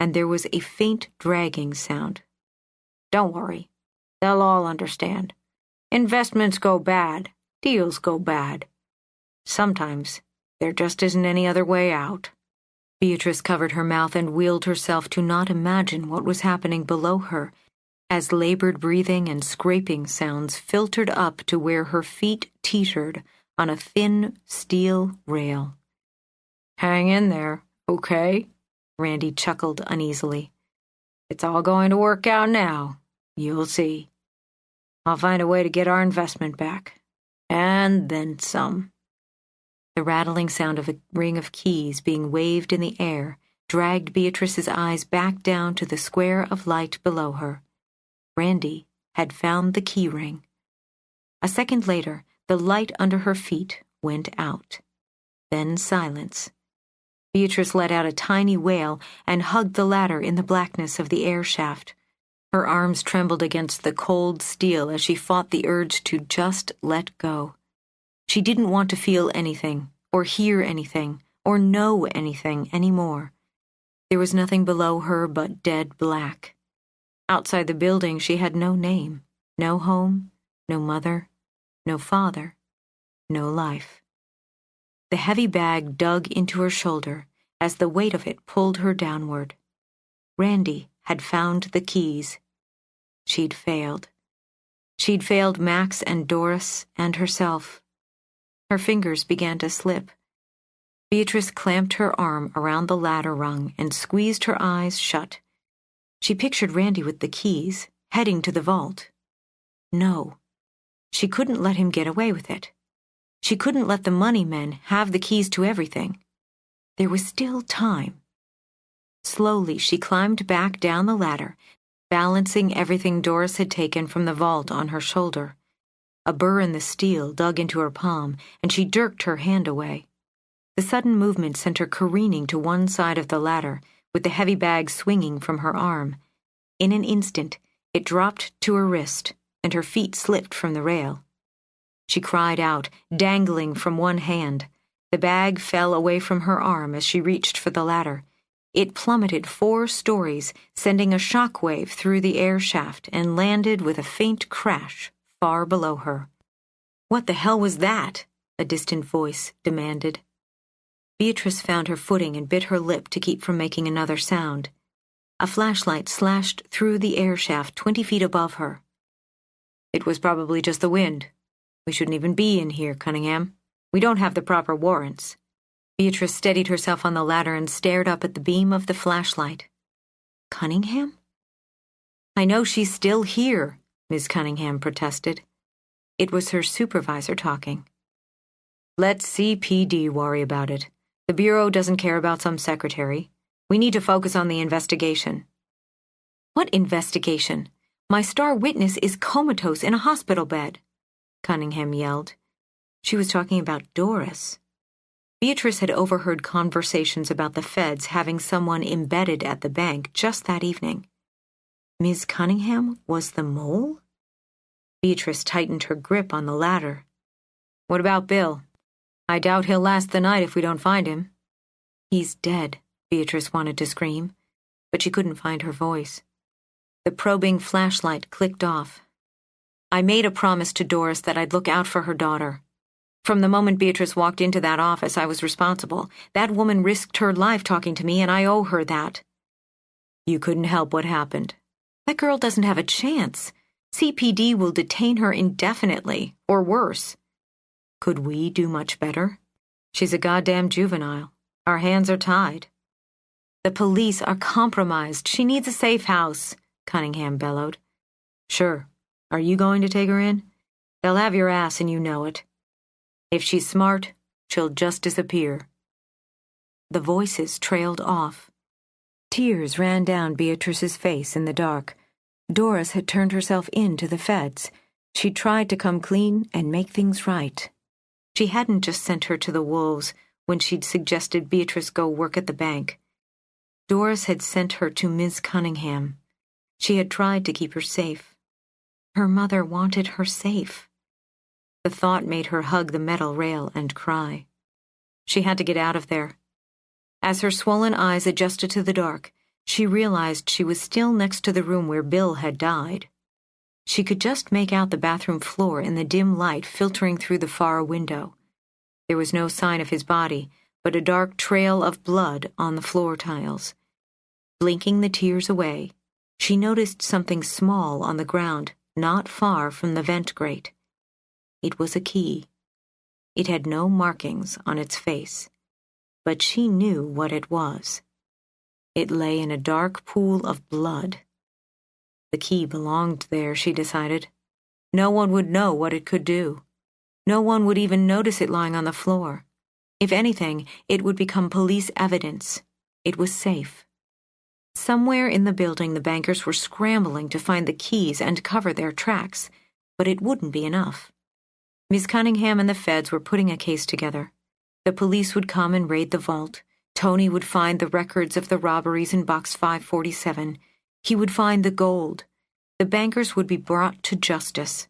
and there was a faint dragging sound. Don't worry. They'll all understand. Investments go bad. Deals go bad. Sometimes there just isn't any other way out. Beatrice covered her mouth and wheeled herself to not imagine what was happening below her as labored breathing and scraping sounds filtered up to where her feet teetered on a thin steel rail. Hang in there, okay? Randy chuckled uneasily. It's all going to work out now. You'll see. I'll find a way to get our investment back. And then some. The rattling sound of a ring of keys being waved in the air dragged Beatrice's eyes back down to the square of light below her. Randy had found the key ring. A second later, the light under her feet went out. Then silence. Beatrice let out a tiny wail and hugged the ladder in the blackness of the air shaft. Her arms trembled against the cold steel as she fought the urge to just let go. She didn't want to feel anything, or hear anything, or know anything anymore. There was nothing below her but dead black. Outside the building, she had no name, no home, no mother, no father, no life. The heavy bag dug into her shoulder as the weight of it pulled her downward. Randy had found the keys. She'd failed. She'd failed Max and Doris and herself. Her fingers began to slip. Beatrice clamped her arm around the ladder rung and squeezed her eyes shut. She pictured Randy with the keys, heading to the vault. No, she couldn't let him get away with it. She couldn't let the money men have the keys to everything. There was still time. Slowly, she climbed back down the ladder, balancing everything Doris had taken from the vault on her shoulder. A burr in the steel dug into her palm, and she jerked her hand away. The sudden movement sent her careening to one side of the ladder, with the heavy bag swinging from her arm. In an instant, it dropped to her wrist, and her feet slipped from the rail. She cried out, dangling from one hand. The bag fell away from her arm as she reached for the ladder. It plummeted 4 stories, sending a shock wave through the air shaft, and landed with a faint crash far below her. "What the hell was that?" a distant voice demanded. Beatrice found her footing and bit her lip to keep from making another sound. A flashlight slashed through the air shaft 20 feet above her. "It was probably just the wind. We shouldn't even be in here, Cunningham. We don't have the proper warrants." Beatrice steadied herself on the ladder and stared up at the beam of the flashlight. Cunningham? "I know she's still here," Ms. Cunningham protested. It was her supervisor talking. "Let CPD worry about it. The Bureau doesn't care about some secretary. We need to focus on the investigation." "What investigation? My star witness is comatose in a hospital bed," Cunningham yelled. She was talking about Doris. Beatrice had overheard conversations about the feds having someone embedded at the bank just that evening. Ms. Cunningham was the mole? Beatrice tightened her grip on the ladder. "What about Bill? I doubt he'll last the night if we don't find him." "He's dead," Beatrice wanted to scream, but she couldn't find her voice. The probing flashlight clicked off. "I made a promise to Doris that I'd look out for her daughter. From the moment Beatrice walked into that office, I was responsible. That woman risked her life talking to me, and I owe her that." "You couldn't help what happened." "That girl doesn't have a chance. CPD will detain her indefinitely, or worse." "Could we do much better?" "She's a goddamn juvenile. Our hands are tied." "The police are compromised. She needs a safe house," Cunningham bellowed. "Sure. Are you going to take her in? They'll have your ass and you know it. If she's smart, she'll just disappear." The voices trailed off. Tears ran down Beatrice's face in the dark. Doris had turned herself in to the feds. She tried to come clean and make things right. She hadn't just sent her to the wolves when she'd suggested Beatrice go work at the bank. Doris had sent her to Ms. Cunningham. She had tried to keep her safe. Her mother wanted her safe. The thought made her hug the metal rail and cry. She had to get out of there. As her swollen eyes adjusted to the dark, she realized she was still next to the room where Bill had died. She could just make out the bathroom floor in the dim light filtering through the far window. There was no sign of his body, but a dark trail of blood on the floor tiles. Blinking the tears away, she noticed something small on the ground, not far from the vent grate. It was a key. It had no markings on its face, but she knew what it was. It lay in a dark pool of blood. The key belonged there, she decided. No one would know what it could do. No one would even notice it lying on the floor. If anything, it would become police evidence. It was safe. Somewhere in the building, the bankers were scrambling to find the keys and cover their tracks, but it wouldn't be enough. Miss Cunningham and the feds were putting a case together. The police would come and raid the vault. Tony would find the records of the robberies in Box 547. He would find the gold. The bankers would be brought to justice.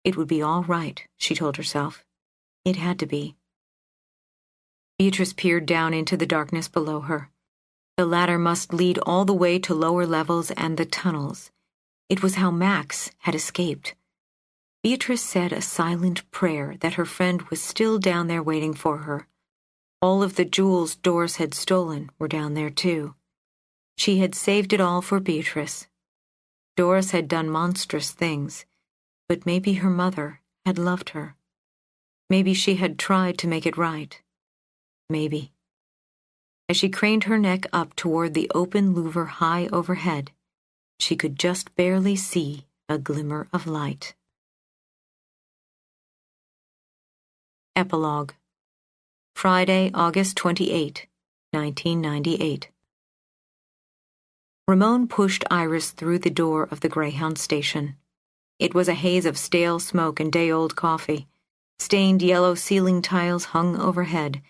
It would be all right, she told herself. It had to be. Beatrice peered down into the darkness below her. The ladder must lead all the way to lower levels and the tunnels. It was how Max had escaped. Beatrice said a silent prayer that her friend was still down there waiting for her. All of the jewels Doris had stolen were down there too. She had saved it all for Beatrice. Doris had done monstrous things, but maybe her mother had loved her. Maybe she had tried to make it right. Maybe. As she craned her neck up toward the open louver high overhead, she could just barely see a glimmer of light. Epilogue. Friday, August 28, 1998. Ramon pushed Iris through the door of the Greyhound station. It was a haze of stale smoke and day-old coffee. Stained yellow ceiling tiles hung overhead.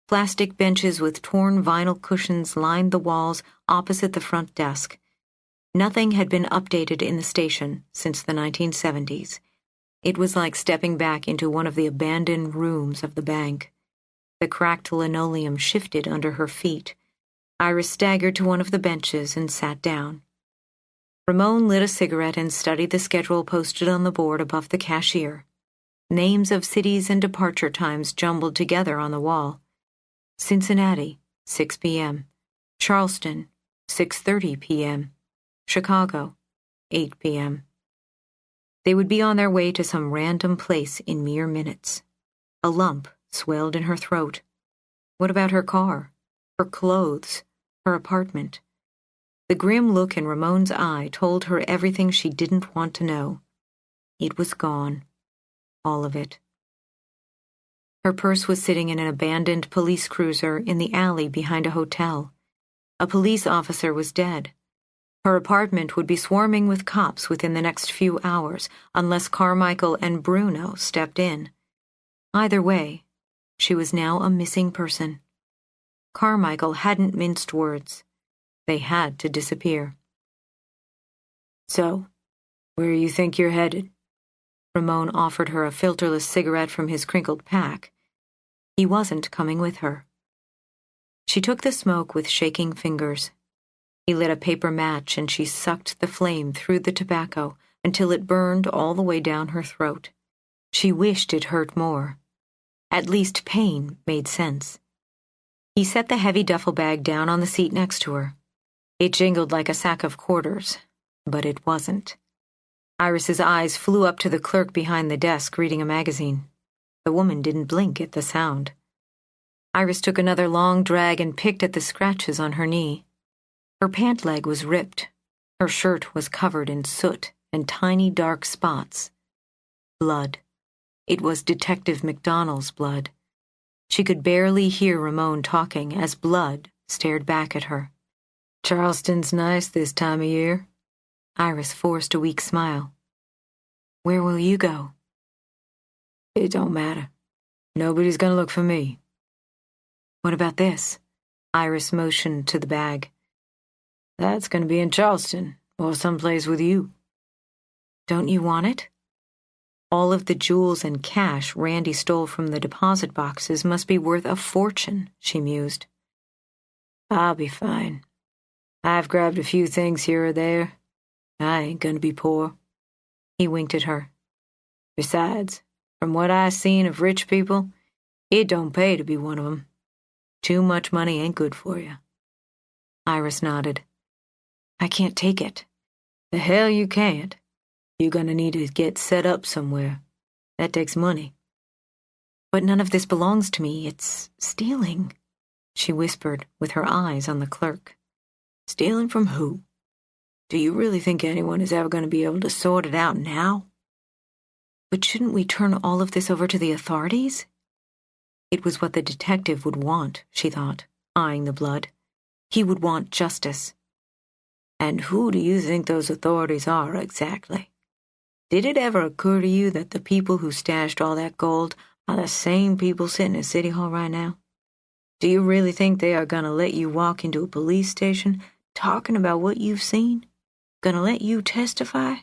Plastic benches with torn vinyl cushions lined the walls opposite the front desk. Nothing had been updated in the station since the 1970s. It was like stepping back into one of the abandoned rooms of the bank. The cracked linoleum shifted under her feet. Iris staggered to one of the benches and sat down. Ramon lit a cigarette and studied the schedule posted on the board above the cashier. Names of cities and departure times jumbled together on the wall. Cincinnati, 6 p.m. Charleston, 6:30 p.m. Chicago, 8 p.m. They would be on their way to some random place in mere minutes. A lump swelled in her throat. What about her car, her clothes, her apartment? The grim look in Ramon's eye told her everything she didn't want to know. It was gone. All of it. Her purse was sitting in an abandoned police cruiser in the alley behind a hotel. A police officer was dead. Her apartment would be swarming with cops within the next few hours unless Carmichael and Bruno stepped in. Either way, she was now a missing person. Carmichael hadn't minced words. They had to disappear. So, where you think you're headed? Ramon offered her a filterless cigarette from his crinkled pack. He wasn't coming with her. She took the smoke with shaking fingers. He lit a paper match and she sucked the flame through the tobacco until it burned all the way down her throat. She wished it hurt more. At least pain made sense. He set the heavy duffel bag down on the seat next to her. It jingled like a sack of quarters, but it wasn't. Iris's eyes flew up to the clerk behind the desk reading a magazine. The woman didn't blink at the sound. Iris took another long drag and picked at the scratches on her knee. Her pant leg was ripped. Her shirt was covered in soot and tiny dark spots. Blood. It was Detective McDonald's blood. She could barely hear Ramon talking as blood stared back at her. Charleston's nice this time of year. Iris forced a weak smile. Where will you go? It don't matter. Nobody's gonna look for me. What about this? Iris motioned to the bag. That's gonna be in Charleston, or someplace with you. Don't you want it? All of the jewels and cash Randy stole from the deposit boxes must be worth a fortune, she mused. I'll be fine. I've grabbed a few things here or there. I ain't gonna be poor. He winked at her. Besides, from what I've seen of rich people, it don't pay to be one of 'em. Too much money ain't good for you. Iris nodded. I can't take it. The hell you can't. You're gonna need to get set up somewhere. That takes money. But none of this belongs to me. It's stealing, she whispered with her eyes on the clerk. Stealing from who? Do you really think anyone is ever going to be able to sort it out now? But shouldn't we turn all of this over to the authorities? It was what the detective would want, she thought, eyeing the blood. He would want justice. And who do you think those authorities are exactly? Did it ever occur to you that the people who stashed all that gold are the same people sitting at City Hall right now? Do you really think they are going to let you walk into a police station talking about what you've seen? Gonna let you testify?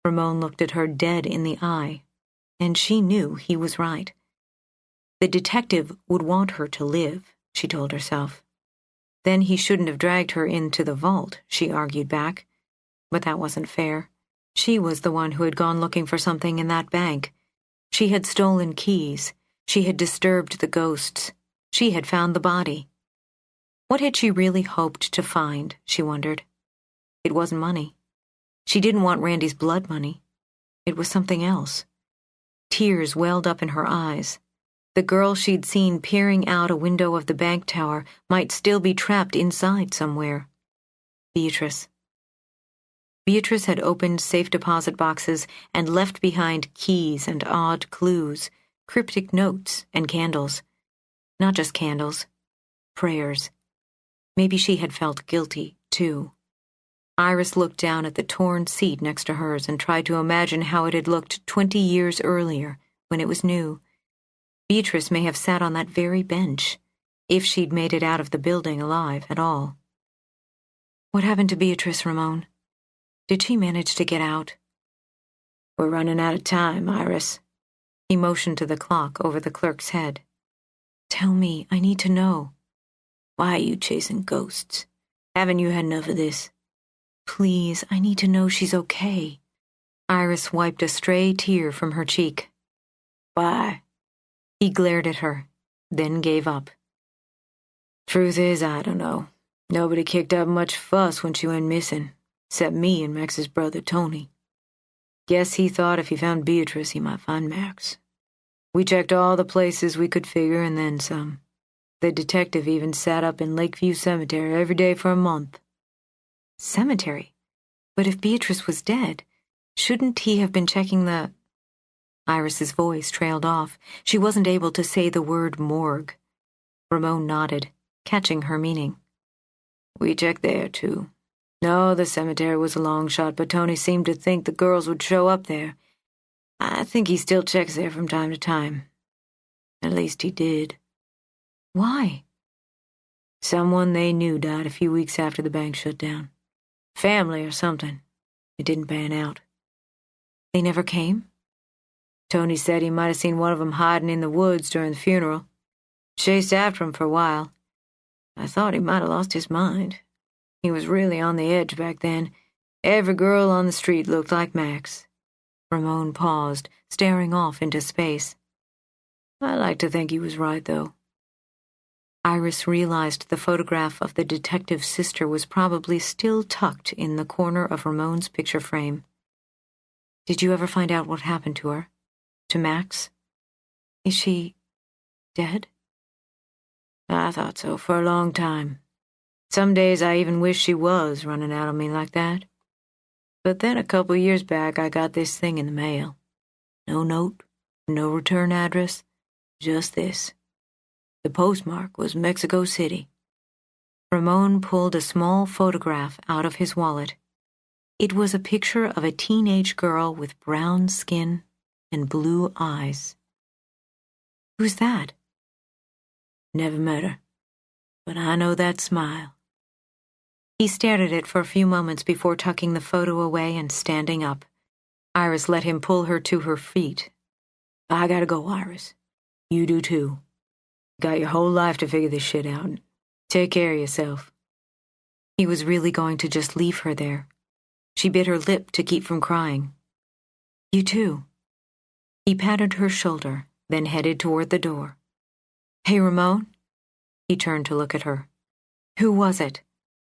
Ramon looked at her dead in the eye, and she knew he was right. The detective would want her to live, she told herself. Then he shouldn't have dragged her into the vault, she argued back. But that wasn't fair. She was the one who had gone looking for something in that bank. She had stolen keys. She had disturbed the ghosts. She had found the body. What had she really hoped to find, she wondered. It wasn't money. She didn't want Randy's blood money. It was something else. Tears welled up in her eyes. The girl she'd seen peering out a window of the bank tower might still be trapped inside somewhere. Beatrice. Beatrice had opened safe deposit boxes and left behind keys and odd clues, cryptic notes and candles. Not just candles, prayers. Maybe she had felt guilty, too. Iris looked down at the torn seat next to hers and tried to imagine how it had looked 20 years earlier, when it was new. Beatrice may have sat on that very bench, if she'd made it out of the building alive at all. What happened to Beatrice, Ramon? Did she manage to get out? We're running out of time, Iris. He motioned to the clock over the clerk's head. Tell me, I need to know. Why are you chasing ghosts? Haven't you had enough of this? Please, I need to know she's okay. Iris wiped a stray tear from her cheek. Why? He glared at her, then gave up. Truth is, I don't know. Nobody kicked up much fuss when she went missing, except me and Max's brother, Tony. Guess he thought if he found Beatrice, he might find Max. We checked all the places we could figure and then some. The detective even sat up in Lakeview Cemetery every day for a month. Cemetery? But if Beatrice was dead, shouldn't he have been checking the... Iris's voice trailed off. She wasn't able to say the word morgue. Ramon nodded, catching her meaning. We checked there, too. No, the cemetery was a long shot, but Tony seemed to think the girls would show up there. I think he still checks there from time to time. At least he did. Why? Someone they knew died a few weeks after the bank shut down. Family or something. It didn't pan out. They never came? Tony said he might have seen one of them hiding in the woods during the funeral. Chased after him for a while. I thought he might have lost his mind. He was really on the edge back then. Every girl on the street looked like Max. Ramon paused, staring off into space. I like to think he was right, though. Iris realized the photograph of the detective's sister was probably still tucked in the corner of Ramon's picture frame. Did you ever find out what happened to her? To Max? Is she dead? I thought so for a long time. Some days I even wish she was running out on me like that. But then a couple years back I got this thing in the mail. No note, no return address, just this. The postmark was Mexico City. Ramon pulled a small photograph out of his wallet. It was a picture of a teenage girl with brown skin and blue eyes. Who's that? Never met her, but I know that smile. He stared at it for a few moments before tucking the photo away and standing up. Iris let him pull her to her feet. I gotta go, Iris. You do too. Got your whole life to figure this shit out. Take care of yourself. He was really going to just leave her there. She bit her lip to keep from crying. You too. He patted her shoulder, then headed toward the door. Hey, Ramon? He turned to look at her. Who was it?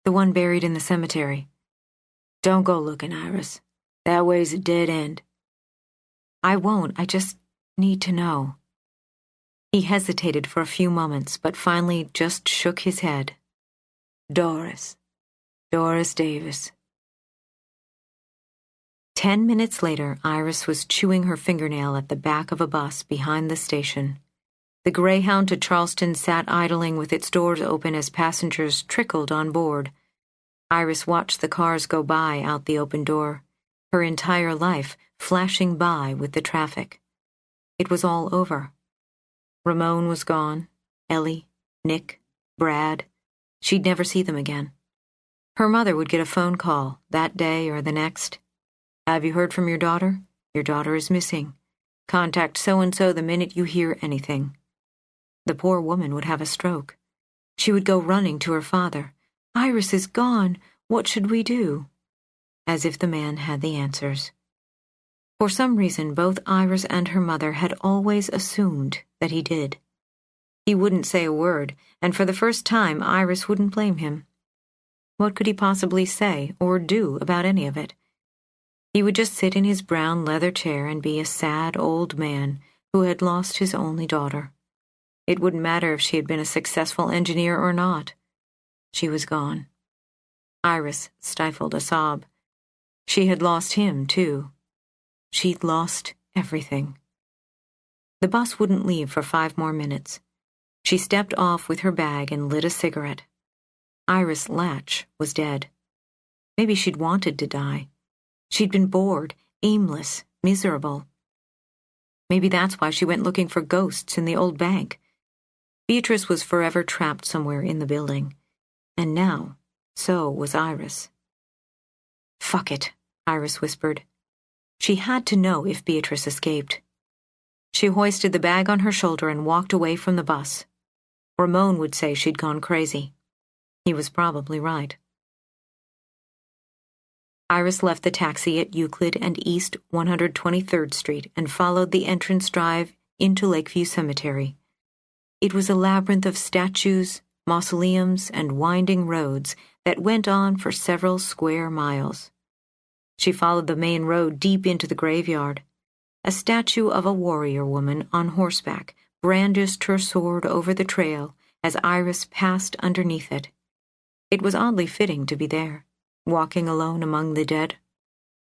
The one buried in the cemetery. Don't go looking, Iris. That way's a dead end. I won't. I just need to know. He hesitated for a few moments, but finally just shook his head. Doris. Doris Davis. 10 minutes later, Iris was chewing her fingernail at the back of a bus behind the station. The Greyhound to Charleston sat idling with its doors open as passengers trickled on board. Iris watched the cars go by out the open door, her entire life flashing by with the traffic. It was all over. Ramon was gone, Ellie, Nick, Brad. She'd never see them again. Her mother would get a phone call that day or the next. Have you heard from your daughter? Your daughter is missing. Contact so-and-so the minute you hear anything. The poor woman would have a stroke. She would go running to her father. Iris is gone. What should we do? as if the man had the answers. For some reason, both Iris and her mother had always assumed that he did. He wouldn't say a word, and for the first time Iris wouldn't blame him. What could he possibly say or do about any of it? He would just sit in his brown leather chair and be a sad old man who had lost his only daughter. It wouldn't matter if she had been a successful engineer or not. She was gone. Iris stifled a sob. She had lost him, too. She'd lost everything. The bus wouldn't leave for 5 more minutes. She stepped off with her bag and lit a cigarette. Iris Latch was dead. Maybe she'd wanted to die. She'd been bored, aimless, miserable. Maybe that's why she went looking for ghosts in the old bank. Beatrice was forever trapped somewhere in the building. And now, so was Iris. "Fuck it," Iris whispered. She had to know if Beatrice escaped. She hoisted the bag on her shoulder and walked away from the bus. Ramon would say she'd gone crazy. He was probably right. Iris left the taxi at Euclid and East 123rd Street and followed the entrance drive into Lakeview Cemetery. It was a labyrinth of statues, mausoleums, and winding roads that went on for several square miles. She followed the main road deep into the graveyard. A statue of a warrior woman on horseback brandished her sword over the trail as Iris passed underneath it. It was oddly fitting to be there, walking alone among the dead.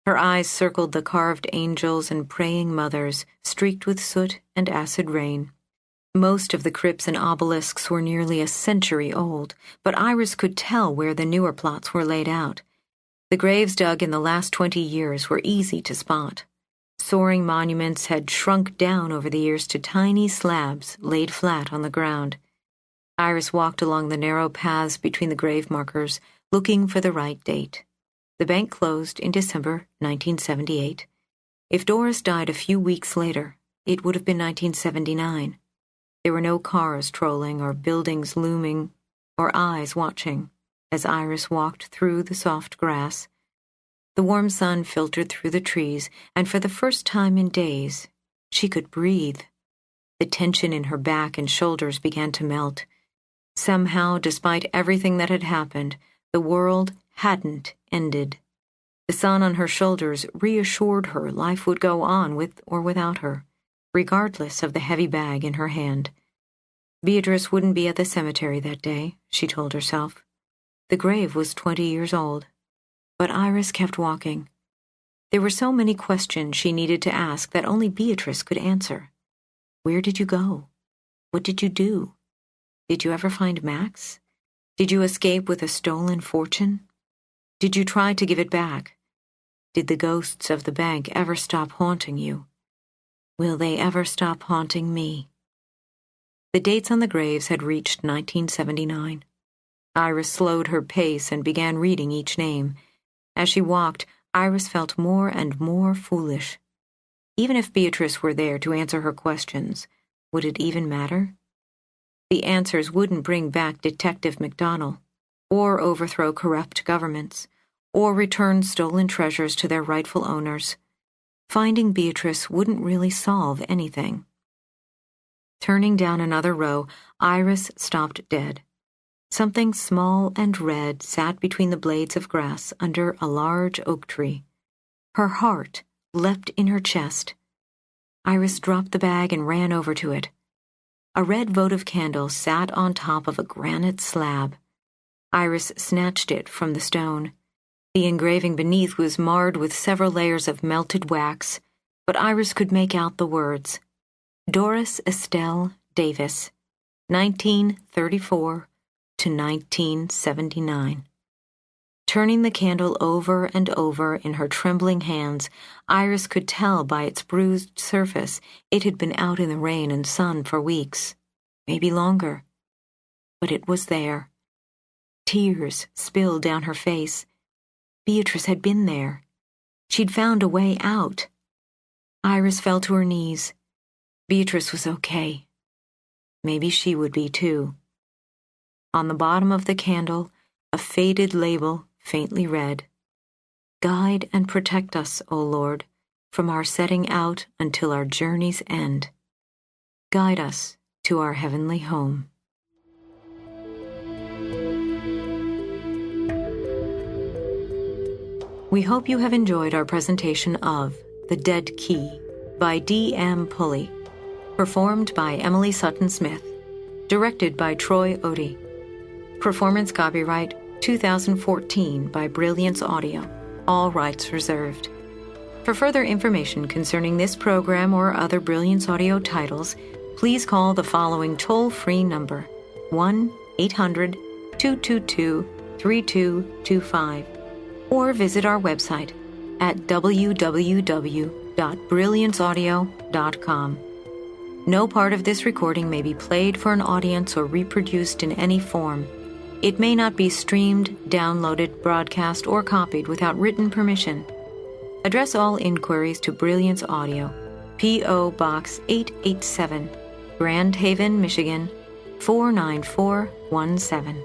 Her eyes circled the carved angels and praying mothers, streaked with soot and acid rain. Most of the crypts and obelisks were nearly a century old, but Iris could tell where the newer plots were laid out. The graves dug in the last 20 years were easy to spot. Soaring monuments had shrunk down over the years to tiny slabs laid flat on the ground. Iris walked along the narrow paths between the grave markers, looking for the right date. The bank closed in December 1978. If Doris died a few weeks later, it would have been 1979. There were no cars trolling or buildings looming or eyes watching as Iris walked through the soft grass. The warm sun filtered through the trees, and for the first time in days, she could breathe. The tension in her back and shoulders began to melt. Somehow, despite everything that had happened, the world hadn't ended. The sun on her shoulders reassured her life would go on with or without her, regardless of the heavy bag in her hand. Beatrice wouldn't be at the cemetery that day, she told herself. The grave was 20 years old. But Iris kept walking. There were so many questions she needed to ask that only Beatrice could answer. Where did you go? What did you do? Did you ever find Max? Did you escape with a stolen fortune? Did you try to give it back? Did the ghosts of the bank ever stop haunting you? Will they ever stop haunting me? The dates on the graves had reached 1979. Iris slowed her pace and began reading each name. As she walked, Iris felt more and more foolish. Even if Beatrice were there to answer her questions, would it even matter? The answers wouldn't bring back Detective McDonnell, or overthrow corrupt governments, or return stolen treasures to their rightful owners. Finding Beatrice wouldn't really solve anything. Turning down another row, Iris stopped dead. Something small and red sat between the blades of grass under a large oak tree. Her heart leapt in her chest. Iris dropped the bag and ran over to it. A red votive candle sat on top of a granite slab. Iris snatched it from the stone. The engraving beneath was marred with several layers of melted wax, but Iris could make out the words. Doris Estelle Davis, 1934 to 1979. Turning the candle over and over in her trembling hands, Iris could tell by its bruised surface it had been out in the rain and sun for weeks, maybe longer. But it was there. Tears spilled down her face. Beatrice had been there. She'd found a way out. Iris fell to her knees. Beatrice was okay. Maybe she would be too. On the bottom of the candle, a faded label faintly read, Guide and protect us, O Lord, from our setting out until our journey's end. Guide us to our heavenly home. We hope you have enjoyed our presentation of The Dead Key by D.M. Pulley, performed by Emily Sutton Smith, directed by Troy Odie. Performance copyright 2014 by Brilliance Audio, all rights reserved. For further information concerning this program or other Brilliance Audio titles, please call the following toll-free number, 1-800-222-3225, or visit our website at www.brillianceaudio.com. No part of this recording may be played for an audience or reproduced in any form. It may not be streamed, downloaded, broadcast, or copied without written permission. Address all inquiries to Brilliance Audio, P.O. Box 887, Grand Haven, Michigan, 49417.